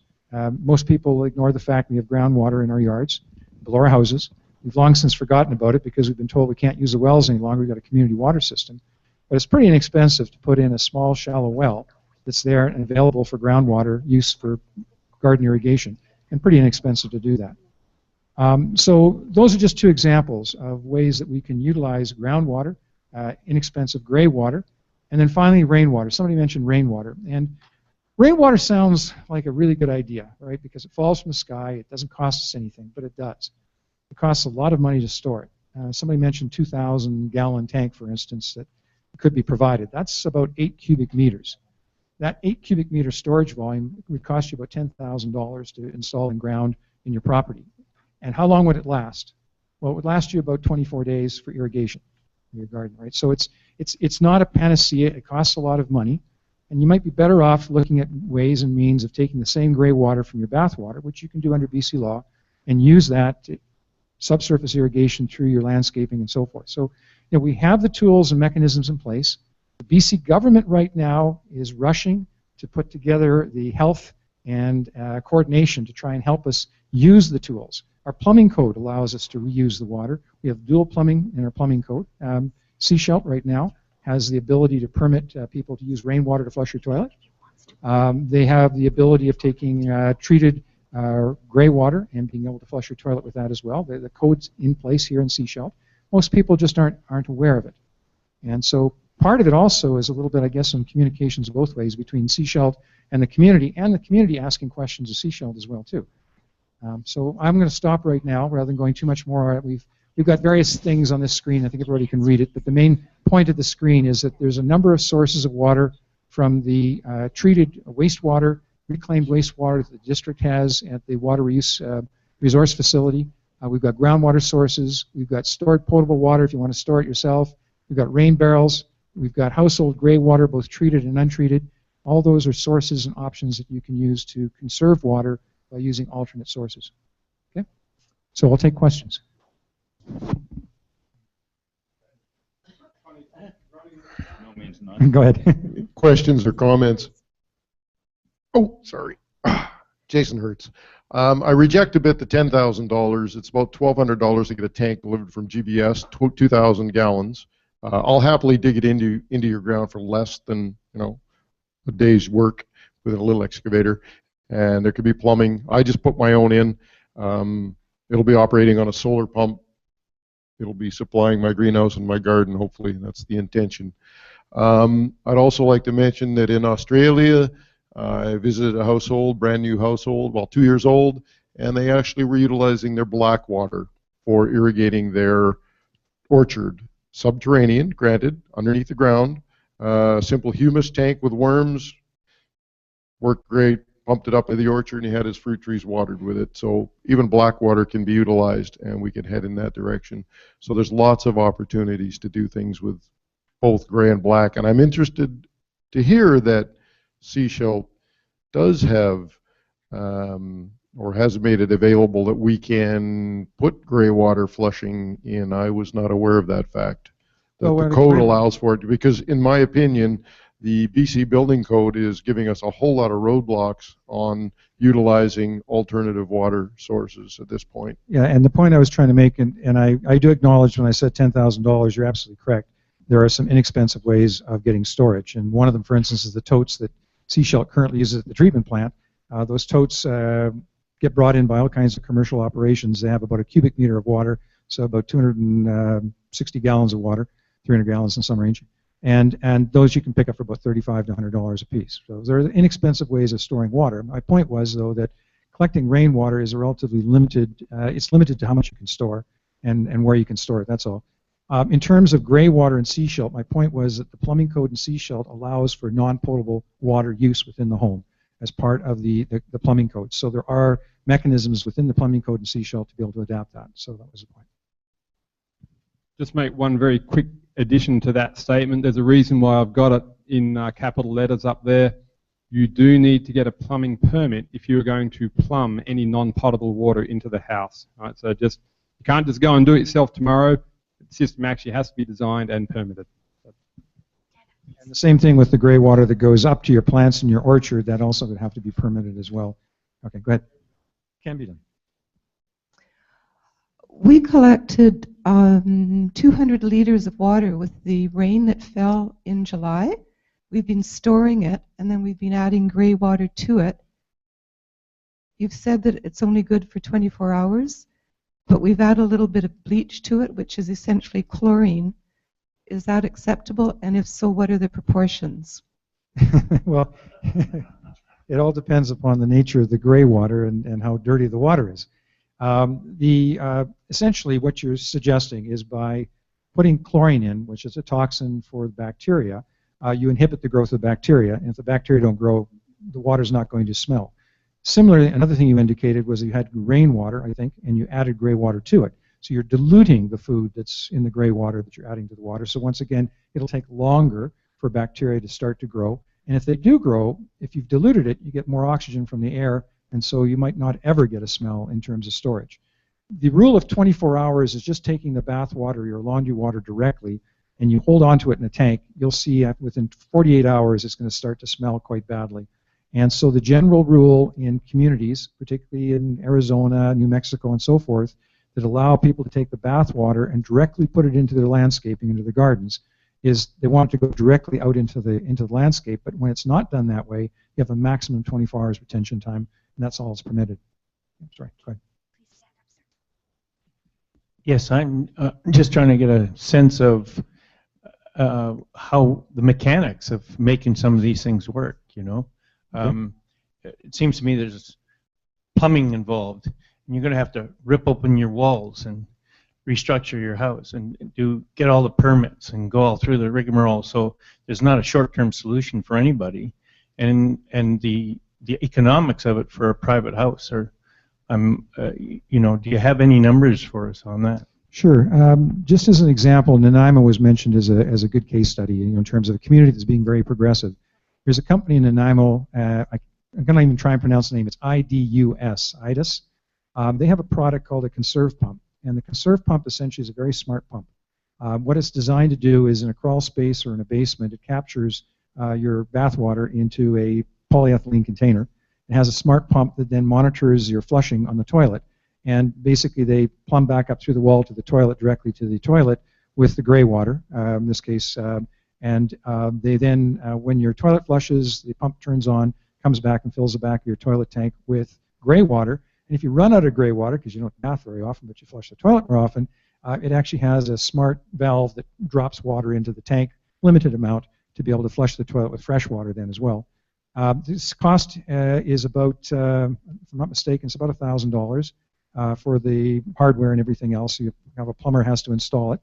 Most people ignore the fact we have groundwater in our yards, below our houses. We've long since forgotten about it because we've been told we can't use the wells any longer. We've got a community water system. But it's pretty inexpensive to put in a small, shallow well that's there and available for groundwater use for garden irrigation, and pretty inexpensive to do that. So those are just two examples of ways that we can utilize groundwater, inexpensive gray water, and then finally rainwater. Somebody mentioned rainwater, and rainwater sounds like a really good idea, right? Because it falls from the sky, it doesn't cost us anything, but it does. It costs a lot of money to store it. Somebody mentioned 2,000-gallon tank, for instance, that could be provided. That's about 8 cubic meters. That 8 cubic meter storage volume would cost you about $10,000 to install and ground in your property. And how long would it last? Well, it would last you about 24 days for irrigation in your garden, right? So it's not a panacea. It costs a lot of money. And you might be better off looking at ways and means of taking the same gray water from your bath water, which you can do under BC law, and use that to subsurface irrigation through your landscaping and so forth. So we have the tools and mechanisms in place. The BC government right now is rushing to put together the health and coordination to try and help us use the tools. Our plumbing code allows us to reuse the water. We have dual plumbing in our plumbing code. Sechelt right now has the ability to permit people to use rainwater to flush your toilet. They have the ability of taking treated gray water and being able to flush your toilet with that as well. The code's in place here in Sechelt. Most people just aren't aware of it. And so part of it also is a little bit, I guess, in communications both ways between Sechelt and the community asking questions of Sechelt as well, too. So I'm going to stop right now rather than going too much more. We've got various things on this screen. I think everybody can read it. But the main point of the screen is that there's a number of sources of water from the treated wastewater, reclaimed wastewater that the district has at the water reuse resource facility. We've got groundwater sources. We've got stored potable water if you want to store it yourself. We've got rain barrels. We've got household gray water, both treated and untreated. All those are sources and options that you can use to conserve water by using alternate sources. Okay? So I'll take questions. Go ahead. Questions or comments? Oh, sorry. Jason Hertz. I reject a bit the $10,000. It's about $1,200 to get a tank delivered from GBS, 2,000 gallons. I'll happily dig it into your ground for less than a day's work with a little excavator. And there could be plumbing. I just put my own in. It'll be operating on a solar pump. It'll be supplying my greenhouse and my garden, hopefully. That's the intention. I'd also like to mention that in Australia, I visited a household, brand new household, about 2 years old, and they actually were utilizing their black water for irrigating their orchard. Subterranean, granted, underneath the ground. Simple humus tank with worms. Worked great. Pumped it up to the orchard, and he had his fruit trees watered with it. So even black water can be utilized, and we can head in that direction. So there's lots of opportunities to do things with both gray and black. And I'm interested to hear that Sechelt does have or has made it available that we can put gray water flushing in. I was not aware of that fact. That the code allows for it, because in my opinion, the BC Building Code is giving us a whole lot of roadblocks on utilizing alternative water sources at this point. Yeah, and the point I was trying to make, and I do acknowledge when I said $10,000, you're absolutely correct. There are some inexpensive ways of getting storage, and one of them, for instance, is the totes that Sechelt currently uses at the treatment plant. Those totes get brought in by all kinds of commercial operations. They have about a cubic meter of water, so about 260 gallons of water, 300 gallons in some range. And those you can pick up for about $35 to $100 a piece. So there are inexpensive ways of storing water. My point was, though, that collecting rainwater is a relatively limited, it's limited to how much you can store and where you can store it, that's all. In terms of gray water in Sechelt, my point was that the plumbing code in Sechelt allows for non-potable water use within the home as part of the plumbing code. So there are mechanisms within the plumbing code in Sechelt to be able to adapt that. So that was the point. Just make one very quick addition to that statement. There's a reason why I've got it in capital letters up there. You do need to get a plumbing permit if you're going to plumb any non-potable water into the house. Right? So just You can't just go and do it yourself tomorrow. The system actually has to be designed and permitted. And the same thing with the gray water that goes up to your plants in your orchard, that also would have to be permitted as well. Okay, go ahead. Can be done. We collected 200 liters of water with the rain that fell in July. We've been storing it, and then we've been adding gray water to it. You've said that it's only good for 24 hours, but we've added a little bit of bleach to it, which is essentially chlorine. Is that acceptable? And if so, what are the proportions? Well, it all depends upon the nature of the gray water and how dirty the water is. Essentially what you're suggesting is by putting chlorine in, which is a toxin for the bacteria, you inhibit the growth of bacteria, and if the bacteria don't grow, the water's not going to smell. Similarly, another thing you indicated was you had rainwater, I think, and you added gray water to it. So you're diluting the food that's in the gray water that you're adding to the water. So once again, it'll take longer for bacteria to start to grow. And if they do grow, if you've diluted it, you get more oxygen from the air, and so you might not ever get a smell in terms of storage. The rule of 24 hours is just taking the bath water or your laundry water directly, and you hold on to it in a tank. You'll see within 48 hours it's going to start to smell quite badly. And so the general rule in communities, particularly in Arizona, New Mexico, and so forth, that allow people to take the bath water and directly put it into their landscaping, into the gardens, is they want it to go directly out into the landscape. But when it's not done that way, you have a maximum 24 hours retention time, and that's all that's permitted. Sorry, go ahead. Yes, I'm just trying to get a sense of how the mechanics of making some of these things work, you know. It seems to me there's plumbing involved, and you're going to have to rip open your walls and restructure your house and get all the permits and go all through the rigmarole. So there's not a short-term solution for anybody, and the economics of it for a private house are, you know, do you have any numbers for us on that? Sure. Just as an example, Nanaimo was mentioned as a good case study, you know, in terms of a community that's being very progressive. There's a company in Nanaimo, I'm going to even try and pronounce the name, it's IDUS. They have a product called a conserve pump, and the conserve pump essentially is a very smart pump. What it's designed to do is in a crawl space or in a basement, it captures your bath water into a polyethylene container. It has a smart pump that then monitors your flushing on the toilet, and basically they plumb back up through the wall to the toilet, directly to the toilet with the gray water, in this case, and they then, when your toilet flushes, the pump turns on, comes back and fills the back of your toilet tank with gray water. And if you run out of gray water, because you don't bath very often, but you flush the toilet more often, it actually has a smart valve that drops water into the tank, limited amount, to be able to flush the toilet with fresh water then as well. This cost is about, if I'm not mistaken, it's about $1,000 for the hardware and everything else. You have a plumber has to install it.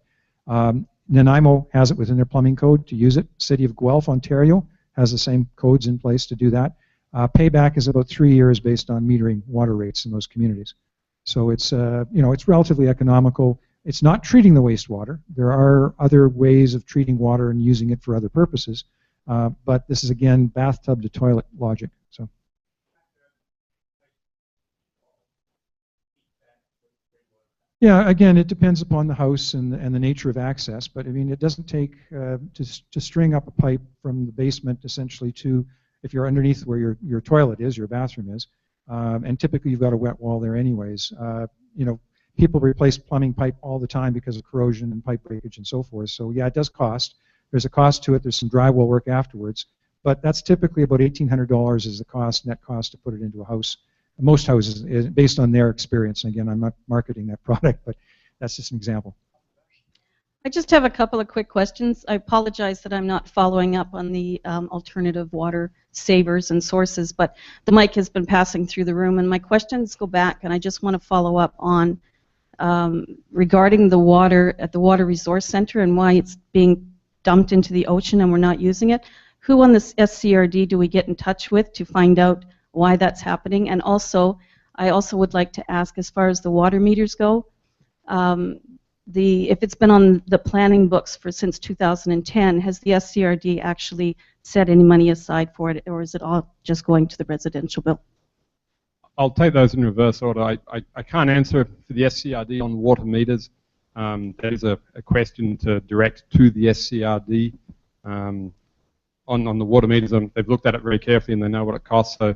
Nanaimo has it within their plumbing code to use it. City of Guelph, Ontario, has the same codes in place to do that. Payback is about 3 years based on metering water rates in those communities. So it's, you know, it's relatively economical. It's not treating the wastewater. There are other ways of treating water and using it for other purposes. But this is, again, bathtub to toilet logic. So. Yeah, again, it depends upon the house and the nature of access. But I mean, it doesn't take to string up a pipe from the basement essentially to, if you're underneath where your toilet is, your bathroom is, and typically you've got a wet wall there anyways. You know, people replace plumbing pipe all the time because of corrosion and pipe breakage and so forth. So yeah, it does cost. There's a cost to it. There's some drywall work afterwards, but that's typically about $1,800 is the cost, net cost, to put it into a house. Most houses, based on their experience. And again, I'm not marketing that product, but that's just an example. I just have a couple of quick questions. I apologize that I'm not following up on the alternative water savers and sources, but the mic has been passing through the room, and my questions go back, and I just want to follow up on regarding the water at the Water Resource Center and why it's being dumped into the ocean and we're not using it. Who on this SCRD do we get in touch with to find out why that's happening? And also, I also would like to ask, as far as the water meters go, if it's been on the planning books since 2010, has the SCRD actually set any money aside for it, or is it all just going to the residential bill? I'll take those in reverse order. I can't answer for the SCRD on water meters. That is a question to direct to the SCRD. On the water meters, they've looked at it very carefully and they know what it costs. So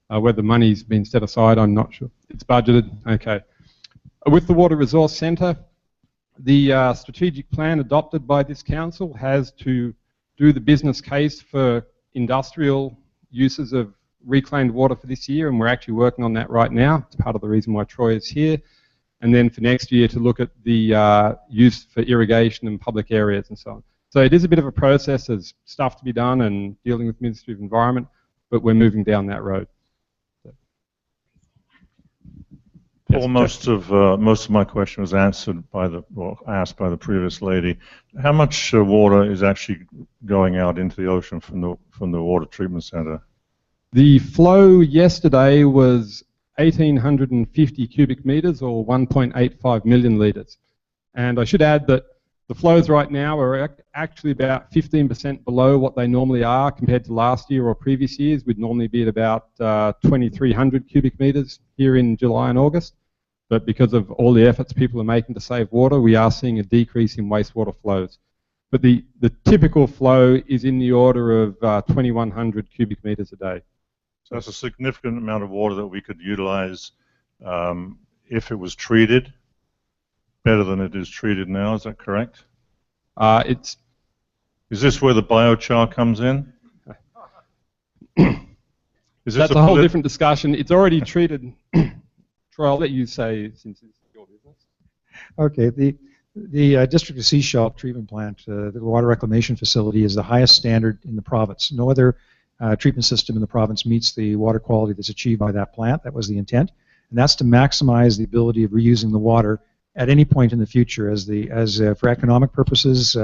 whether the money's been set aside, I'm not sure. It's budgeted. Okay. With the Water Resource Centre, the strategic plan adopted by this council has to do the business case for industrial uses of reclaimed water for this year, and we're actually working on that right now. It's part of the reason why Troy is here. And then for next year to look at the use for irrigation in public areas and so on. So it is a bit of a process. There's stuff to be done and dealing with Ministry of Environment, but we're moving down that road. Paul, most of my question was answered by asked by the previous lady. How much water is actually going out into the ocean from the water treatment center? The flow yesterday was 1,850 cubic meters, or 1.85 million litres. And I should add that the flows right now are actually about 15% below what they normally are compared to last year or previous years. We'd normally be at about 2,300 cubic meters here in July and August. But because of all the efforts people are making to save water, we are seeing a decrease in wastewater flows. But the typical flow is in the order of 2,100 cubic meters a day. So that's a significant amount of water that we could utilize if it was treated better than it is treated now. Is that correct? Is this where the biochar comes in? That's a whole different discussion. It's already treated. Troy, I'll let you say, since it's your business. Okay, the District of Sechelt treatment plant, the water reclamation facility, is the highest standard in the province. No other treatment system in the province meets the water quality that's achieved by that plant. That was the intent, and that's to maximize the ability of reusing the water at any point in the future, for economic purposes,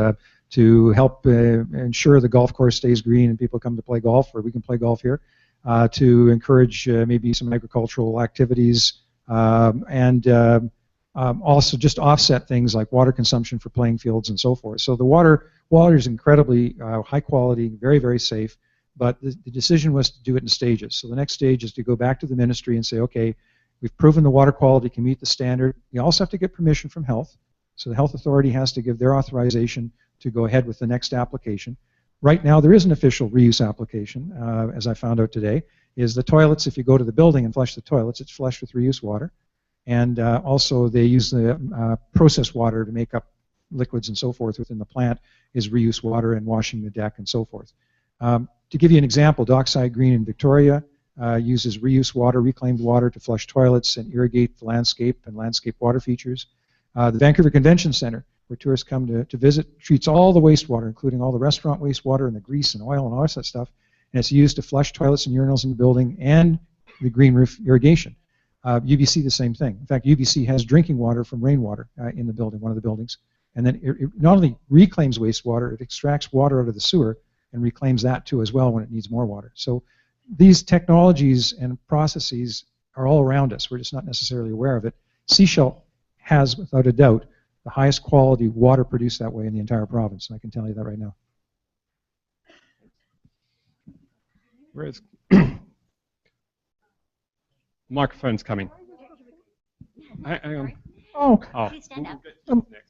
to help ensure the golf course stays green and people come to play golf, or we can play golf here, to encourage maybe some agricultural activities, and also just offset things like water consumption for playing fields and so forth. So the water is incredibly high quality, very, very safe, but the decision was to do it in stages. So the next stage is to go back to the ministry and say, okay, we've proven the water quality can meet the standard. We also have to get permission from health. So the health authority has to give their authorization to go ahead with the next application. Right now there is an official reuse application, as I found out today, is the toilets. If you go to the building and flush the toilets, it's flushed with reuse water. And also they use the processed water to make up liquids and so forth within the plant is reuse water, and washing the deck and so forth. To give you an example, Dockside Green in Victoria uses reuse water, reclaimed water, to flush toilets and irrigate the landscape and landscape water features. The Vancouver Convention Centre, where tourists come to visit, treats all the wastewater, including all the restaurant wastewater and the grease and oil and all that stuff, and it's used to flush toilets and urinals in the building and the green roof irrigation. UBC, the same thing. In fact, UBC has drinking water from rainwater in the building, one of the buildings, and then it not only reclaims wastewater, it extracts water out of the sewer and reclaims that too as well when it needs more water. So these technologies and processes are all around us. We're just not necessarily aware of it. Sechelt has, without a doubt, the highest quality water produced that way in the entire province, and I can tell you that right now. Where is microphone's coming. Hang on. Oh, Please stand up.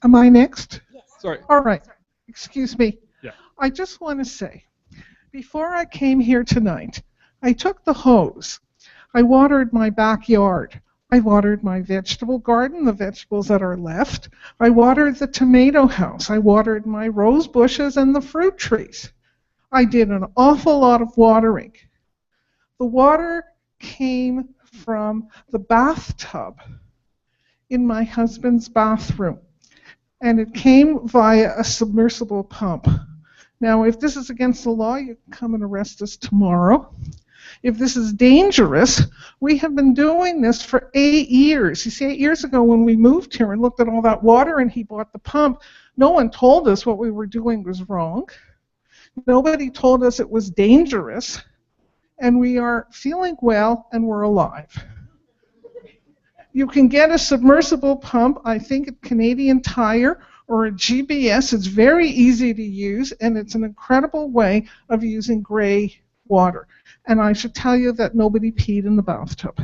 Am I next? Yes. Sorry. All right. Excuse me. Yeah. I just want to say, before I came here tonight, I took the hose. I watered my backyard. I watered my vegetable garden, the vegetables that are left. I watered the tomato house. I watered my rose bushes and the fruit trees. I did an awful lot of watering. The water came from the bathtub in my husband's bathroom, and it came via a submersible pump. Now, if this is against the law, you can come and arrest us tomorrow. If this is dangerous, we have been doing this for 8 years. You see, 8 years ago when we moved here and looked at all that water and he bought the pump, no one told us what we were doing was wrong. Nobody told us it was dangerous, and we are feeling well and we're alive. You can get a submersible pump, I think at Canadian Tire or a GBS. It's very easy to use, and it's an incredible way of using gray water. And I should tell you that nobody peed in the bathtub.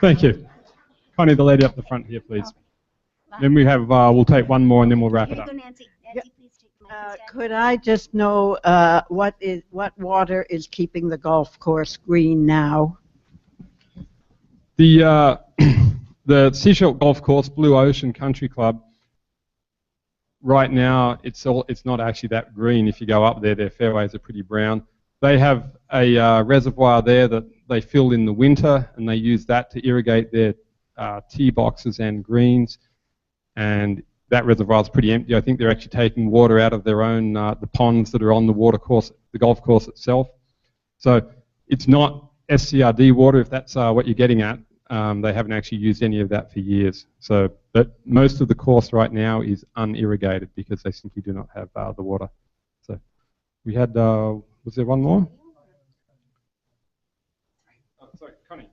Thank you. Connie, the lady up the front here, please. Then we have, we'll take one more and then we'll wrap it up. Could I just know what water is keeping the golf course green now? The the Sechelt Golf Course, Blue Ocean Country Club. Right now, it's not actually that green. If you go up there, their fairways are pretty brown. They have a reservoir there that they fill in the winter, and they use that to irrigate their tee boxes and greens. And that reservoir is pretty empty. I think they're actually taking water out of their own the ponds that are on the water course, the golf course itself. So it's not SCRD water, if that's what you're getting at. They haven't actually used any of that for years. So, but most of the course right now is unirrigated because they simply do not have the water. So we had, was there one more? Sorry, Connie.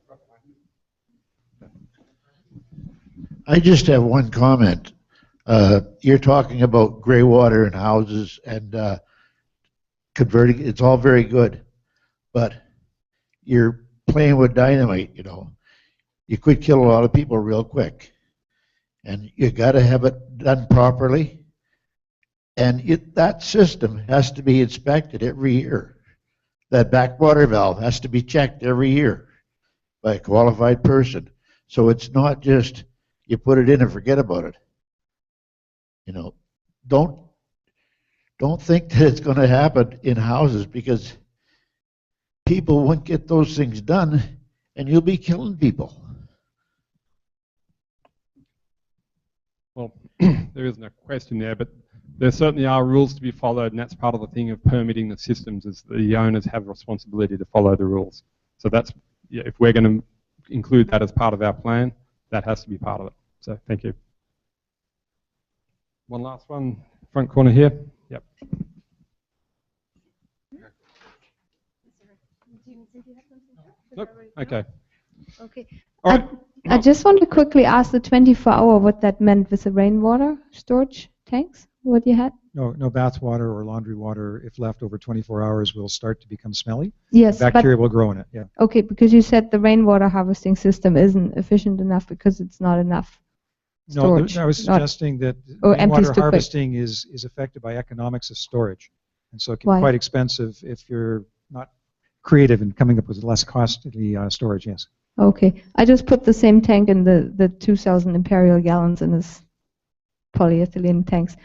I just have one comment. You're talking about gray water in houses and converting. It's all very good, but you're playing with dynamite, you know. You could kill a lot of people real quick, and you got to have it done properly. And that system has to be inspected every year. That backwater valve has to be checked every year by a qualified person. So it's not just you put it in and forget about it. You know, don't think that it's going to happen in houses, because people won't get those things done, and you'll be killing people. Well, there isn't a question there, but there certainly are rules to be followed, and that's part of the thing of permitting the systems, is the owners have a responsibility to follow the rules. So that's, yeah, if we're going to include that as part of our plan, that has to be part of it. So thank you. One last one, front corner here. Yep. Nope. Okay. Okay. All right. I just want to quickly ask the 24-hour what that meant with the rainwater storage tanks, what you had? No bath water or laundry water, if left over 24 hours, will start to become smelly. Yes, bacteria will grow in it, yeah. Okay, because you said the rainwater harvesting system isn't efficient enough because it's not enough storage. No, I was suggesting that rainwater harvesting is affected by economics of storage. And so it can be quite expensive if you're not creative in coming up with less costly storage, yes. Okay, I just put the same tank in the 2,000 imperial gallons in this polyethylene tanks.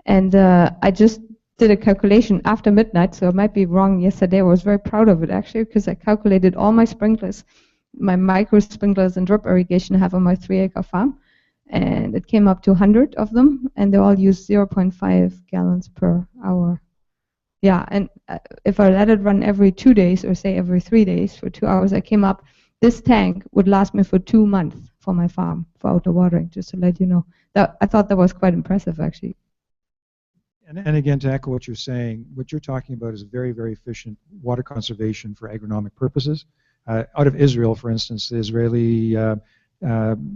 And I just did a calculation after midnight, so I might be wrong yesterday. I was very proud of it, actually, because I calculated all my sprinklers, my micro sprinklers and drip irrigation I have on my 3-acre farm. And it came up to 100 of them, and they all use 0.5 gallons per hour. Yeah, and if I let it run every 2 days, or say every 3 days for 2 hours, I came up, this tank would last me for 2 months for my farm, for outdoor watering, just to let you know. I thought that was quite impressive, actually. And again, to echo what you're saying, what you're talking about is very, very efficient water conservation for agronomic purposes. Out of Israel, for instance, the Israeli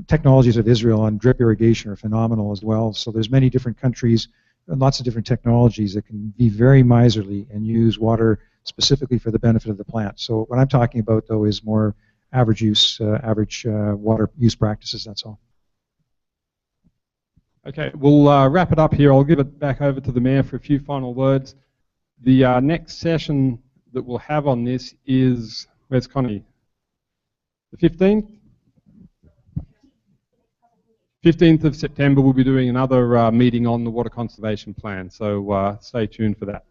technologies of Israel on drip irrigation are phenomenal as well. So there's many different countries and lots of different technologies that can be very miserly and use water specifically for the benefit of the plant. So what I'm talking about, though, is more average water use practices, that's all. Okay, we'll wrap it up here. I'll give it back over to the Mayor for a few final words. The next session that we'll have on this is, where's Connie? The 15th? 15th of September, we'll be doing another meeting on the Water Conservation Plan, so stay tuned for that.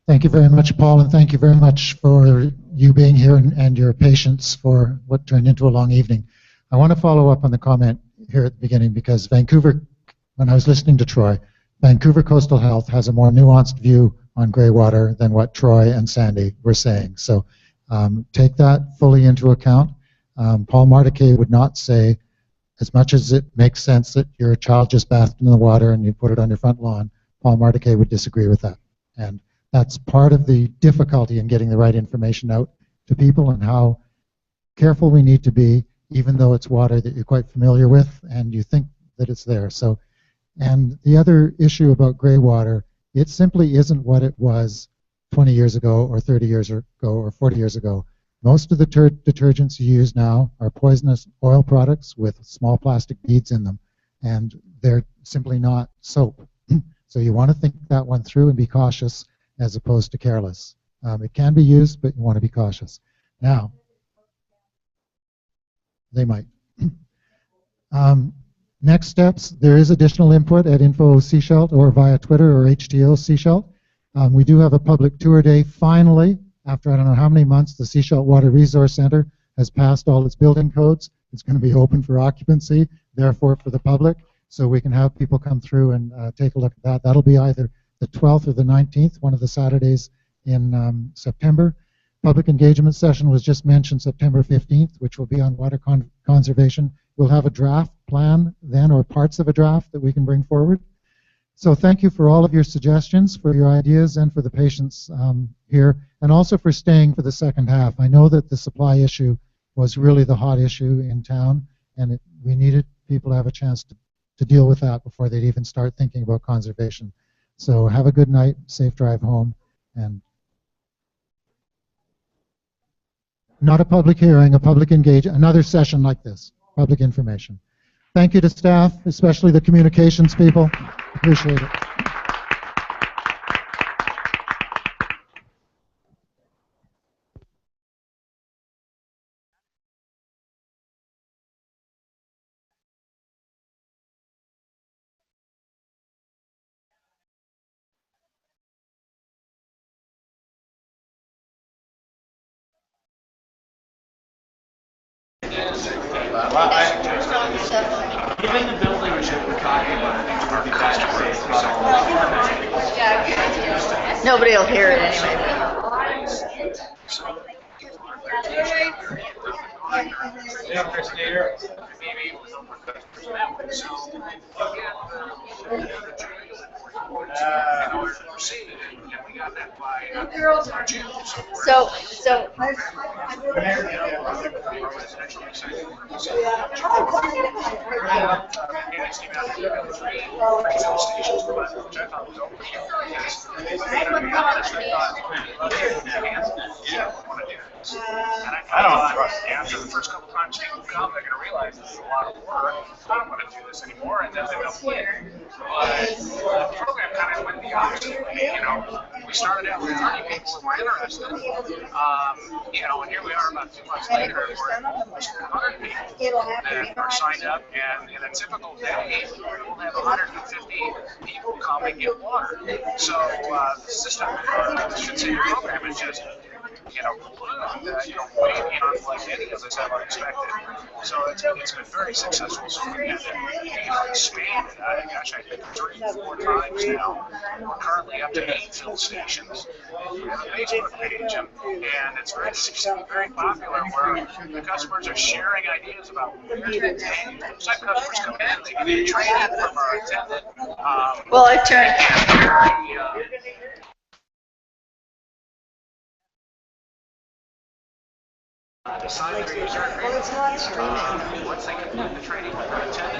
Thank you very much, Paul, and thank you very much for you being here and your patience for what turned into a long evening. I want to follow up on the comment here at the beginning, because Vancouver, when I was listening to Troy, Vancouver Coastal Health has a more nuanced view on grey water than what Troy and Sandy were saying. So take that fully into account. Paul Mardiquet would not say, as much as it makes sense that your child just bathed in the water and you put it on your front lawn, Paul Mardiquet would disagree with that. And that's part of the difficulty in getting the right information out to people, and how careful we need to be, even though it's water that you're quite familiar with and you think that it's there. So, and the other issue about grey water, it simply isn't what it was 20 years ago or 30 years ago or 40 years ago. Most of the detergents you use now are poisonous oil products with small plastic beads in them, and they're simply not soap. So you want to think that one through and be cautious as opposed to careless. It can be used, but you want to be cautious. Now, they might. Next steps, there is additional input at Info Sechelt or via Twitter or HTO Sechelt. We do have a public tour day finally. After I don't know how many months, the Sechelt Water Resource Center has passed all its building codes. It's going to be open for occupancy, therefore for the public, so we can have people come through and take a look at that. That'll be either the 12th or the 19th, one of the Saturdays in September. Public engagement session was just mentioned, September 15th, which will be on water conservation. We'll have a draft plan then, or parts of a draft that we can bring forward. So thank you for all of your suggestions, for your ideas, and for the patience here, and also for staying for the second half. I know that the supply issue was really the hot issue in town, and we needed people to have a chance to deal with that before they'd even start thinking about conservation. So have a good night, safe drive home, and not a public hearing, a public engagement, another session like this, public information. Thank you to staff, especially the communications people. Appreciate it. Given the buildings that we're talking about, our customers, Nobody will hear it anyway. I don't trust after the first couple times people come, they're going to realize this is a lot of work. I don't want to do this anymore, and then they'll quit. But the program kind of went the opposite way. You know, we started out with 30 people who were interested, you know, and here we are about 2 months later, and we're at almost 100 people that are signed up, and in a typical day, we'll have 150 people come and get water. So the system, I should say the program is just, you know, way beyond what any of us ever expected. So it's been very successful. So we have expanded. Gosh, I think 3 or 4 times now. We're currently up to 8 fill stations. We have a Facebook page, and it's very popular where the customers are sharing ideas about where to take. Some customers come in, they get training from our attendant. Well, I turned. Decide their user agreement. Once they complete the training with our attendant,